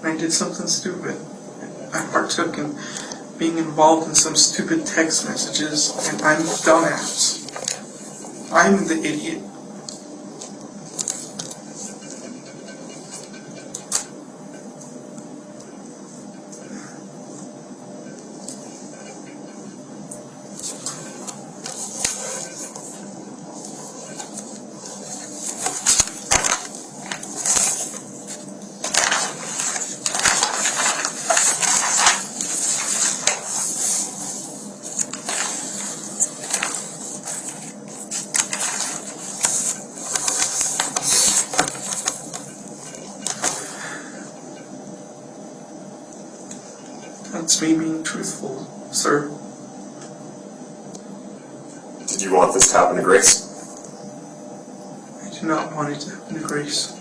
I did something stupid. I partook in being involved in some stupid text messages, and I'm the dumbass. I'm the idiot. That's me being truthful, sir. Did you want this to happen to Grace? I do not want it to happen to Grace.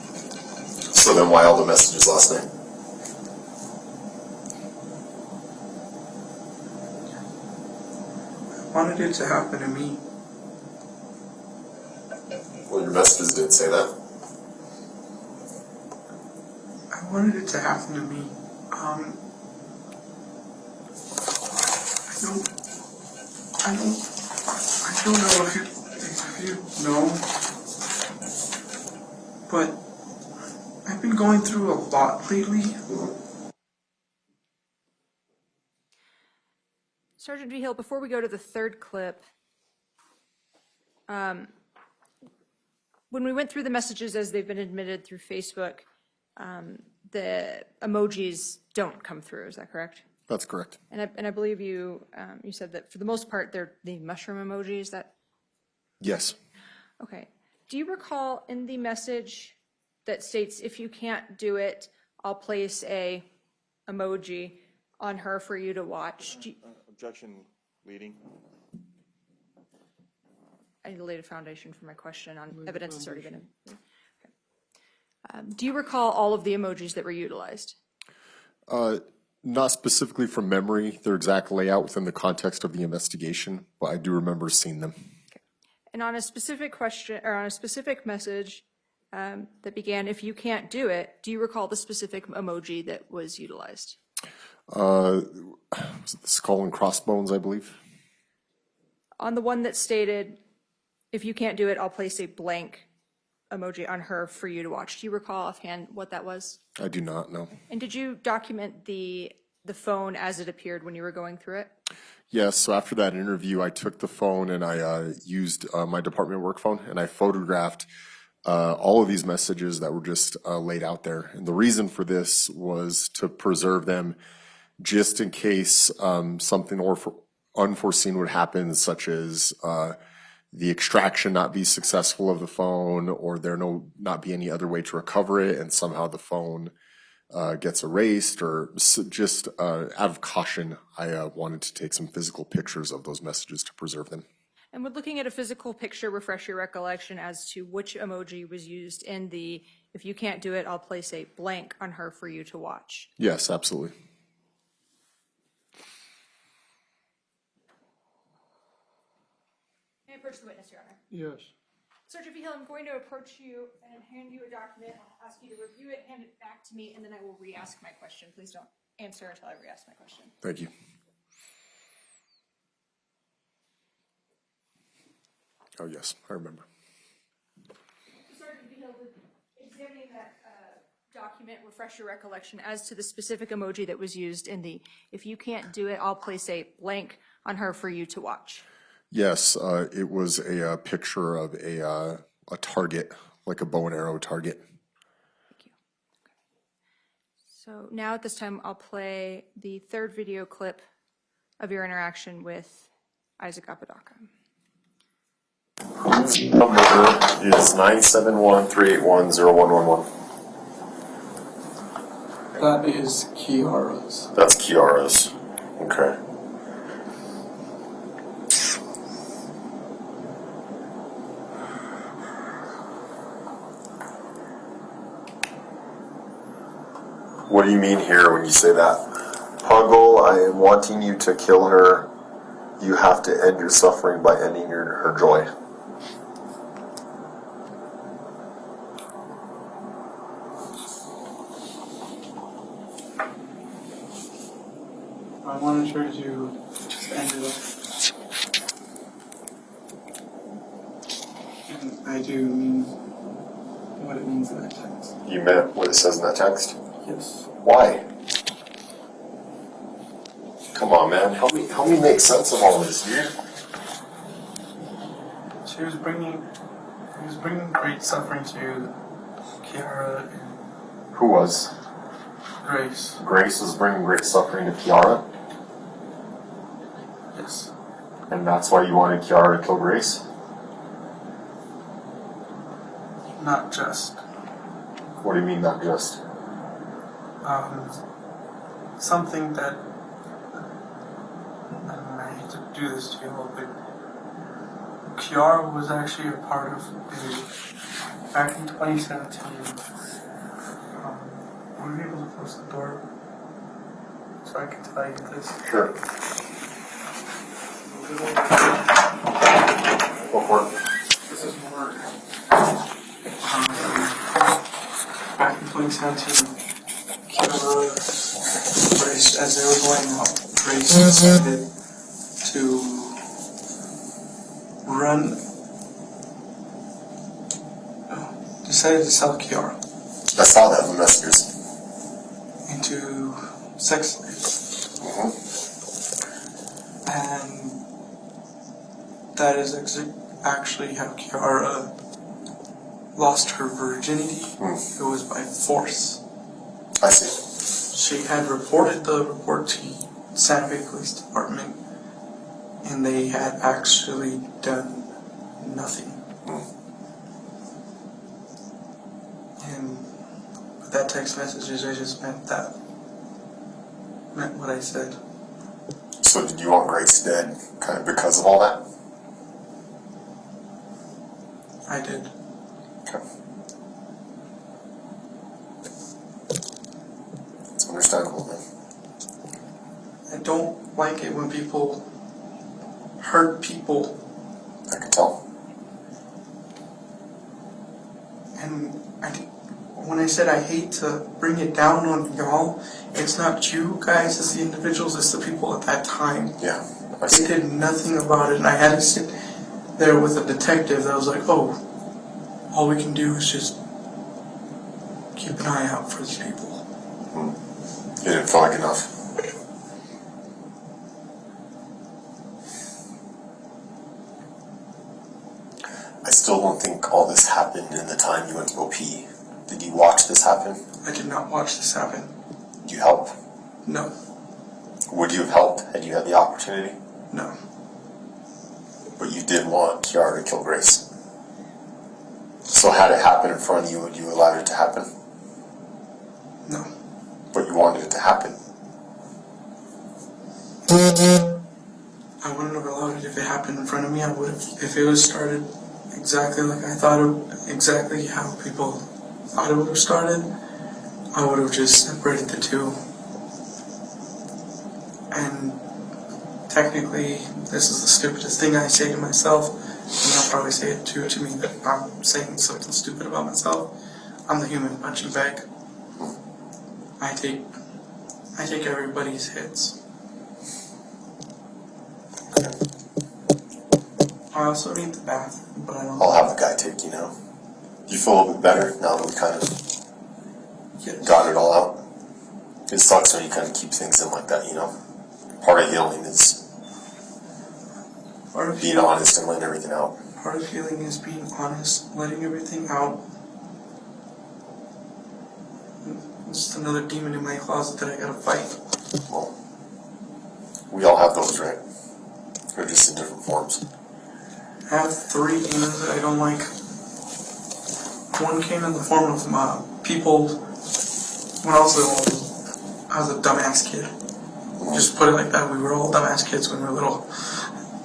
So then why all the messages last night? I wanted it to happen to me. Well, your messages didn't say that. I wanted it to happen to me. I don't know if you know, but I've been going through a lot lately. Sergeant V. Hill, before we go to the third clip, when we went through the messages as they've been admitted through Facebook, the emojis don't come through. Is that correct? That's correct. And I believe you you said that for the most part they're the mushroom emojis. That Yes. okay? Do you recall in the message that states if you can't do it, I'll place a emoji on her for you to watch? Objection. Leading. I need to lay a foundation for my question on evidence that's already been. Okay. Do you recall all of the emojis that were utilized? Not specifically from memory, their exact layout within the context of the investigation, but I do remember seeing them. Okay. And on a specific question, or on a specific message that began, "If you can't do it," do you recall the specific emoji that was utilized? Was it the skull and crossbones, I believe? On the one that stated, "If you can't do it, I'll place a blank emoji on her for you to watch." Do you recall offhand what that was? I do not know. And did you document the phone as it appeared when you were going through it? Yes, so after that interview, I took the phone and I used my department work phone and I photographed all of these messages that were just laid out there. And the reason for this was to preserve them just in case something unforeseen would happen, such as the extraction not be successful of the phone, or there not be any other way to recover it, and somehow the phone gets erased, or just out of caution, I wanted to take some physical pictures of those messages to preserve them. And would looking at a physical picture refresh your recollection as to which emoji was used in the "If you can't do it, I'll place a blank on her for you to watch"? Yes, absolutely. May I approach the witness, Your Honor? Yes. Sergeant Vigil, I'm going to approach you and hand you a document. I'll ask you to review it, hand it back to me, and then I will re-ask my question. Please don't answer until I re-ask my question. Thank you. Oh, yes, I remember. Sergeant Vigil, would examining that document refresh your recollection as to the specific emoji that was used in the "If you can't do it, I'll place a blank on her for you to watch"? Yes, it was a picture of a target, like a bow and arrow target. Thank you. Okay. So now at this time, I'll play the third video clip of your interaction with Isaac Apodaca. Number is 971-381-0111. That is Kiara's. That's Kiara's. Okay. What do you mean here when you say that? Puggle, I am wanting you to kill her. You have to end your suffering by ending her joy. I wanted her to just end it up. And I do mean what it means in that text. You meant what it says in that text? Yes. Why? Come on, man. Help me make sense of all this, dude. He was bringing great suffering to Kiara and Who was? Grace. Grace was bringing great suffering to Kiara, Yes. and that's why you wanted Kiara to kill Grace? Not just. What do you mean, not just? Something that I hate to do this to you all, but Kiara was actually a part of back in 2017. Were you able to close the door so I can tell you this? Sure. Go for it. This is more. Back in 2017, Kiara, Grace, as they were going out, Grace decided to decided to sell Kiara I saw that in the messages. into sex slaves. And that is actually how Kiara lost her virginity. It was by force. I see. She had reported the report to Santa Fe Police Department, and they had actually done nothing. And with that text message, I just meant what I said. So So did you want Grace dead kind of because of all that? I did. Okay. It's understandable, man. I don't like it when people hurt people, I can tell. and when I said I hate to bring it down on y'all, it's not you guys as the individuals, it's the people at that time. Yeah. I They see. did nothing about it, and I had to sit there with a detective that was like, oh, all we can do is just keep an eye out for these people. You didn't feel like enough. I still don't think all this happened in the time you went to go pee. Did you watch this happen? I did not watch this happen. Did you help? No, Would you have helped had you had the opportunity? no. But you did want Kiara to kill Grace. So had it happen in front of you, would you allow it to happen? No. But you wanted it to happen. I wouldn't have allowed it if it happened in front of me. I would have, if it was started exactly like I thought it, exactly how people thought it would have started, I would have just separated the two. And technically, this is the stupidest thing I say to myself, and I'll probably say it too to me that I'm saying something stupid about myself. I'm the human punching bag. I take everybody's hits. I also need the bath, but I don't. I'll have the guy take you now. Do you feel a little bit better now that we kind of Yes. got it all out? It sucks when you kind of keep things in like that, you know? Part of healing is Part of being healing- honest and letting everything out. Part of healing is being honest, letting everything out. It's just another demon in my closet that I gotta fight. Well, we all have those, right? They're just in different forms. I have 3 demons that I don't like. One came in the form of people when I was little. I was a dumbass kid. Just put it like that. We were all dumbass kids when we were little.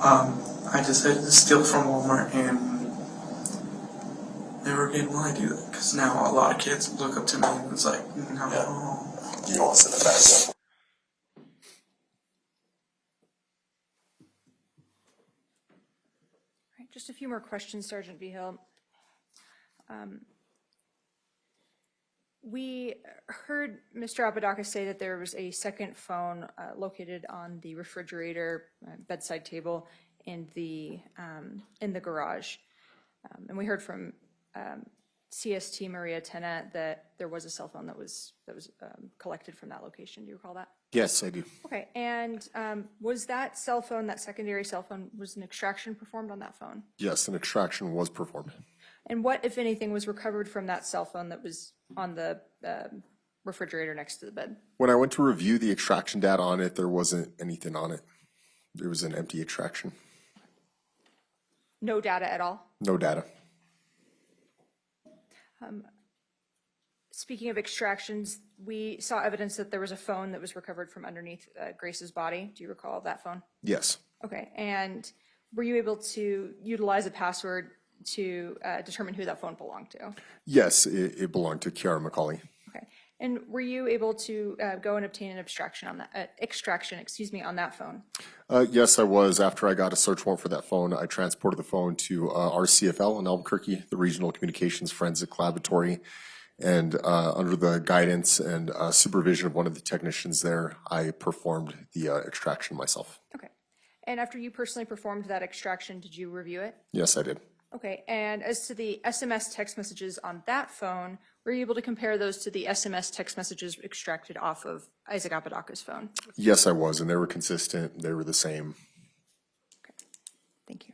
I decided to steal from Walmart, and never again will I do that. Because now a lot of kids look up to me and it's like, no. Yeah. You don't want to set a bad example. Right, just a few more questions, Sergeant Vigil. We heard Mr. Apodaca say that there was a second phone located on the refrigerator bedside table in the garage, and we heard from CST Maria Tena that there was a cell phone that was collected from that location. Do you recall that? Yes, I do. Okay, and was that cell phone, that secondary cell phone, was an extraction performed on that phone? Yes, an extraction was performed. And what, if anything, was recovered from that cell phone that was on the refrigerator next to the bed? When I went to review the extraction data on it, there wasn't anything on it. There was an empty extraction. No data at all? No data. Speaking of extractions, we saw evidence that there was a phone that was recovered from underneath Grace's body. Do you recall that phone? Yes. Okay, and were you able to utilize a password to determine who that phone belonged to? Yes, it belonged to Kiara McCulley. Okay, and were you able to go and obtain an extraction on that on that phone? Yes, I was. After I got a search warrant for that phone, I transported the phone to RCFL in Albuquerque, the Regional Communications Forensic Laboratory, and under the guidance and supervision of one of the technicians there, I performed the extraction myself. Okay, and after you personally performed that extraction, did you review it? Yes, I did. Okay, and as to the SMS text messages on that phone, were you able to compare those to the SMS text messages extracted off of Isaac Apodaca's phone? Yes, I was, and they were consistent. They were the same. Okay, thank you.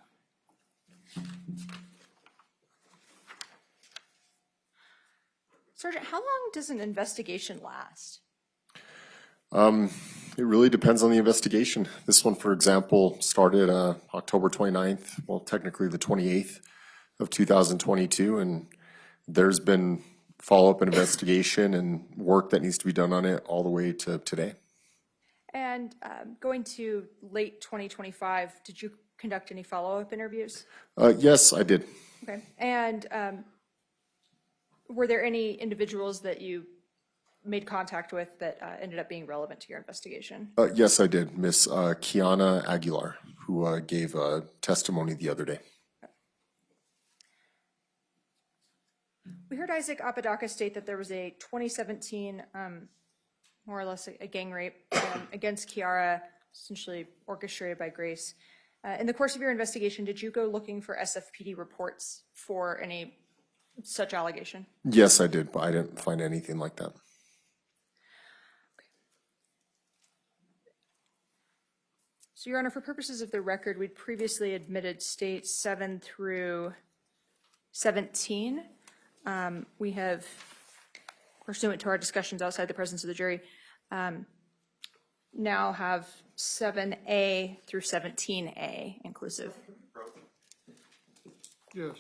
Sergeant, how long does an investigation last? It really depends on the investigation. This one, for example, started October 29th, well, technically the 28th of 2022, and there's been follow-up and investigation and work that needs to be done on it all the way to today. And going to late 2025, did you conduct any follow-up interviews? Yes, I did. Okay. And were there any individuals that you made contact with that ended up being relevant to your investigation? Yes, I did. Miss Kiana Aguilar, who gave testimony the other day. We heard Isaac Apodaca state that there was a 2017, more or less a gang rape against Kiara, essentially orchestrated by Grace. In the course of your investigation, did you go looking for SFPD reports for any such allegation? Yes, I did, but I didn't find anything like that. So, Your Honor, for purposes of the record, we'd previously admitted states 7 through 17. We have, pursuant to our discussions outside the presence of the jury, now have 7A through 17A inclusive. Yes.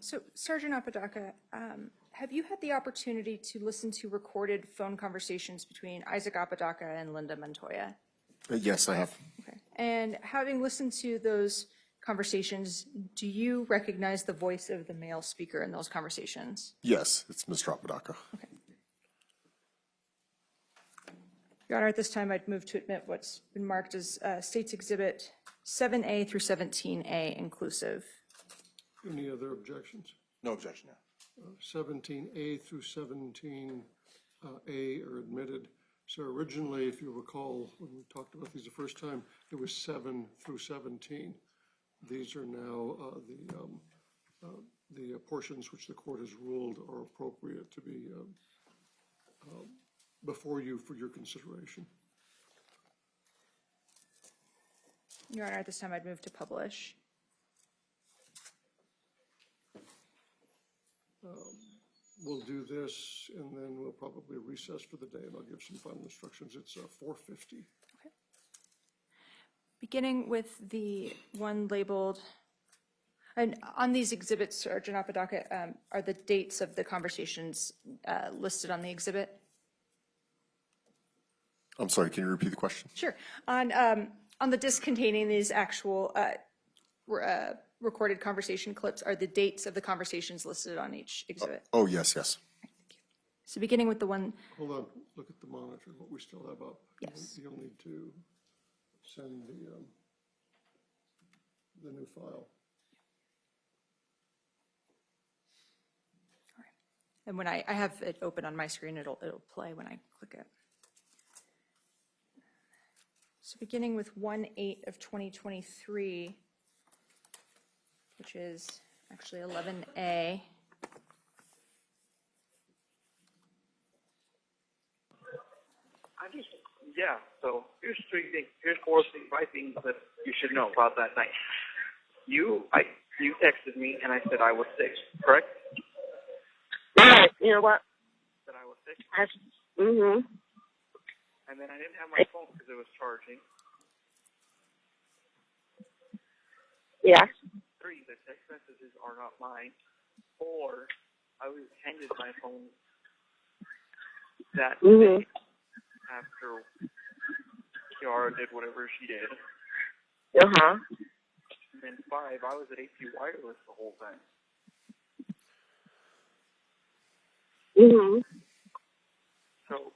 So, Sergeant Apodaca, have you had the opportunity to listen to recorded phone conversations between Isaac Apodaca and Linda Montoya? Yes, I have. Okay. And having listened to those conversations, do you recognize the voice of the male speaker in those conversations? Yes, it's Mr. Apodaca. Okay. Your Honor, at this time, I'd move to admit what's been marked as State's Exhibit 7A through 17A inclusive. Any other objections? No objection, yeah. 17A through 17A are admitted. So originally, if you recall, when we talked about these the first time, it was 7 through 17. These are now the portions which the court has ruled are appropriate to be before you for your consideration. Your Honor, at this time, I'd move to publish. We'll do this, and then we'll probably recess for the day, and I'll give some final instructions. It's 4:50. Okay. Beginning with the one labeled, and on these exhibits, Sergeant Apodaca, are the dates of the conversations listed on the exhibit? I'm sorry, can you repeat the question? Sure. On the disc containing these actual recorded conversation clips, are the dates of the conversations listed on each exhibit? Oh, yes, yes. Thank you. So beginning with the one, Hold on, look at the monitor, what we still have up. Yes. You'll need to send the new file. and when I have it open on my screen, it'll play when I click it. So beginning with 1/8 of 2023, which is actually 11A. So here's five things that you should know about that night. You texted me and I said I was sick, correct? Right. You know what? That I was sick. And then I didn't have my phone because it was charging. Yeah. 3, the text messages are not mine. 4, I was handed my phone that day after Kiara did whatever she did. Uh-huh. And then 5, I was at AP Wireless the whole time. So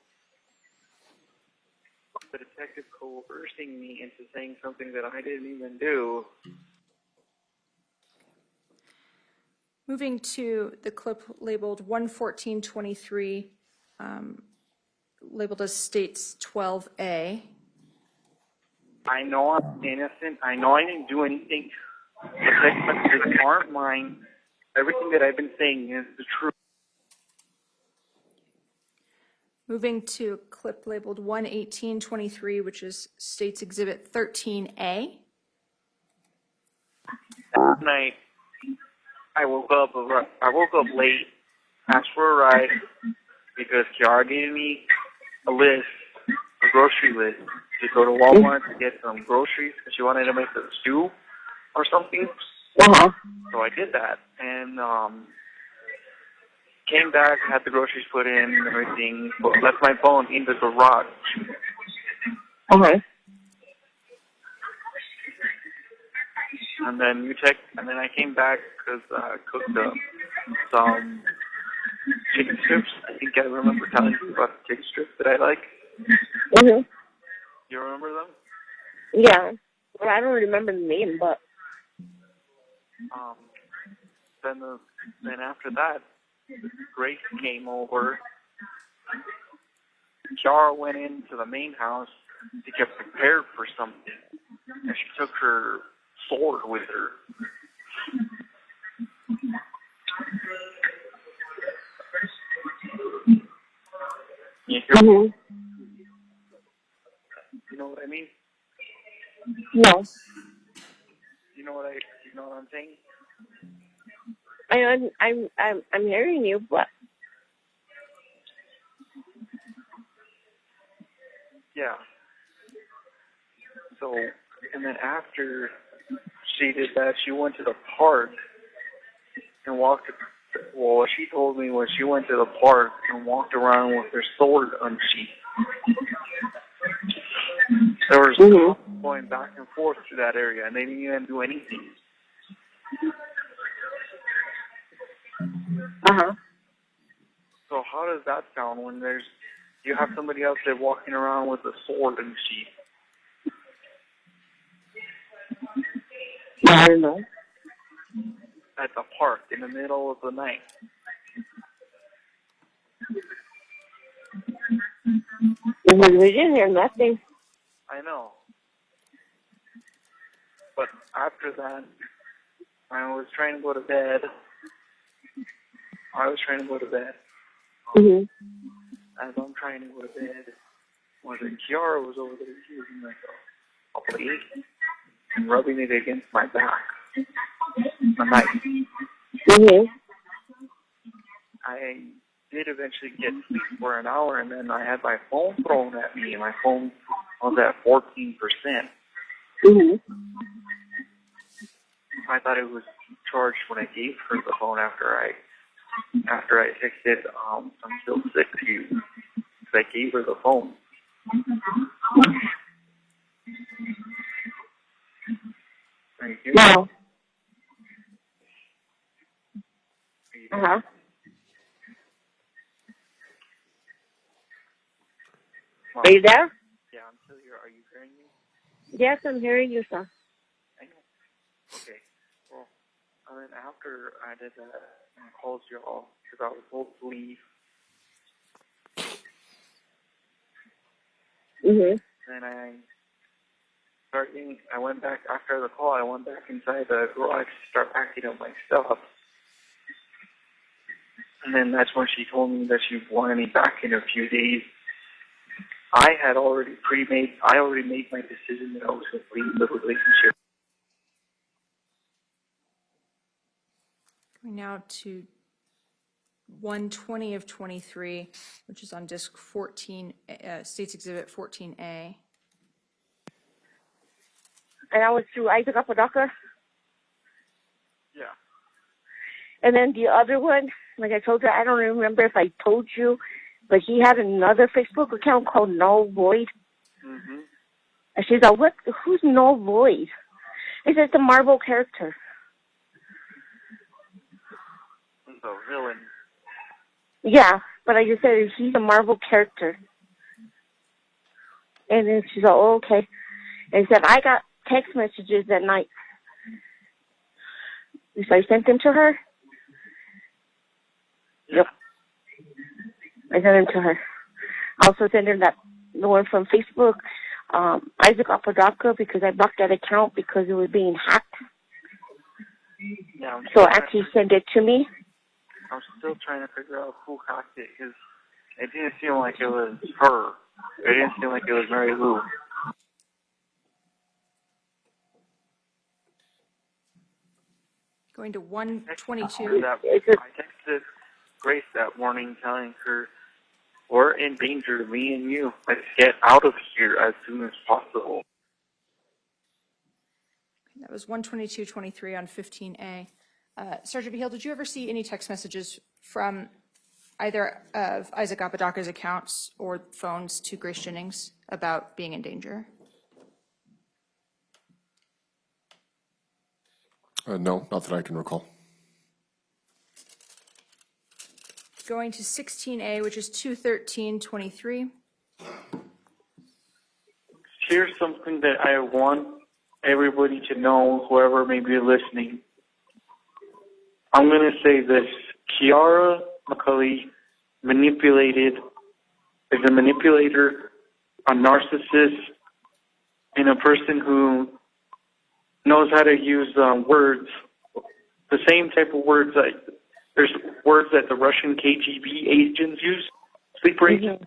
the detective coercing me into saying something that I didn't even do. Moving to the clip labeled 11423, labeled as States 12A. I know I'm innocent. I know I didn't do anything. The text messages aren't mine. Everything that I've been saying is the truth. Moving to a clip labeled 11823, which is States Exhibit 13A. That night, I woke up late, asked for a ride, because Kiara gave me a grocery list, to go to Walmart to get some groceries, because she wanted to make a stew or something. So I did that, and came back, had the groceries put in and everything, but left my phone in the garage. And then and then I came back because I cooked some chicken strips. I think I remember telling you about the chicken strips that I like. You remember them? Yeah. Well, I don't remember the name, but Then after that, Grace came over. Kiara went into the main house to get prepared for something, and she took her sword with her. You hear? You know what I mean? no. You know what I'm saying? I'm hearing you, but Yeah. So, and then after she did that, she went to the park and walked. Well, what she told me was she went to the park and walked around with her sword unsheathed. There was going back and forth to that area, and they didn't even do anything. So how does that sound when you have somebody else there walking around with a sword unsheathed? I don't know. At the park in the middle of the night. We didn't hear nothing. I know. But after that, I was trying to go to bed. As I'm trying to go to bed, Kiara was over there using like a plate and rubbing it against my back. The knife. I did eventually get sleep for an hour, and then I had my phone thrown at me, and my phone was at 14%. I thought it was charged when I gave her the phone after I texted, I'm still sick to you, because I gave her the phone. Thank you. No. Are you there? Yeah, I'm still here. Are you hearing me? Yes, I'm hearing you, sir. I know. Okay. Well, and then after I did that, I called y'all because I was told to leave. Then I went back after the call. I went back inside the garage to start packing up my stuff. And then that's when she told me that she wanted me back in a few days. I already made my decision that I was going to leave the relationship. Going now to 120 of 23, which is on disc 14, States Exhibit 14A. And I was through Isaac Apodaca. Yeah. And then the other one, like I told you, I don't remember if I told you, but he had another Facebook account called Null Void. And she's like, "What? Who's Null Void?" He says, "The Marvel character." He's a villain. Yeah, but I just said he's a Marvel character. And then she's like, "Oh, okay." And he said, "I got text messages at night." So I sent them to her. Yep. I sent them to her. I also sent her the one from Facebook, Isaac Apodaca, because I blocked that account because it was being hacked. Yeah, so after he sent it to me. I'm still trying to figure out who hacked it because it didn't seem like it was her. It didn't seem like it was Mary Lou. Going to 122. I texted Grace that morning telling her, "We're in danger, me and you. Let's get out of here as soon as possible." That was 122.23 on 15A. Sergeant Beale, did you ever see any text messages from either of Isaac Apodaca's accounts or phones to Grace Jennings about being in danger? No, not that I can recall. Going to 16A, which is 213.23. Here's something that I want everybody to know, whoever may be listening. I'm going to say this. Kiara McCulley is a manipulator, a narcissist, and a person who knows how to use words, the same type of words there's words that the Russian KGB agents use, sleeper agents.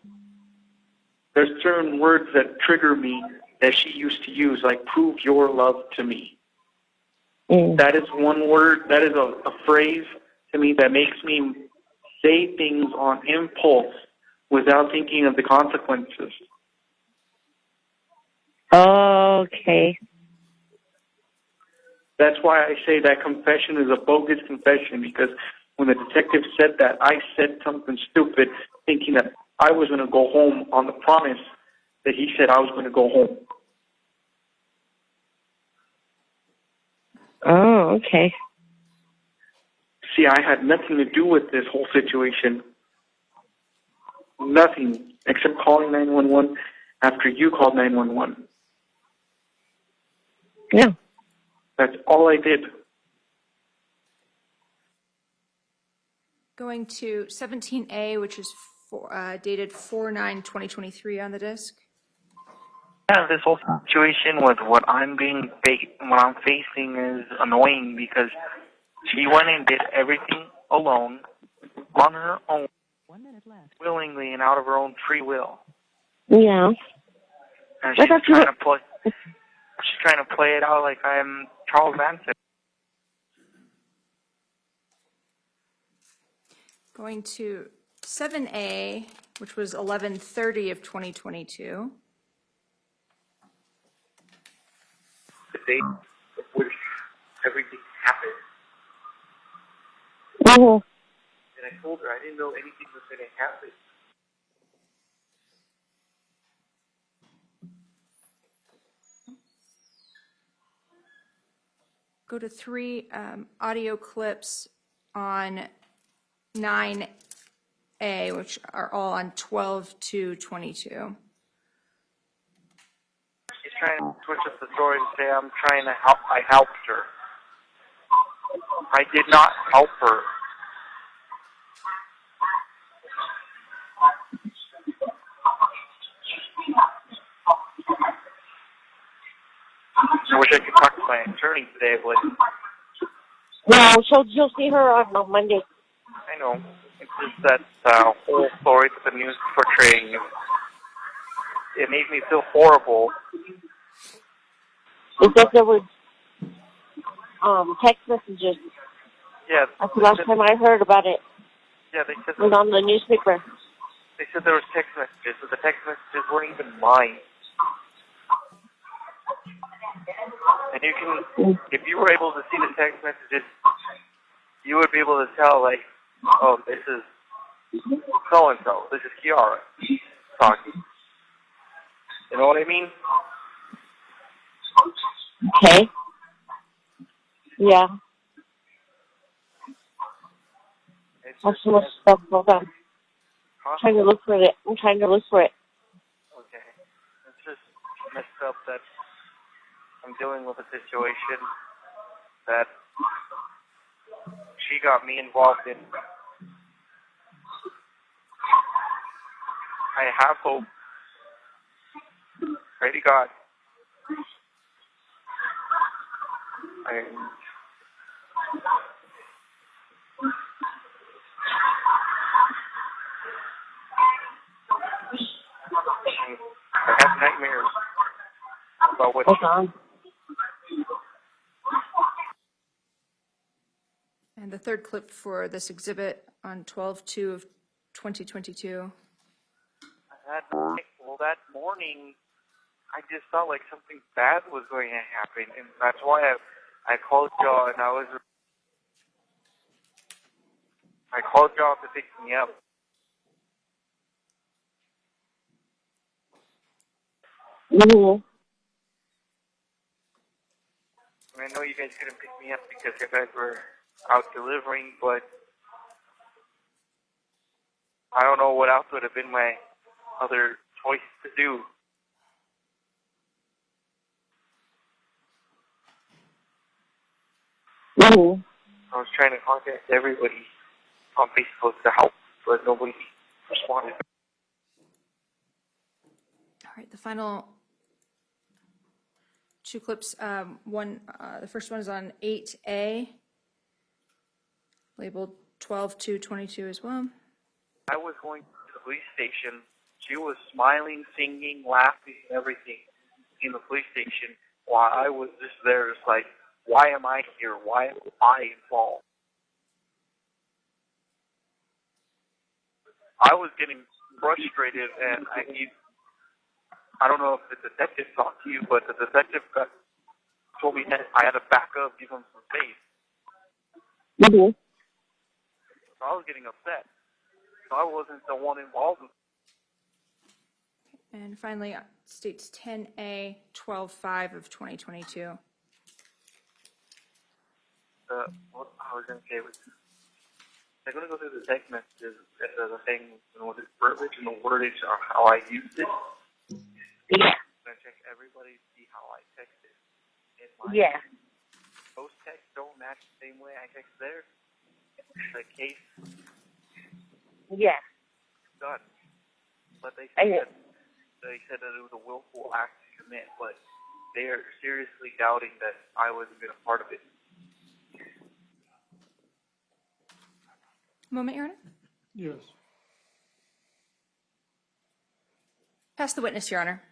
There's certain words that trigger me that she used to use, like "prove your love to me." That is one word, that is a phrase to me that makes me say things on impulse without thinking of the consequences. Okay. That's why I say that confession is a bogus confession, because when the detective said that, I said something stupid, thinking that I was going to go home on the promise that he said I was going to go home. Oh, okay. See, I had nothing to do with this whole situation. Nothing, except calling 911 after you called 911. Yeah. That's all I did. Going to 17A, which is dated 4/9/2023 on the disc. Yeah, this whole situation with what I'm facing is annoying, because she went and did everything alone, on her own, willingly and out of her own free will. Yeah. And she's trying to play it out like I'm Charles Manson. Going to 7A, which was 11/30 of 2022. The day of which everything happened. Mm-hmm. And I told her I didn't know anything was going to happen. Go to 3 audio clips on 9A, which are all on 12/2/22. She's trying to switch up the story and say I'm trying to help. I helped her. I did not help her. I wish I could talk to my attorney today, but No, so you'll see her on Monday. I know. It's just that whole story that the news is portraying. It made me feel horrible. Because there was text messages. Yeah. That's the last time I heard about it. Yeah, they said It was on the newspaper. They said there was text messages, but the text messages weren't even mine. And you can, if you were able to see the text messages, you would be able to tell, like, oh, this is so-and-so. This is Kiara talking. You know what I mean? Okay. Yeah. It's That's just, so much stuff. Hold on. huh? I'm trying to look for it. Okay. It's just messed up that I'm dealing with a situation that she got me involved in. I have hope. Pray to God. I have nightmares about what Hold on. And the third clip for this exhibit on 12/2/2022. that morning, I just felt like something bad was going to happen, and that's why I called y'all, and I called y'all to pick me up. Mm-hmm. I know you guys couldn't pick me up because you guys were out delivering, but I don't know what else would have been my other choice to do. Mm-hmm. I was trying to contact everybody on Facebook to help, but nobody responded. All right, the final 2 clips. The first one is on 8A, labeled 12/2/22 as well. I was going to the police station. She was smiling, singing, laughing, everything in the police station, while I was just there, just like, why am I here? Why am I involved? I was getting frustrated, and I don't know if the detective talked to you, but the detective got told me that I had to back up, give him some space. Mm-hmm. So I was getting upset. So I wasn't the one involved. And finally, states 10A 12/5 of 2022. What I was going to say was, they're going to go through the text messages and the thing, with the verbiage and the wordage of how I used it. Yeah. I'm going to check everybody to see how I texted. And Yeah. most texts don't match the same way I text theirs. The case Yeah. done. But they I- said that it was a willful act to commit, but they are seriously doubting that I wasn't even a part of it. Moment, Your Honor. Yes. Pass the witness, Your Honor.